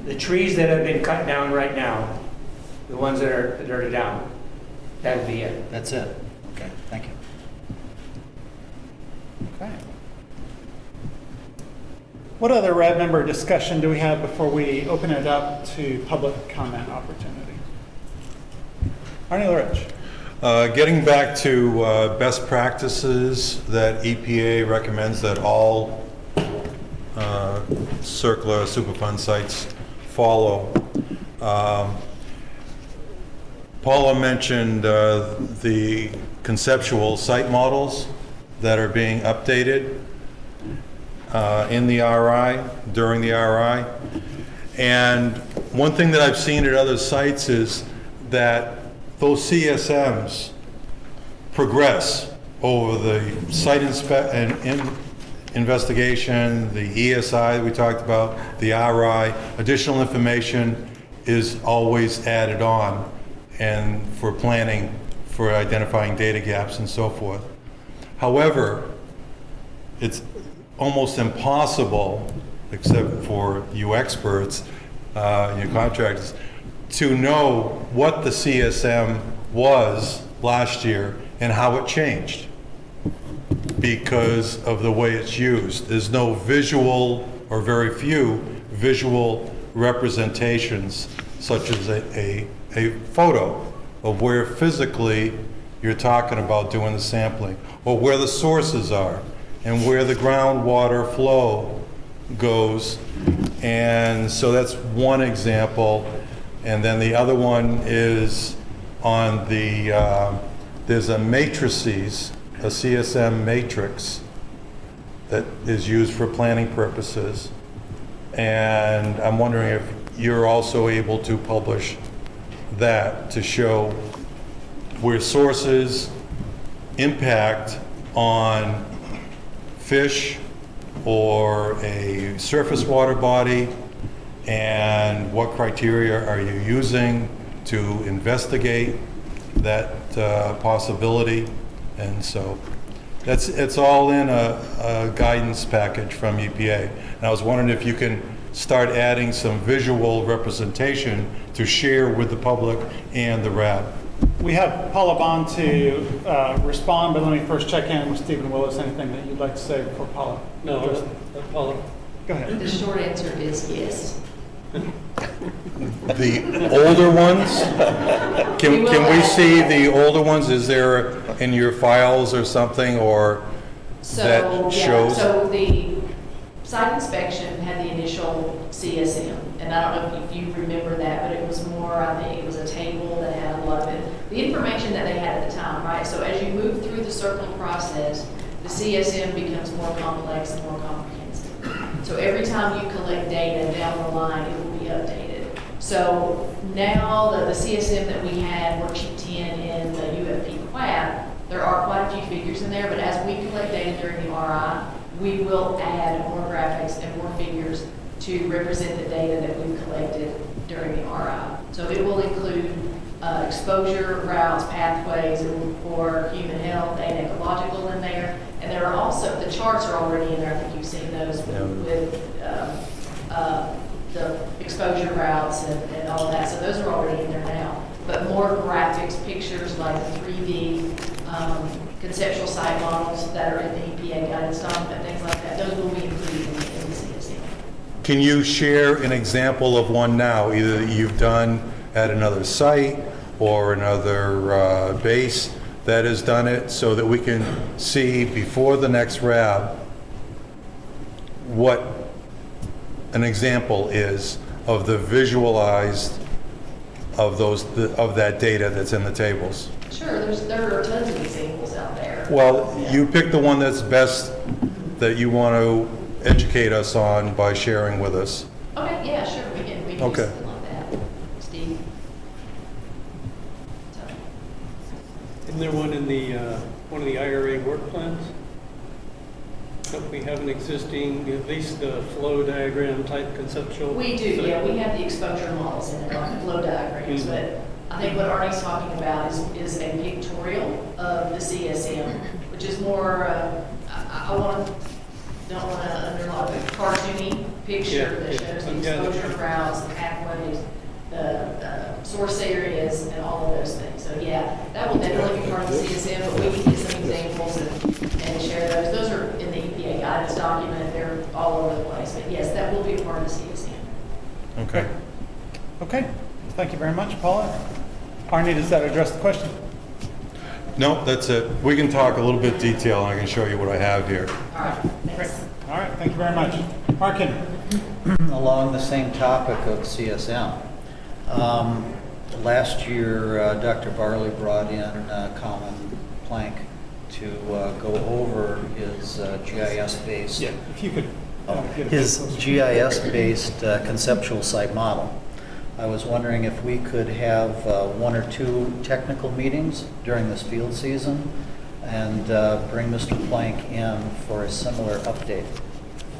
The trees that have been cut down right now the ones that are down. That would be it. That's it? Okay, thank you. Okay. What other RAB member discussion do we have before we open it up to public comment opportunity? Arnie Lurich. Getting back to best practices that EPA recommends that all circular Superfund sites follow. Paula mentioned the conceptual site models that are being updated in the RI, during the RI. And one thing that I've seen at other sites is that those CSMs progress over the site investigation, the ESI we talked about, the RI. Additional information is always added on, and for planning, for identifying data gaps and so forth. However, it's almost impossible, except for you experts, your contractors, to know what the CSM was last year and how it changed because of the way it's used. There's no visual, or very few visual representations, such as a photo of where physically you're talking about doing the sampling, or where the sources are, and where the groundwater flow goes. And so that's one example. And then the other one is on the, there's a matrices, a CSM matrix that is used for planning purposes. And I'm wondering if you're also able to publish that to show where sources impact on fish or a surface water body, and what criteria are you using to investigate that possibility. And so it's all in a guidance package from EPA. And I was wondering if you can start adding some visual representation to share with the public and the RAB. We have Paula Bond to respond, but let me first check in with Stephen Willis. Anything that you'd like to say before Paula? No, Paula. Go ahead. The short answer is yes. The older ones? Can we see the older ones? Is there in your files or something, or that shows? So the site inspection had the initial CSM, and I don't know if you remember that, but it was more, I think it was a table that had a lot of it. The information that they had at the time, right? So as you move through the circling process, the CSM becomes more complex and more comprehensive. So every time you collect data down the line, it will be updated. So now the CSM that we had, worksheet 10 in the UFP QAP, there are quite a few figures in there, but as we collect data during the RI, we will add more graphics and more figures to represent the data that we've collected during the RI. So it will include exposure routes, pathways, it will report human health and ecological in there. And there are also, the charts are already in there, I think you've seen those with the exposure routes and all of that. So those are already in there now. But more graphics, pictures like the 3D conceptual site models that are in the EPA guidance document, things like that, those will be included in the CSM. Can you share an example of one now, either that you've done at another site or another base that has done it, so that we can see before the next RAB what an example is of the visualized of that data that's in the tables? Sure, there are tons of examples out there. Well, you pick the one that's best, that you want to educate us on by sharing with us. Okay, yeah, sure, we can do something like that. Steve? Isn't there one in the, one of the IRA work plans? Don't we have an existing, at least a flow diagram type conceptual? We do, yeah, we have the exposure models in there, like the flow diagrams, but I think what Arnie's talking about is a pictorial of the CSM, which is more, I don't want to underline, a cartoony picture that shows the exposure routes, the pathways, the source areas and all of those things. So yeah, that will definitely be part of the CSM, but we can get some examples and share those. Those are in the EPA guidance document. They're all over the place. But yes, that will be a part of the CSM. Okay. Okay, thank you very much, Paula. Arnie, does that address the question? No, that's it. We can talk a little bit detail, and I can show you what I have here. All right, thanks. All right, thank you very much. Markin. Along the same topic of CSM, last year Dr. Varley brought in Colin Plank to go over his GIS-based If you could. his GIS-based conceptual site model. I was wondering if we could have 1 or 2 technical meetings during this field season and bring Mr. Plank in for a similar update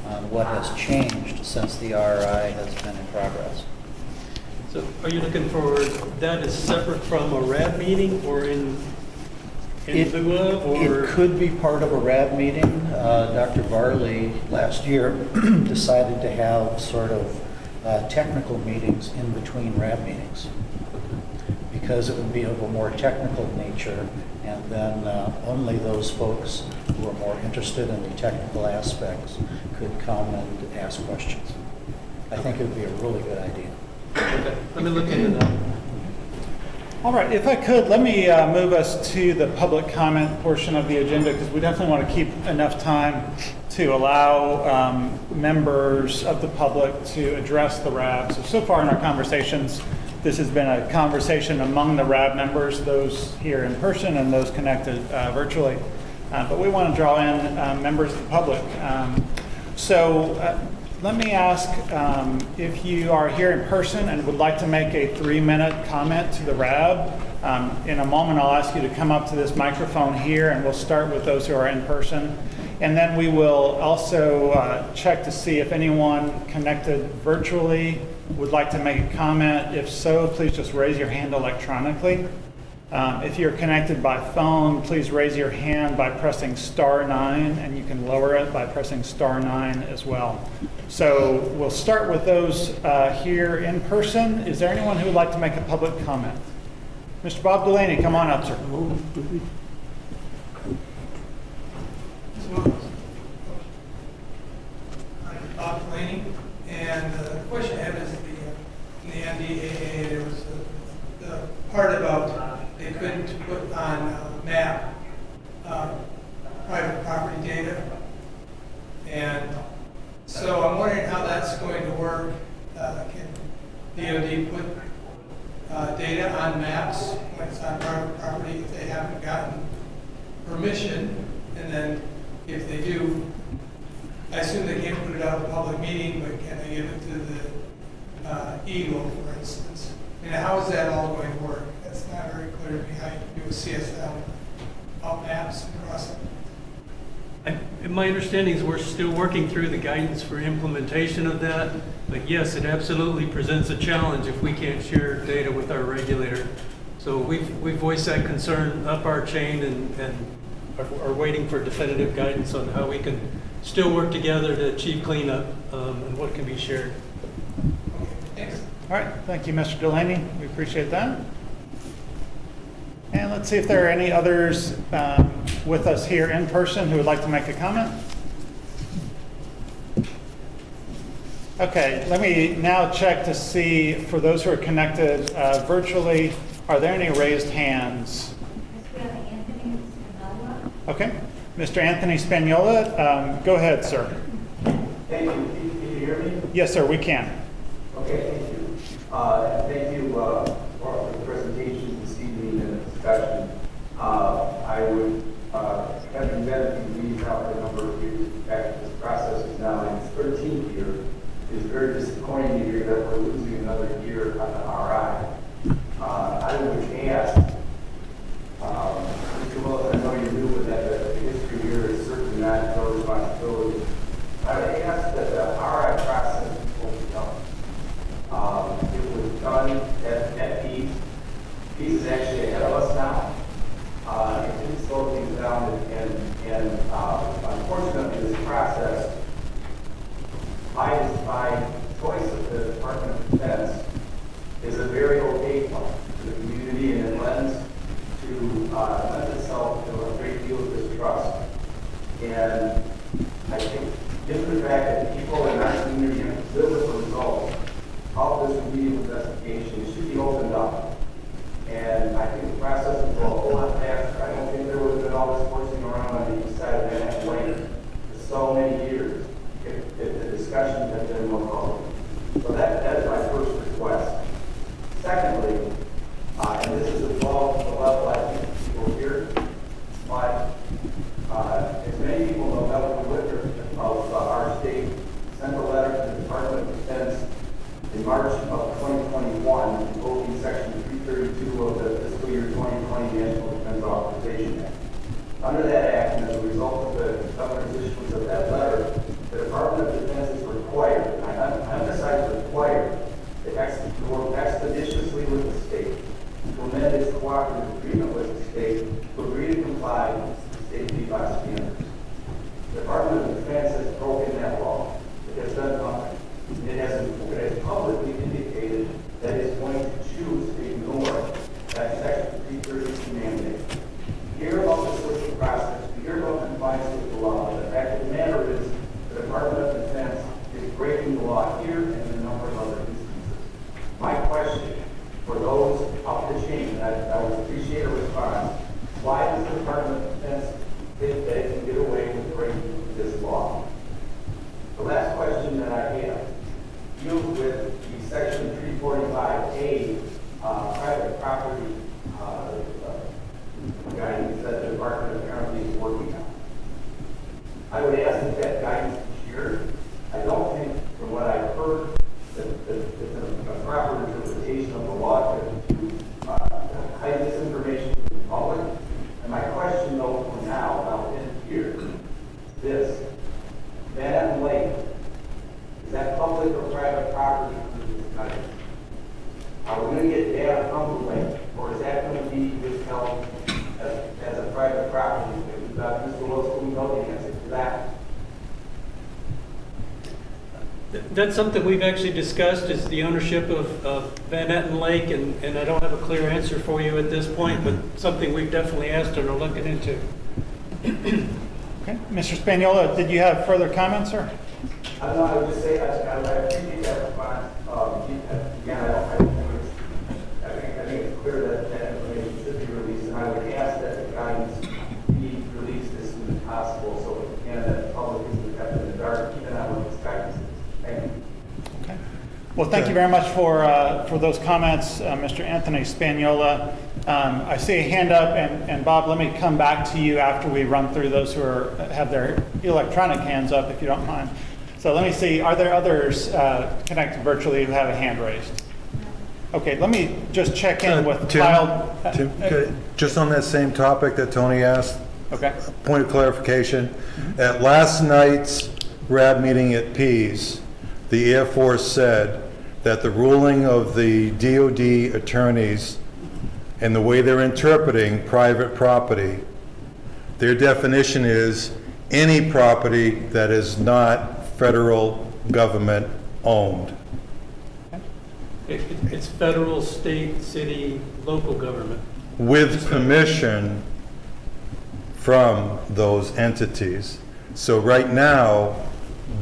on what has changed since the RI has been in progress. So are you looking for that as separate from a RAB meeting or in lieu of, or? It could be part of a RAB meeting. Dr. Varley last year decided to have sort of technical meetings in between RAB meetings because it would be of a more technical nature, and then only those folks who are more interested in the technical aspects could come and ask questions. I think it would be a really good idea. Okay, let me look into that. All right, if I could, let me move us to the public comment portion of the agenda, because we definitely want to keep enough time to allow members of the public to address the RAB. So far in our conversations, this has been a conversation among the RAB members, those here in person and those connected virtually. But we want to draw in members of the public. Let me ask if you are here in person and would like to make a 3-minute comment to the RAB. In a moment, I'll ask you to come up to this microphone here, and we'll start with those who are in person. And then we will also check to see if anyone connected virtually would like to make a comment. If so, please just raise your hand electronically. If you're connected by phone, please raise your hand by pressing *9, and you can lower it by pressing *9 as well. So we'll start with those here in person. Is there anyone who would like to make a public comment? Mr. Bob Delaney, come on up, sir. I'm Bob Delaney, and the question I have is in the NDAA there was the part about they couldn't put on map private property data, and so I'm wondering how that's going to work. Can DoD put data on maps when it's on private property if they haven't gotten permission? And then if they do, I assume they can't put it out in a public meeting, but can they give it to the Eagle, for instance? I mean, how is that all going to work? That's not very clear to me how you can do a CSM out maps across it. My understanding is we're still working through the guidance for implementation of that, but yes, it absolutely presents a challenge if we can't share data with our regulator. So we've voiced that concern up our chain and are waiting for definitive guidance on how we can still work together to achieve cleanup and what can be shared. Thanks. All right, thank you, Mr. Delaney. We appreciate that. And let's see if there are any others with us here in person who would like to make a comment. Okay, let me now check to see, for those who are connected virtually, are there any raised hands? Okay, Mr. Anthony Spagnola, go ahead, sir. Thank you. Can you hear me? Yes, sir, we can. Okay, thank you. Thank you for the presentation this evening and the discussion. I would, having been at these now for a number of years, in fact, this process is now in its 13th year. It's very disappointing to hear that we're losing another year on the RI. I would ask, Mr. Willis, I know you're new with that, but the history here is certainly not your responsibility. I would ask that the RI process will be done. It was done And I think, given the fact that people in our community have to live with the results of this remedial investigation, it should be opened up. And I think the process will go a whole lot faster. I don't think there would have been all this forcing around on the east side of that lane for so many years if the discussion had been more public. So that is my first request. Secondly, and this is above the level I think people here, but as many people know, that was the witness of our state sent a letter to the Department of Defense in March of 2021, invoking Section 332 of the fiscal year 2020 National Defense Authorization Act. Under that act, and as a result of the governor's issuance of that letter, the Department of Defense is required, and I emphasize required, to work expeditiously with the state, to amend its cooperative agreement with the state, to agree to comply with state PFAS standards. The Department of Defense has broken that law. It has done nothing. It has publicly indicated that it is going to choose to ignore that Section 332 mandate. We hear about the social process, we hear about compliance with the law, but the fact of the matter is the Department of Defense is breaking the law here and in a number of other instances. My question for those up the chain, and I would appreciate a response, why does the Department of Defense think that it can get away with breaking this law? The last question that I have deals with the Section 345A private property guidance that the department apparently is working on. I would ask that that guidance be shared. I don't think, from what I've heard, that it's a proper interpretation of the law to hide this information from the public. And my question, though, for now, and I'll end here, is this. Van Lake, is that public or private property through this guidance? Are we going to get data from the lake, or is that going to be withheld as a private property? Mr. Wilson, we know the answer to that. That's something we've actually discussed, is the ownership of Van Etten Lake, and I don't have a clear answer for you at this point, but something we've definitely asked and are looking into. Okay. Mr. Spagnola, did you have further comments, sir? I would just say I appreciate that response. Again, I think it's clear that that information should be released, and I would ask that the guidance be released as soon as possible so that the public isn't kept in the dark, even on what this guidance is. Thank you. Okay. Well, thank you very much for those comments, Mr. Anthony Spagnola. I see a hand up, and Bob, let me come back to you after we run through those who have their electronic hands up, if you don't mind. So let me see, are there others connected virtually who have a hand raised? Okay, let me just check in with Kyle. Tim, just on that same topic that Tony asked, okay. Point of clarification. At last night's RAB meeting at Pease, the Air Force said that the ruling of the DOD attorneys and the way they're interpreting private property, their definition is any property that is not federal government owned. It's federal, state, city, local government. With permission from those entities. So right now,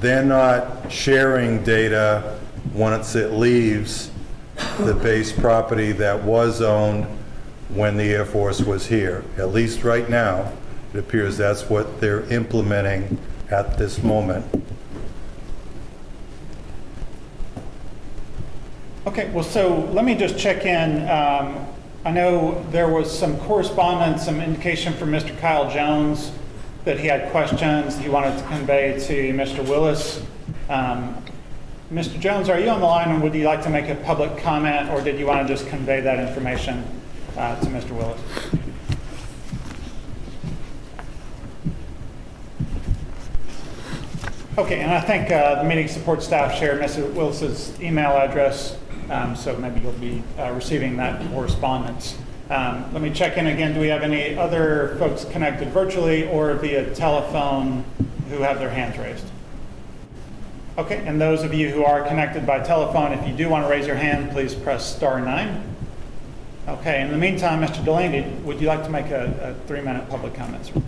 they're not sharing data once it leaves the base property that was owned when the Air Force was here. At least right now, it appears that's what they're implementing at this moment. Okay, well, so let me just check in. I know there was some correspondence, some indication from Mr. Kyle Jones that he had questions he wanted to convey to Mr. Willis. Mr. Jones, are you on the line, and would you like to make a public comment, or did you want to just convey that information to Mr. Willis? Okay, and I think the meeting support staff shared Mr. Willis's email address, so maybe you'll be receiving that correspondence. Let me check in again. Do we have any other folks connected virtually or via telephone who have their hands raised? Okay, and those of you who are connected by telephone, if you do want to raise your hand, please press *9. Okay, in the meantime, Mr. Delaney, would you like to make a 3-minute public comment, sir?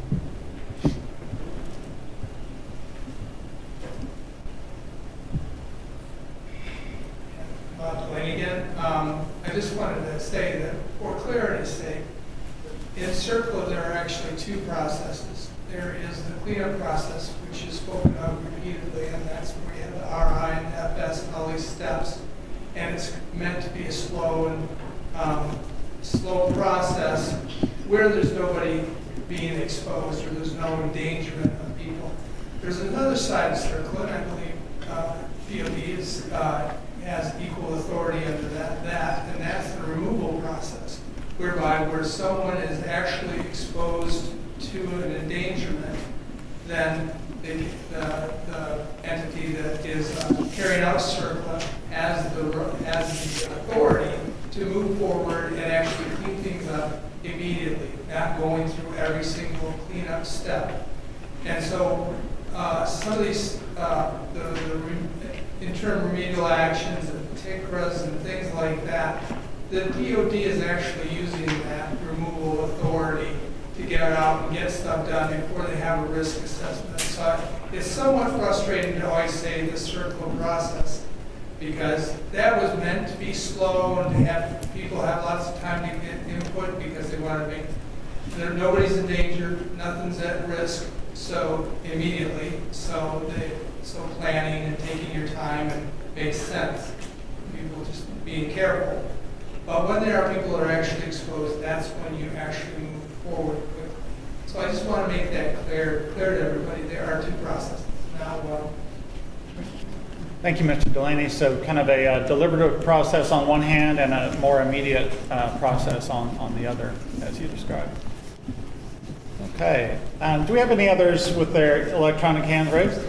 just wanted to say that for clarity's sake, in CERCLA there are actually two processes. There is the cleanup process, which is spoken of repeatedly, and that's where you have the RI and FS and all these steps. And it's meant to be a slow process where there's nobody being exposed or there's no endangerment of people. There's another side of CERCLA, and I believe DOD has equal authority under that, and that's the removal process, where someone is actually exposed to an endangerment, then the entity that is carrying out CERCLA has the authority to move forward and actually clean things up immediately, not going through every single cleanup step. And so some of these, the interim remedial actions and TICRAs and things like that, the DOD is actually using that removal authority to get out and get stuff done before they have a risk assessment. So it's somewhat frustrating to always say the CERCLA process, because that was meant to be slow and to have people have lots of time to get input because they want to make sure nobody's in danger, nothing's at risk, so immediately. So planning and taking your time and makes sense. People just being careful. But when there are people that are actually exposed, that's when you actually move forward quickly. So I just want to make that clear to everybody. There are two processes, not one. Thank you, Mr. Delaney. So kind of a deliberative process on one hand and a more immediate process on the other, as you described. Okay. Do we have any others with their electronic hands raised?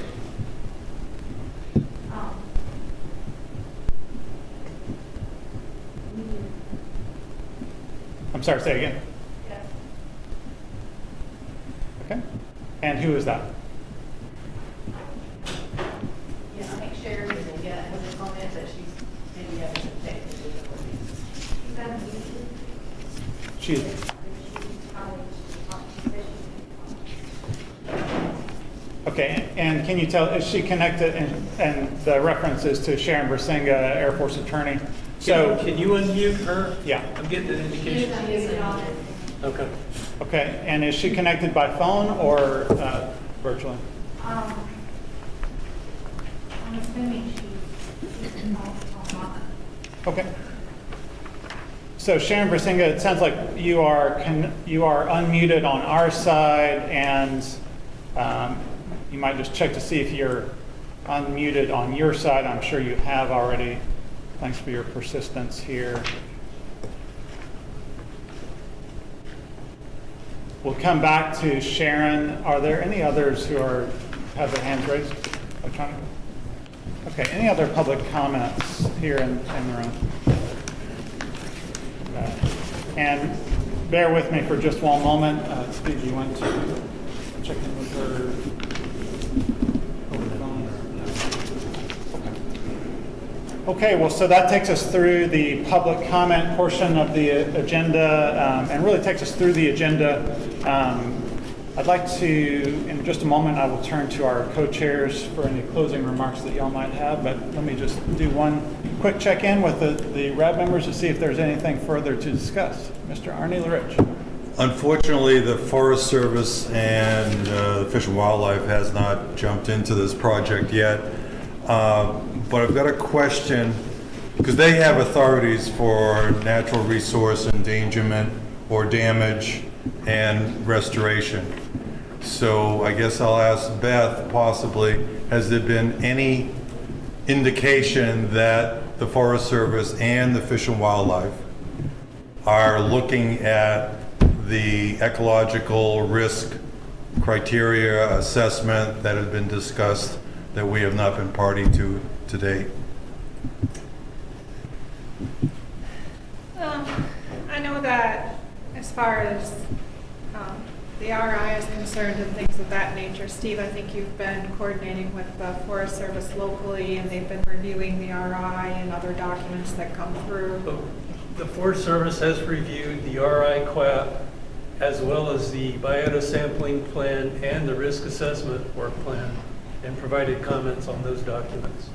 I'm sorry, say again. Yes. Okay. And who is that? Yeah, I think Sherry has a comment that she's maybe having some technical difficulties. She's. Okay, and can you tell, is she connected, and the reference is to Sharon Bersinga, Air Force attorney. So Can you unmute her? Yeah. I'm getting an indication. Okay. Okay, and is she connected by phone or virtually? I'm assuming she's online. Okay. So Sharon Bersinga, it sounds like you are unmuted on our side, and you might just check to see if you're unmuted on your side. I'm sure you have already. Thanks for your persistence here. We'll come back to Sharon. Are there any others who have their hands raised electronically? Okay, any other public comments here in the room? And bear with me for just one moment. Steve, you want to check in with her? Okay, well, so that takes us through the public comment portion of the agenda, and really takes us through the agenda. I'd like to, in just a moment, I will turn to our co-chairs for any closing remarks that y'all might have, but let me just do one quick check-in with the RAB members to see if there's anything further to discuss. Mr. Arnie LaRich. Unfortunately, the Forest Service and the Fish and Wildlife has not jumped into this project yet. But I've got a question, because they have authorities for natural resource endangerment or damage and restoration. So I guess I'll ask Beth, possibly, has there been any indication that the Forest Service and the Fish and Wildlife are looking at the ecological risk criteria assessment that has been discussed that we have not been party to date? I know that as far as the RI is concerned and things of that nature, Steve, I think you've been coordinating with the Forest Service locally, and they've been reviewing the RI and other documents that come through. The Forest Service has reviewed the RI QAP as well as the biota sampling plan and the risk assessment work plan, and provided comments on those documents.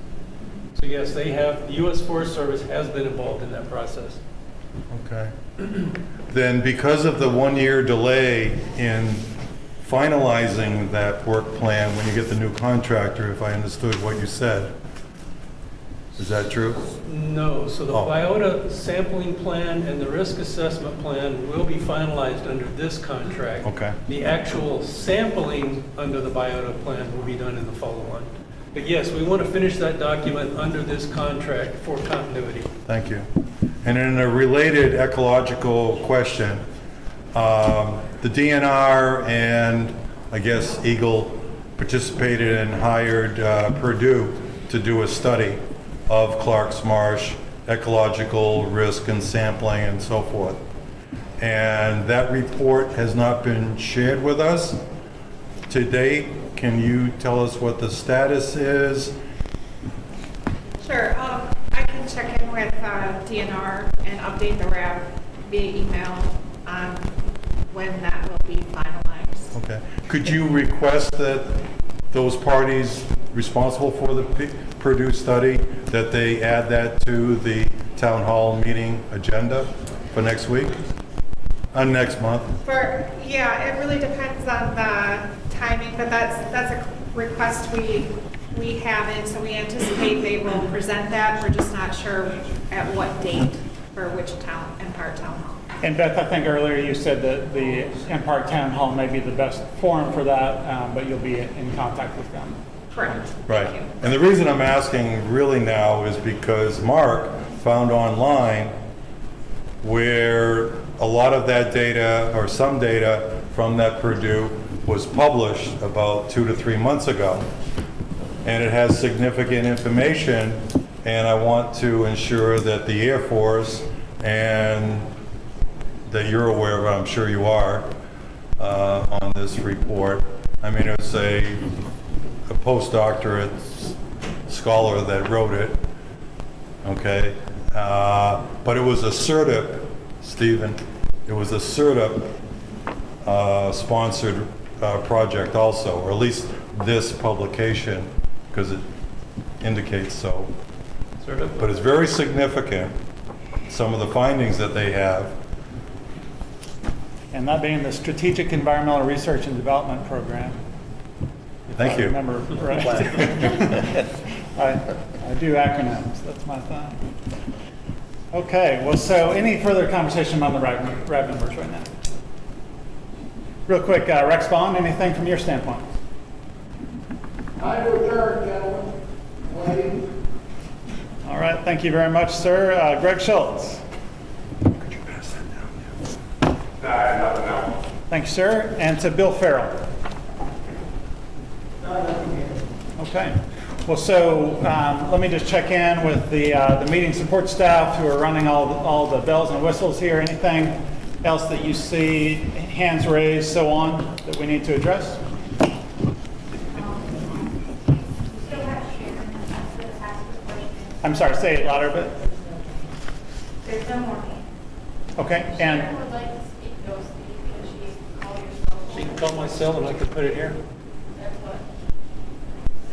So yes, they have, the U.S. Forest Service has been involved in that process. Okay. Then because of the 1-year delay in finalizing that work plan when you get the new contractor, if I understood what you said, is that true? No, so the Oh. biota sampling plan and the risk assessment plan will be finalized under this contract. Okay. The actual sampling under the biota plan will be done in the follow-on. But yes, we want to finish that document under this contract for continuity. Thank you. And in a related ecological question, the DNR and I guess Eagle participated and hired Purdue to do a study of Clark's Marsh, ecological risk and sampling and so forth. And that report has not been shared with us to date. Can you tell us what the status is? Sure, I can check in with DNR and update the RAB via email on when that will be finalized. Okay. Could you request that those parties responsible for the Purdue study, that they add that to the town hall meeting agenda for next week? Next month? Yeah, it really depends on the timing, but that's a request we have in, so we anticipate they will present that. We're just not sure at what date for which town, Empire Town Hall. And Beth, I think earlier you said that the Empire Town Hall may be the best forum for that, but you'll be in contact with them. Correct. Right. And the reason I'm asking really now is because Mark found online where a lot of that data, or some data from that Purdue, was published about 2 to 3 months ago. And it has significant information, and I want to ensure that the Air Force, and that you're aware of it, I'm sure you are, on this report. I mean, it was a postdoctorate scholar that wrote it, okay? But it was a CERTIP, Stephen, it was a CERTIP sponsored project also, or at least this publication, because it indicates so. But it's very significant, some of the findings that they have. And that being the Strategic Environmental Research and Development Program. Thank you. I remember right. I do acronyms, that's my thing. Okay, well, so any further conversation on the RAB numbers right now? Real quick, Rex Vaughn, anything from your standpoint? I return, gentlemen, ladies. All right, thank you very much, sir. Greg Schultz. Could you pass that down? Nothing else. Thank you, sir. And to Bill Farrell. Okay. Well, so let me just check in with the meeting support staff who are running all the bells and whistles here. Anything else that you see, hands raised, so on, that we need to address? I'm sorry, say it louder a bit. There's no more. Okay, and Sharon would like to speak, though, Steve, because she called your cell phone. She can call my cell and I can put it here. That's what,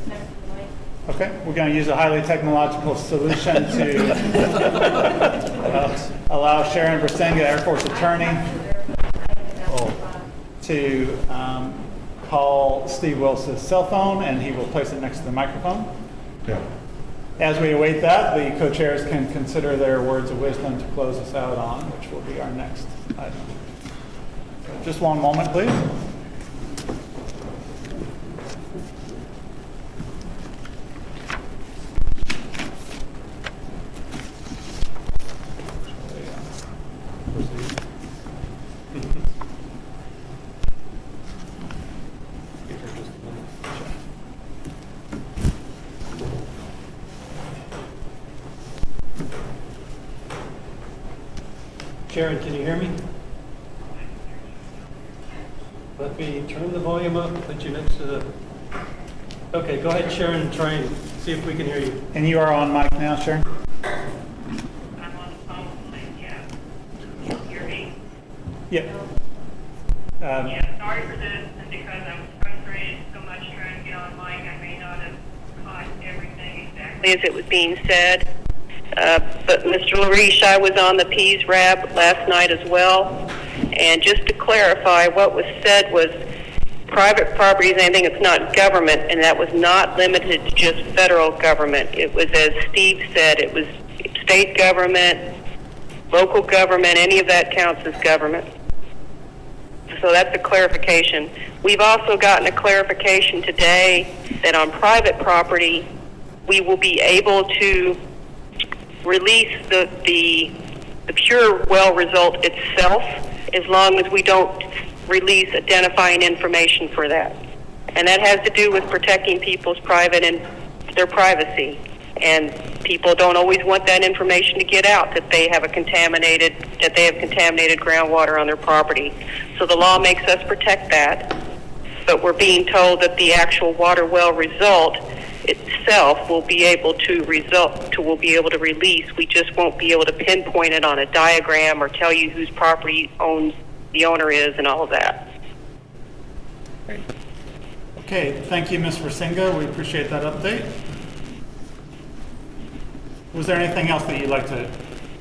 the next one. okay, we're going to use a highly technological solution to allow Sharon Versenga, Air Force attorney, to call Steve Wills' cell phone, and he will place it next to the microphone. Yeah. As we await that, the co-chairs can consider their words of wisdom to close us out on, which will be our next item. So just one moment, please. Sharon, can you hear me? Let me turn the volume up, put you next to the... Okay, go ahead, Sharon, and try and see if we can hear you. And you are on mic now, Sharon? I'm on the phone, yeah. Can you hear me? Yeah. Yeah, sorry for this, and because I was frustrated so much trying to get on mic, I may not have caught everything exactly as it was being said. But Mr. Lariche, I was on the Peas RAB last night as well. And just to clarify, what was said was private property is anything that's not government, and that was not limited to just federal government. It was, as Steve said, it was state government, local government, any of that counts as government. So that's a clarification. We've also gotten a clarification today that on private property, we will be able to release the pure well result itself as long as we don't release identifying information for that. And that has to do with protecting people's private and their privacy. And people don't always want that information to get out that they have contaminated groundwater on their property. So the law makes us protect that, but we're being told that the actual water well result itself will be able to release. We just won't be able to pinpoint it on a diagram or tell you whose property the owner is and all of that. Great. Okay, thank you, Ms. Versinga. We appreciate that update. Was there anything else that you'd like to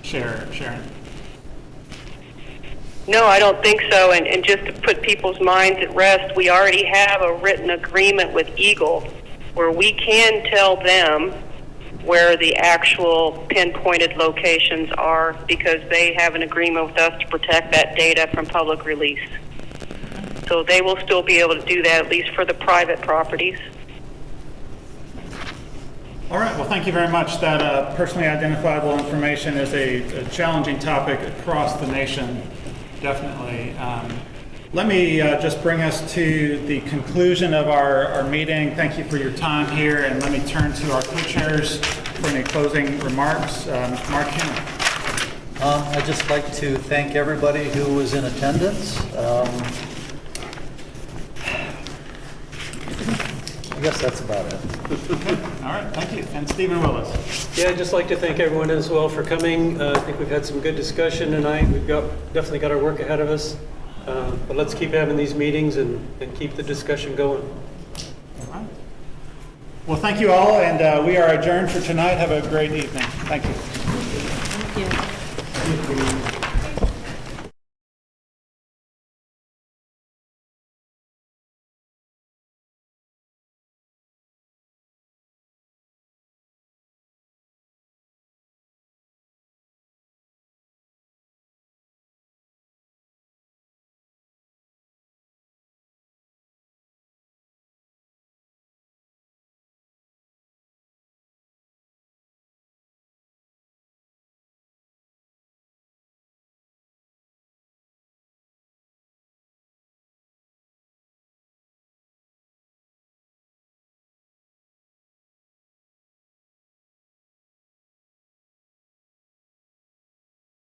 share, Sharon? No, I don't think so. And just to put people's minds at rest, we already have a written agreement with Eagle where we can tell them where the actual pinpointed locations are because they have an agreement with us to protect that data from public release. So they will still be able to do that, at least for the private properties. All right, well, thank you very much. That personally identifiable information is a challenging topic across the nation, definitely. Let me just bring us to the conclusion of our meeting. Thank you for your time here, and let me turn to our co-chairs for any closing remarks. Mark Hanna. I'd just like to thank everybody who was in attendance. I guess that's about it. Okay. All right, thank you. And Stephen Willis. Yeah, I'd just like to thank everyone as well for coming. I think we've had some good discussion tonight. We've definitely got our work ahead of us. But let's keep having these meetings and keep the discussion going. All right. Well, thank you all, and we are adjourned for tonight. Have a great evening. Thank you.